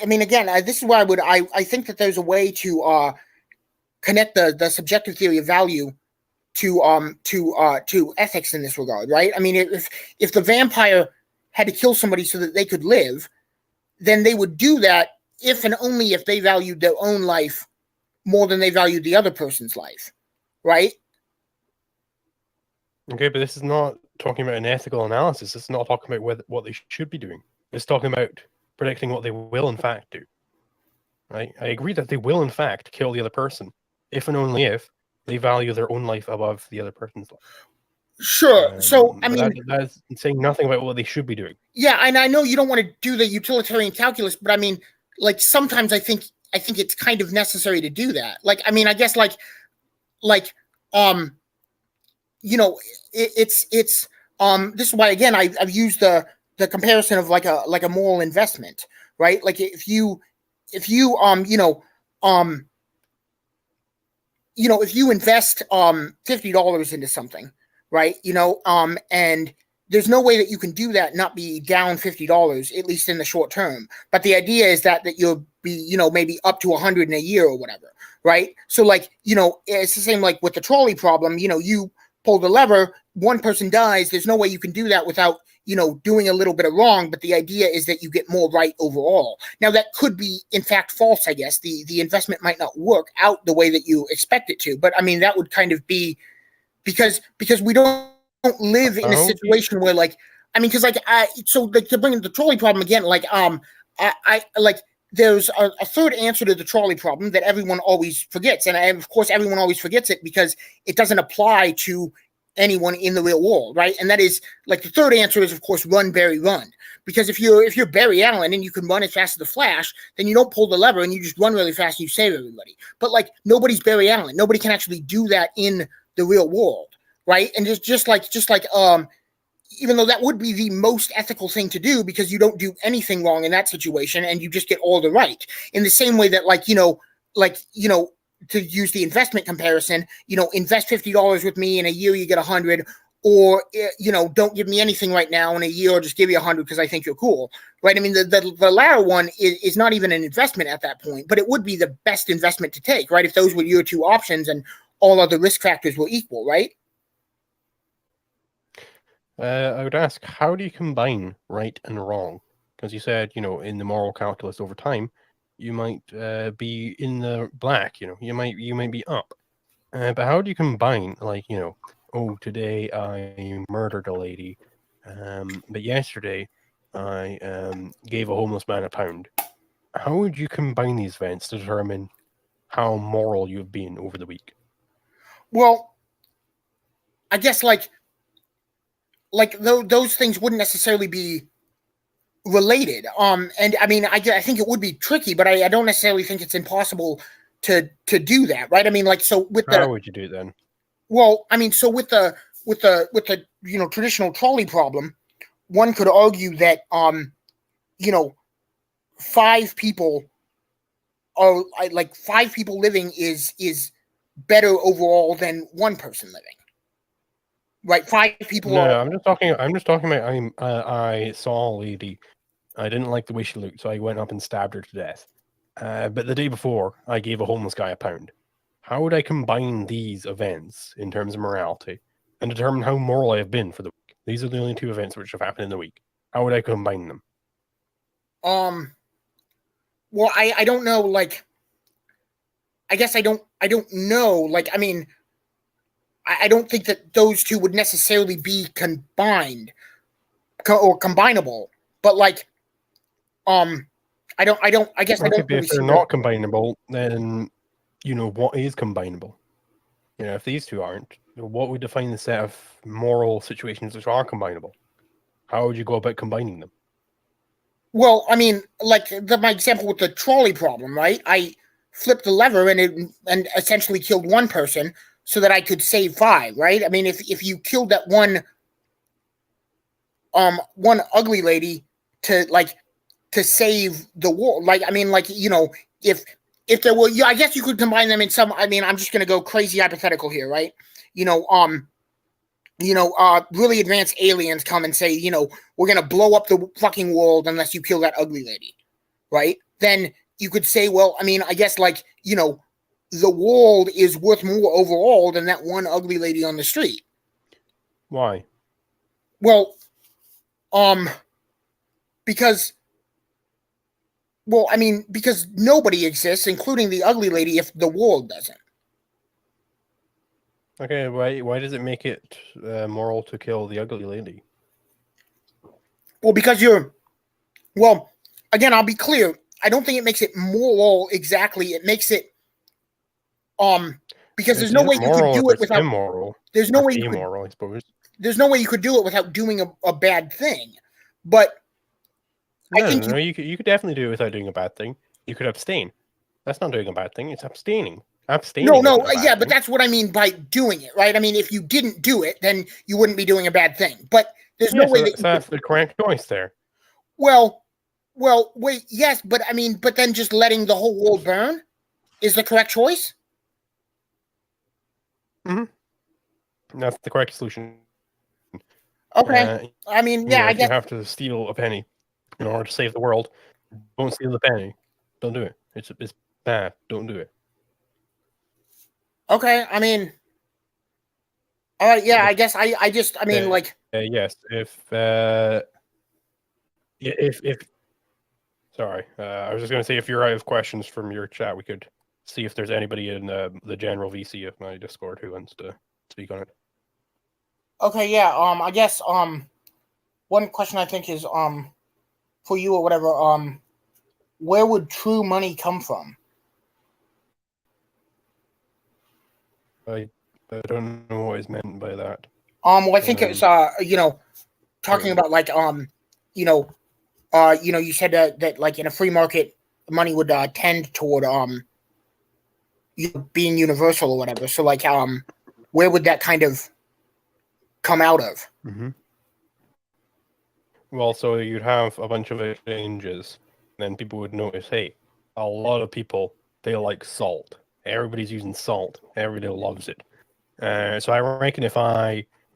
mean, again, this is where I think that there's a way to connect the subjective theory of value to ethics in this regard, right? I mean, if the vampire had to kill somebody so that they could live, then they would do that if and only if they valued their own life more than they valued the other person's life, right? Okay, but this is not talking about an ethical analysis. It's not talking about what they should be doing. It's talking about predicting what they will in fact do. Right? I agree that they will in fact kill the other person, if and only if they value their own life above the other person's life. Sure. So, I mean, that's saying nothing about what they should be doing. Yeah, and I know you don't want to do the utilitarian calculus, but I mean, like sometimes I think it's kind of necessary to do that. Like, I mean, I guess like you know, it's this is why again I've used the comparison of like a moral investment, right? Like if you if you if you invest $50 into something, right? And there's no way that you can do that and not be down $50, at least in the short term. But the idea is that you'll be, maybe up to 100 in a year or whatever, right? So like, it's the same like with the trolley problem. You pull the lever, one person dies. There's no way you can do that without doing a little bit of wrong, but the idea is that you get more right overall. Now that could be in fact false, I guess. The investment might not work out the way that you expect it to, but I mean that would kind of be because we don't live in a situation where like, I mean, because like so like to bring the trolley problem again, like I like there's a third answer to the trolley problem that everyone always forgets, and of course everyone always forgets it because it doesn't apply to anyone in the real world, right? And that is like the third answer is of course run Barry run, because if you're Barry Allen and you can run as fast as the Flash, then you don't pull the lever and you just run really fast and you save everybody. But like nobody's Barry Allen, nobody can actually do that in the real world, right? And it's just like even though that would be the most ethical thing to do because you don't do anything wrong in that situation and you just get all the right, in the same way that to use the investment comparison, invest $50 with me in a year you get 100, or don't give me anything right now in a year, or just give you 100 because I think you're cool, right? I mean the latter one is not even an investment at that point, but it would be the best investment to take, right? If those were your two options and all other risk factors were equal, right? I would ask, how do you combine right and wrong? Because you said, in the moral calculus over time, you might be in the black. You might be up. But how do you combine, like, oh, today I murdered a lady, but yesterday I gave a homeless man a pound? How would you combine these events to determine how moral you've been over the week? Well, I guess like those things wouldn't necessarily be related. And I mean, I think it would be tricky, but I don't necessarily think it's impossible to do that, right? I mean, like, so with how would you do it then? Well, I mean, so with the traditional trolley problem, one could argue that five people are like 5 people living is better overall than one person living. Right, 5 people. No, I'm just talking about I saw a lady. I didn't like the way she looked, so I went up and stabbed her to death. But the day before, I gave a homeless guy a pound. How would I combine these events in terms of morality and determine how moral I have been for the week? These are the only 2 events which have happened in the week. How would I combine them? Well, I don't know. Like, I guess I don't know. Like, I mean, I don't think that those two would necessarily be combined or combinable. But like, I guess I don't. Okay, if they're not combinable, then what is combinable? If these two aren't, what would define the set of moral situations which are combinable? How would you go about combining them? Well, I mean, like my example with the trolley problem, right? I flipped the lever and essentially killed one person so that I could save 5, right? I mean, if you killed that one ugly lady to save the world, like, I mean, like, if there were, I guess you could combine them in some. I mean, I'm just gonna go crazy hypothetical here, right? Really advanced aliens come and say, we're gonna blow up the fucking world unless you kill that ugly lady, right? Then you could say, well, I mean, I guess like, the world is worth more overall than that one ugly lady on the street. Why? Well, because nobody exists, including the ugly lady, if the world doesn't. Okay, why does it make it moral to kill the ugly lady? Well, because well, again, I'll be clear. I don't think it makes it moral exactly. It makes it because It's there's no either way you could moral do or it it's without. immoral. There's Or no way it's you could. amoral, I suppose. There's no way you could do it without doing a bad thing. But I think No, you could definitely do it without doing a bad thing. You could abstain. That's not doing a bad thing. It's abstaining. Abstaining isn't a bad yeah, thing. but that's what I mean by doing it, right? I mean, if you didn't do it, then you wouldn't be doing a bad thing. But there's no way that you that's the correct choice there. well, wait, yes, but I mean, but then just letting the whole world burn is the correct choice. That's the correct solution. Okay, I mean, yeah, I if you guess. have to steal a penny in order to save the world, don't steal the penny. Don't do it. It's bad. Don't do it. Okay, I mean, all right, yeah, I guess I mean, like, yes, if sorry, I was just going to say if you're out of questions from your chat, we could see if there's anybody in the general VC of my Discord who wants to speak on it. okay, yeah, I guess, one question I think is, for you or whatever, where would true money come from? I don't know what is meant by that. Well, I think it's, talking about like, you said that like in a free market, money would tend toward being universal or whatever. So like, where would that kind of come out of? Mm-hmm. Well, so you'd have a bunch of exchanges, and then people would notice, hey, a lot of people, they like salt. Everybody's using salt. Everybody loves it. So I reckon if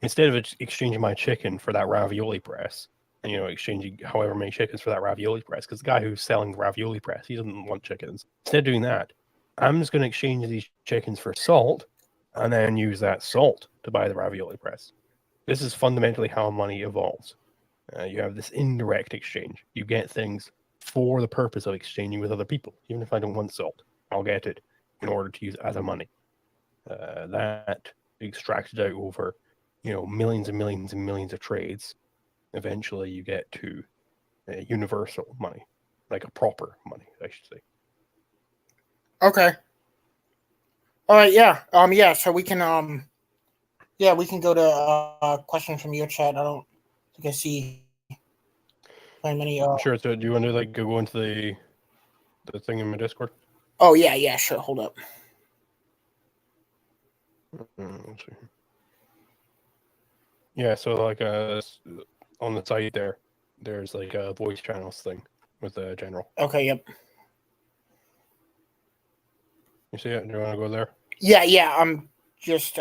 instead of exchanging my chicken for that ravioli press, and, exchanging however many chickens for that ravioli press, because the guy who's selling the ravioli press, he doesn't want chickens. Instead of doing that, I'm just going to exchange these chickens for salt, and then use that salt to buy the ravioli press. This is fundamentally how money evolves. You have this indirect exchange. You get things for the purpose of exchanging with other people. Even if I don't want salt, I'll get it in order to use it as a money. That extracted out over, millions and millions and millions of trades. Eventually, you get to universal money, like a proper money, I should say. Okay. All right. Yeah. Yeah. So we can. Yeah, we can go to questions from your chat. I don't think I see very many. Sure. So, do you want to go into the thing in my Discord? Oh yeah. Sure. Hold up. Let's see. Yeah. So on the side there's like a voice channels thing with the general. Okay. Yep. You see it? Do you want to go there? Yeah. I'm just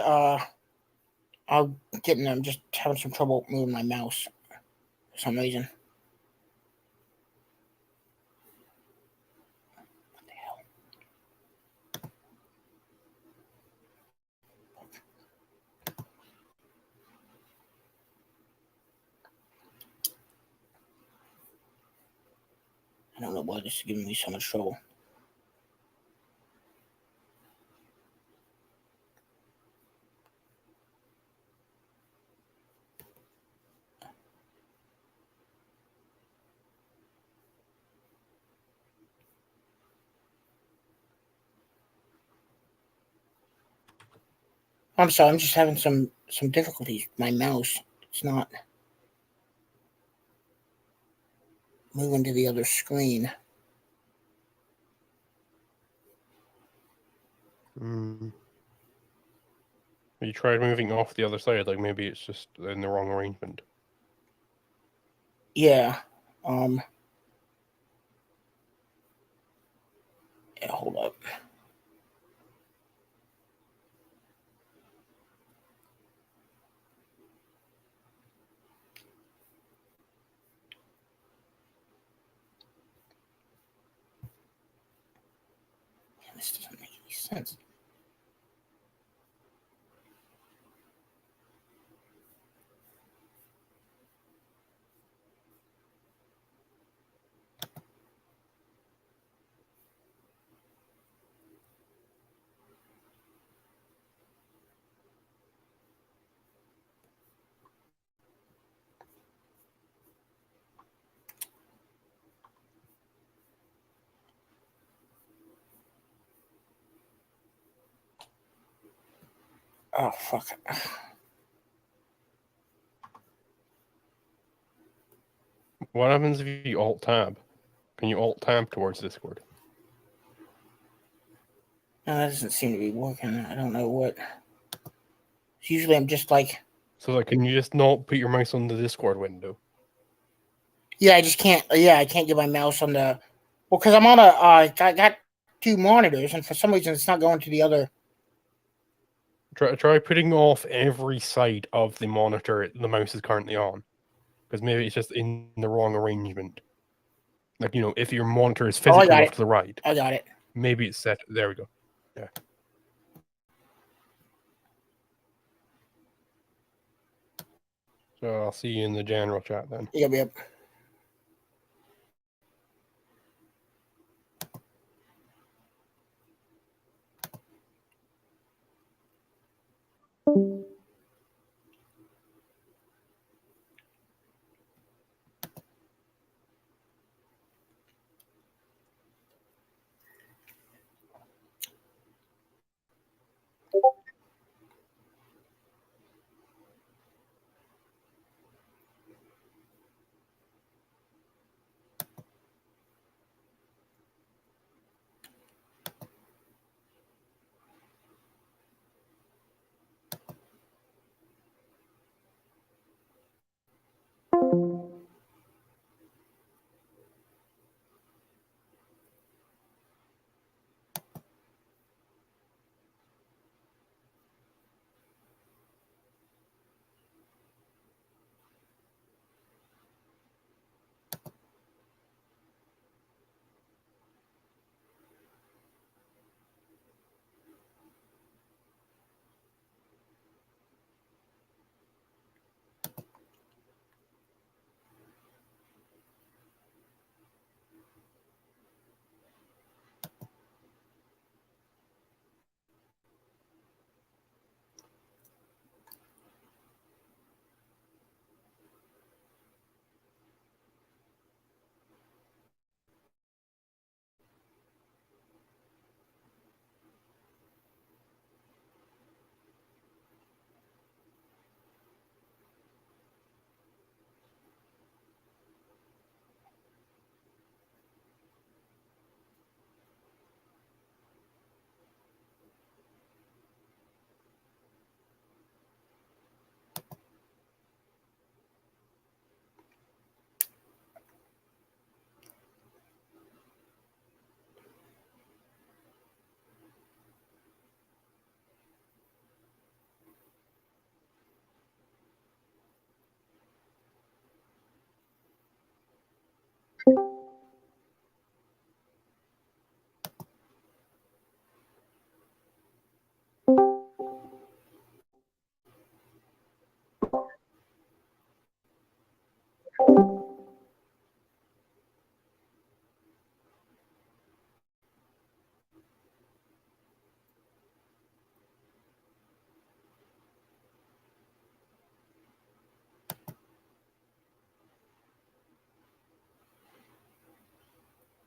I'm just having some trouble moving my mouse for some reason. What the hell? I don't know why this is giving me so much trouble. I'm sorry, I'm just having some difficulties. My mouse, it's not moving to the other screen. You tried moving off the other side, like maybe it's just in the wrong arrangement. Yeah. Yeah, hold up. This doesn't make any sense. Oh fuck. What happens if you alt tab? Can you alt tab towards Discord? No, that doesn't seem to be working. I don't know what. Usually I'm just like. So like, can you just not put your mouse on the Discord window? Yeah, I just can't. Yeah, I can't get my mouse on the. Well, because I'm on a. I got two monitors, and for some reason it's not going to the other. Try putting off every side of the monitor the mouse is currently on, because maybe it's just in the wrong arrangement. Like, if your monitor is physically off to the right, I got it. maybe it's set. There we go. Yeah. So I'll see you in the general chat then. Yep.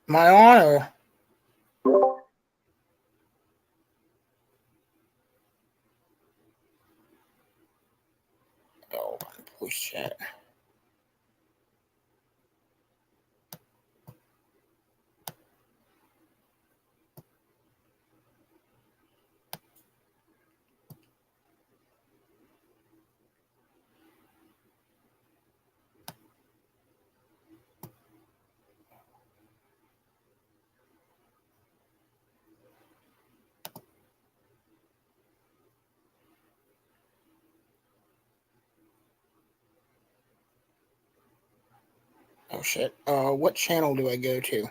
My honor. Oh, push that. Oh shit. What channel do I go to?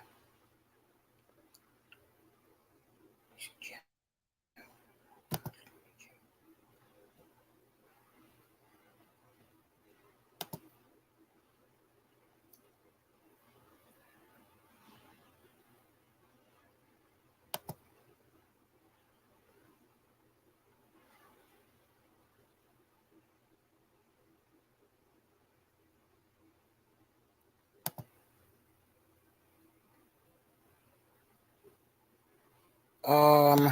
Um.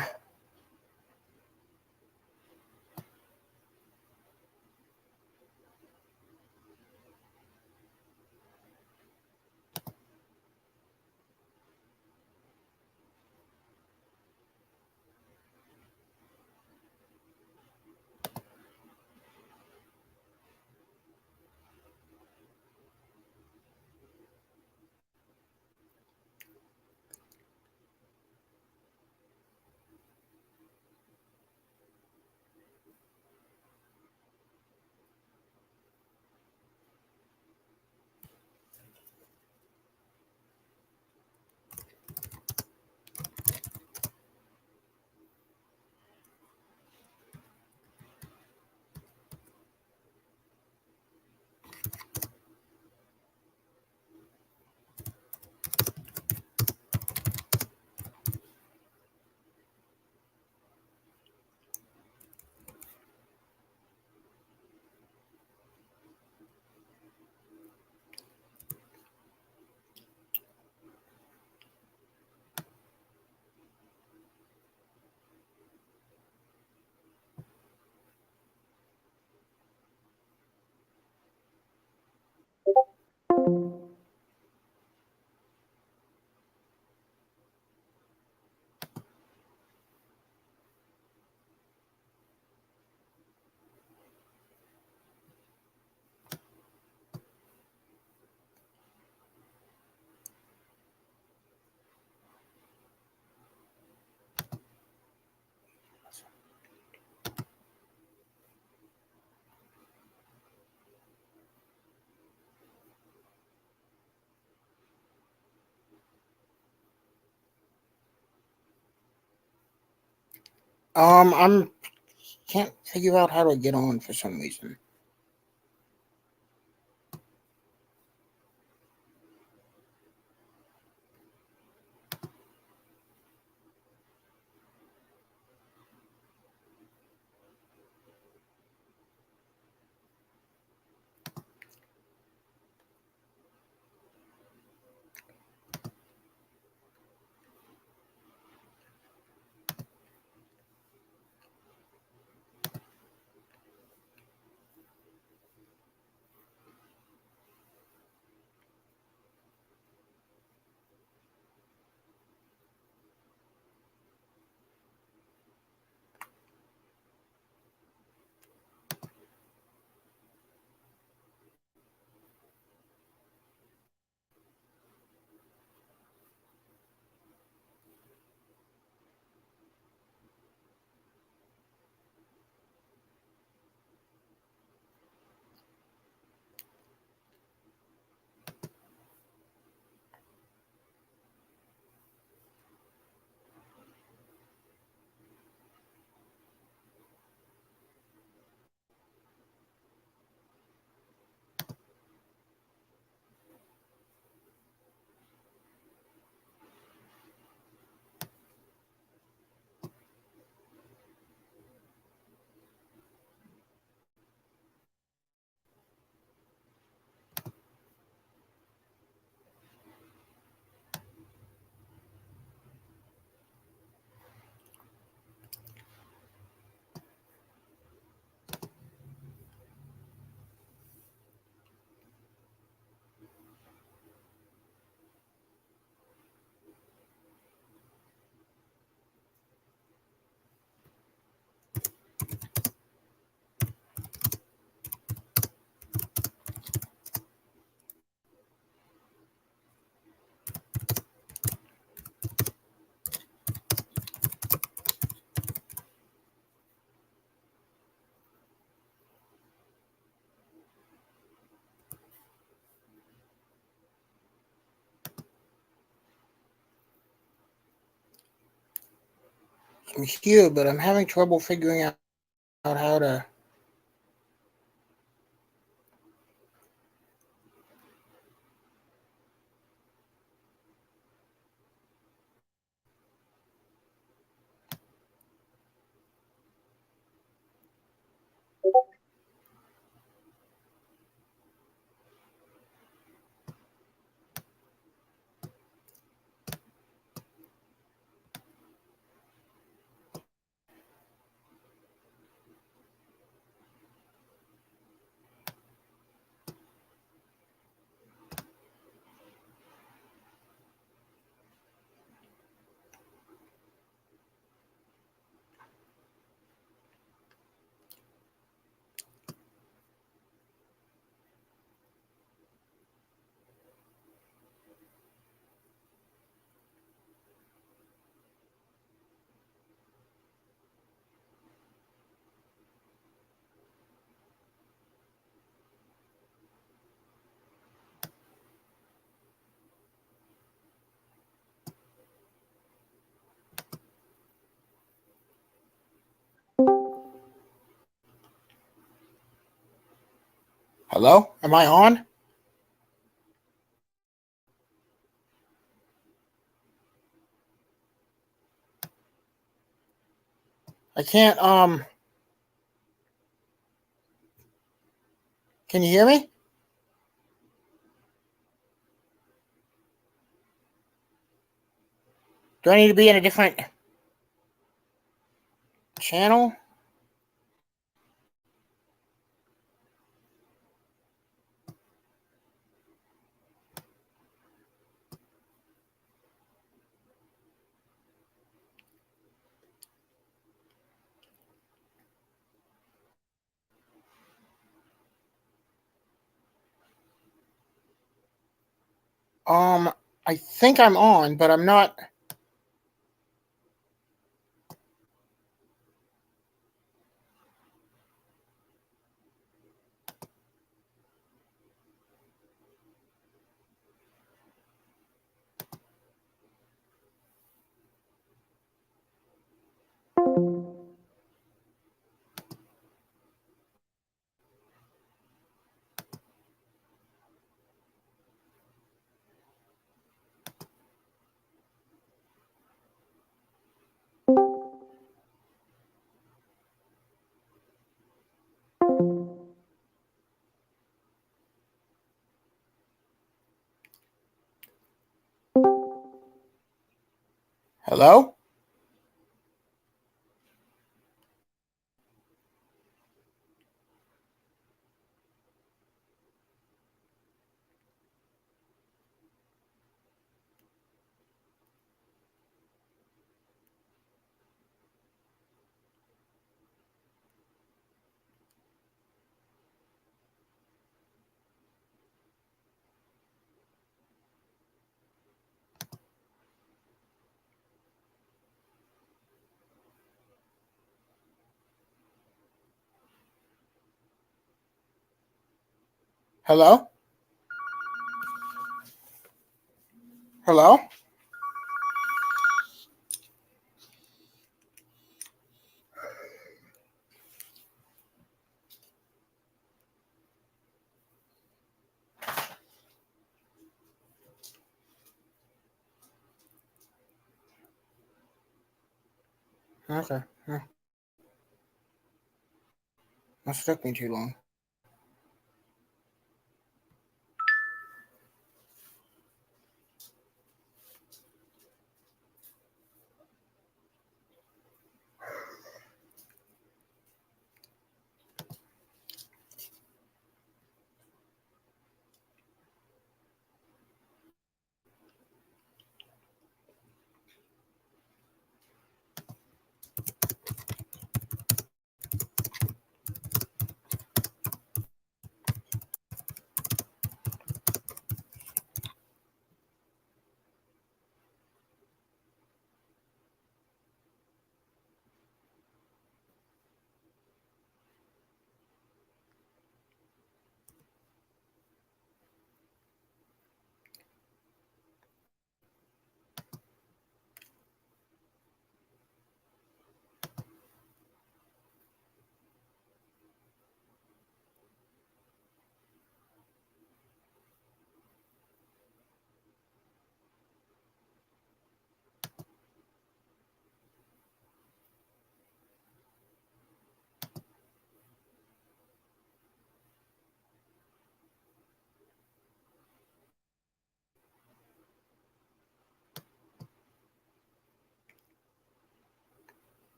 I'm can't figure out how to get on for some reason. I'm here, but I'm having trouble figuring out how to. Hello? Am I on? I can't. Can you hear me? Do I need to be in a different channel? I think I'm on, but I'm not. Hello? Hello? Hello? Okay. Yeah. Must have took me too long.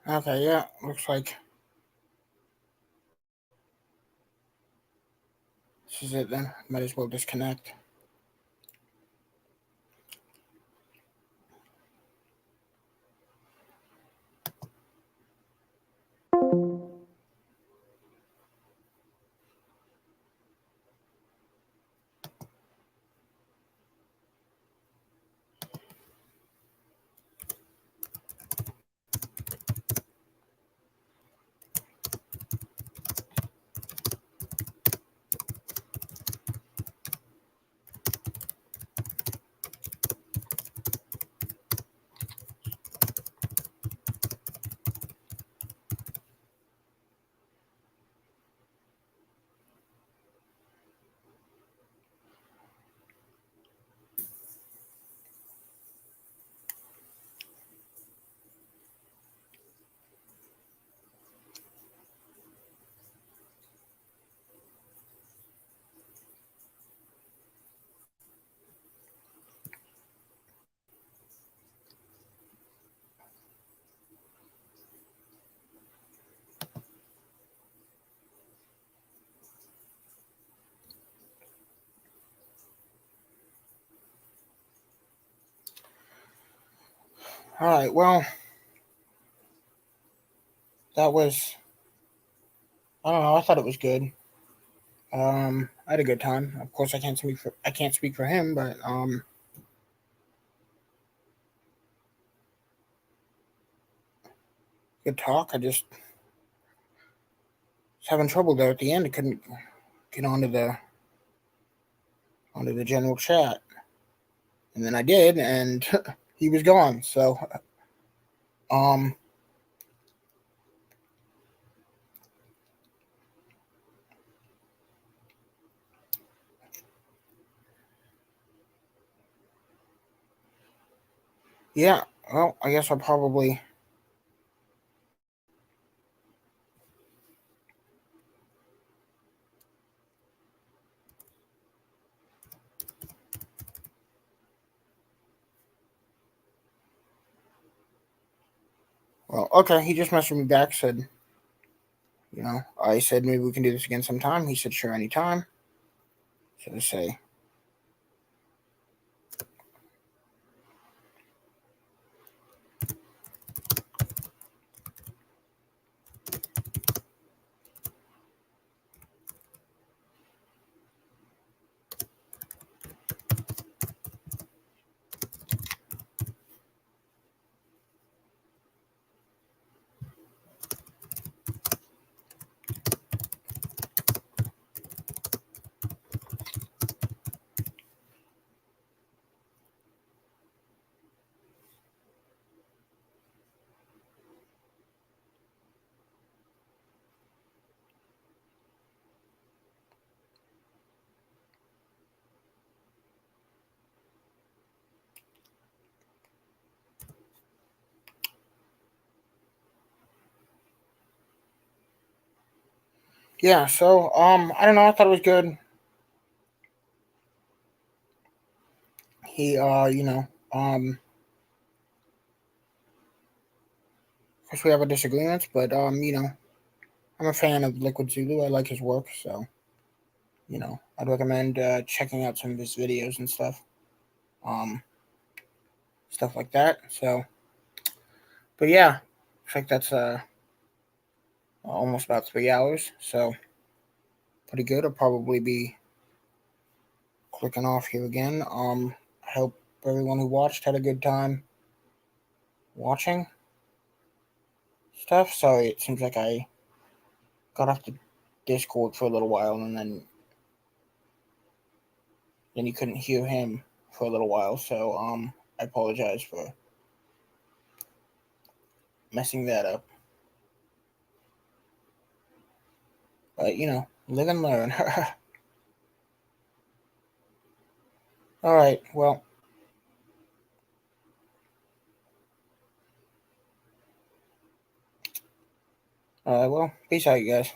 Okay, yeah. Looks like this is it then. Might as well disconnect. Alright, well, that was, I don't know, I thought it was good. I had a good time. Of course, I can't speak for him, but good talk. I just was having trouble there at the end. I couldn't get onto the general chat, and then I did, and he was gone. So Yeah, well, I guess I'll probably. Well, okay, he just messaged me back, said, I said maybe we can do this again sometime. He said, sure, anytime. So to say. Yeah, so I don't know, I thought it was good. He of course we have our disagreements, but I'm a fan of LiquidZulu. I like his work, so I'd recommend checking out some of his videos and stuff. Um stuff like that. So but yeah, I think that's almost about 3 hours, so pretty good. I'll probably be clicking off here again. I hope everyone who watched had a good time watching stuff. Sorry, it seems like I got off the Discord for a little while and then you couldn't hear him for a little while, so I apologize for messing that up. But live and learn. All right, well, peace out, you guys.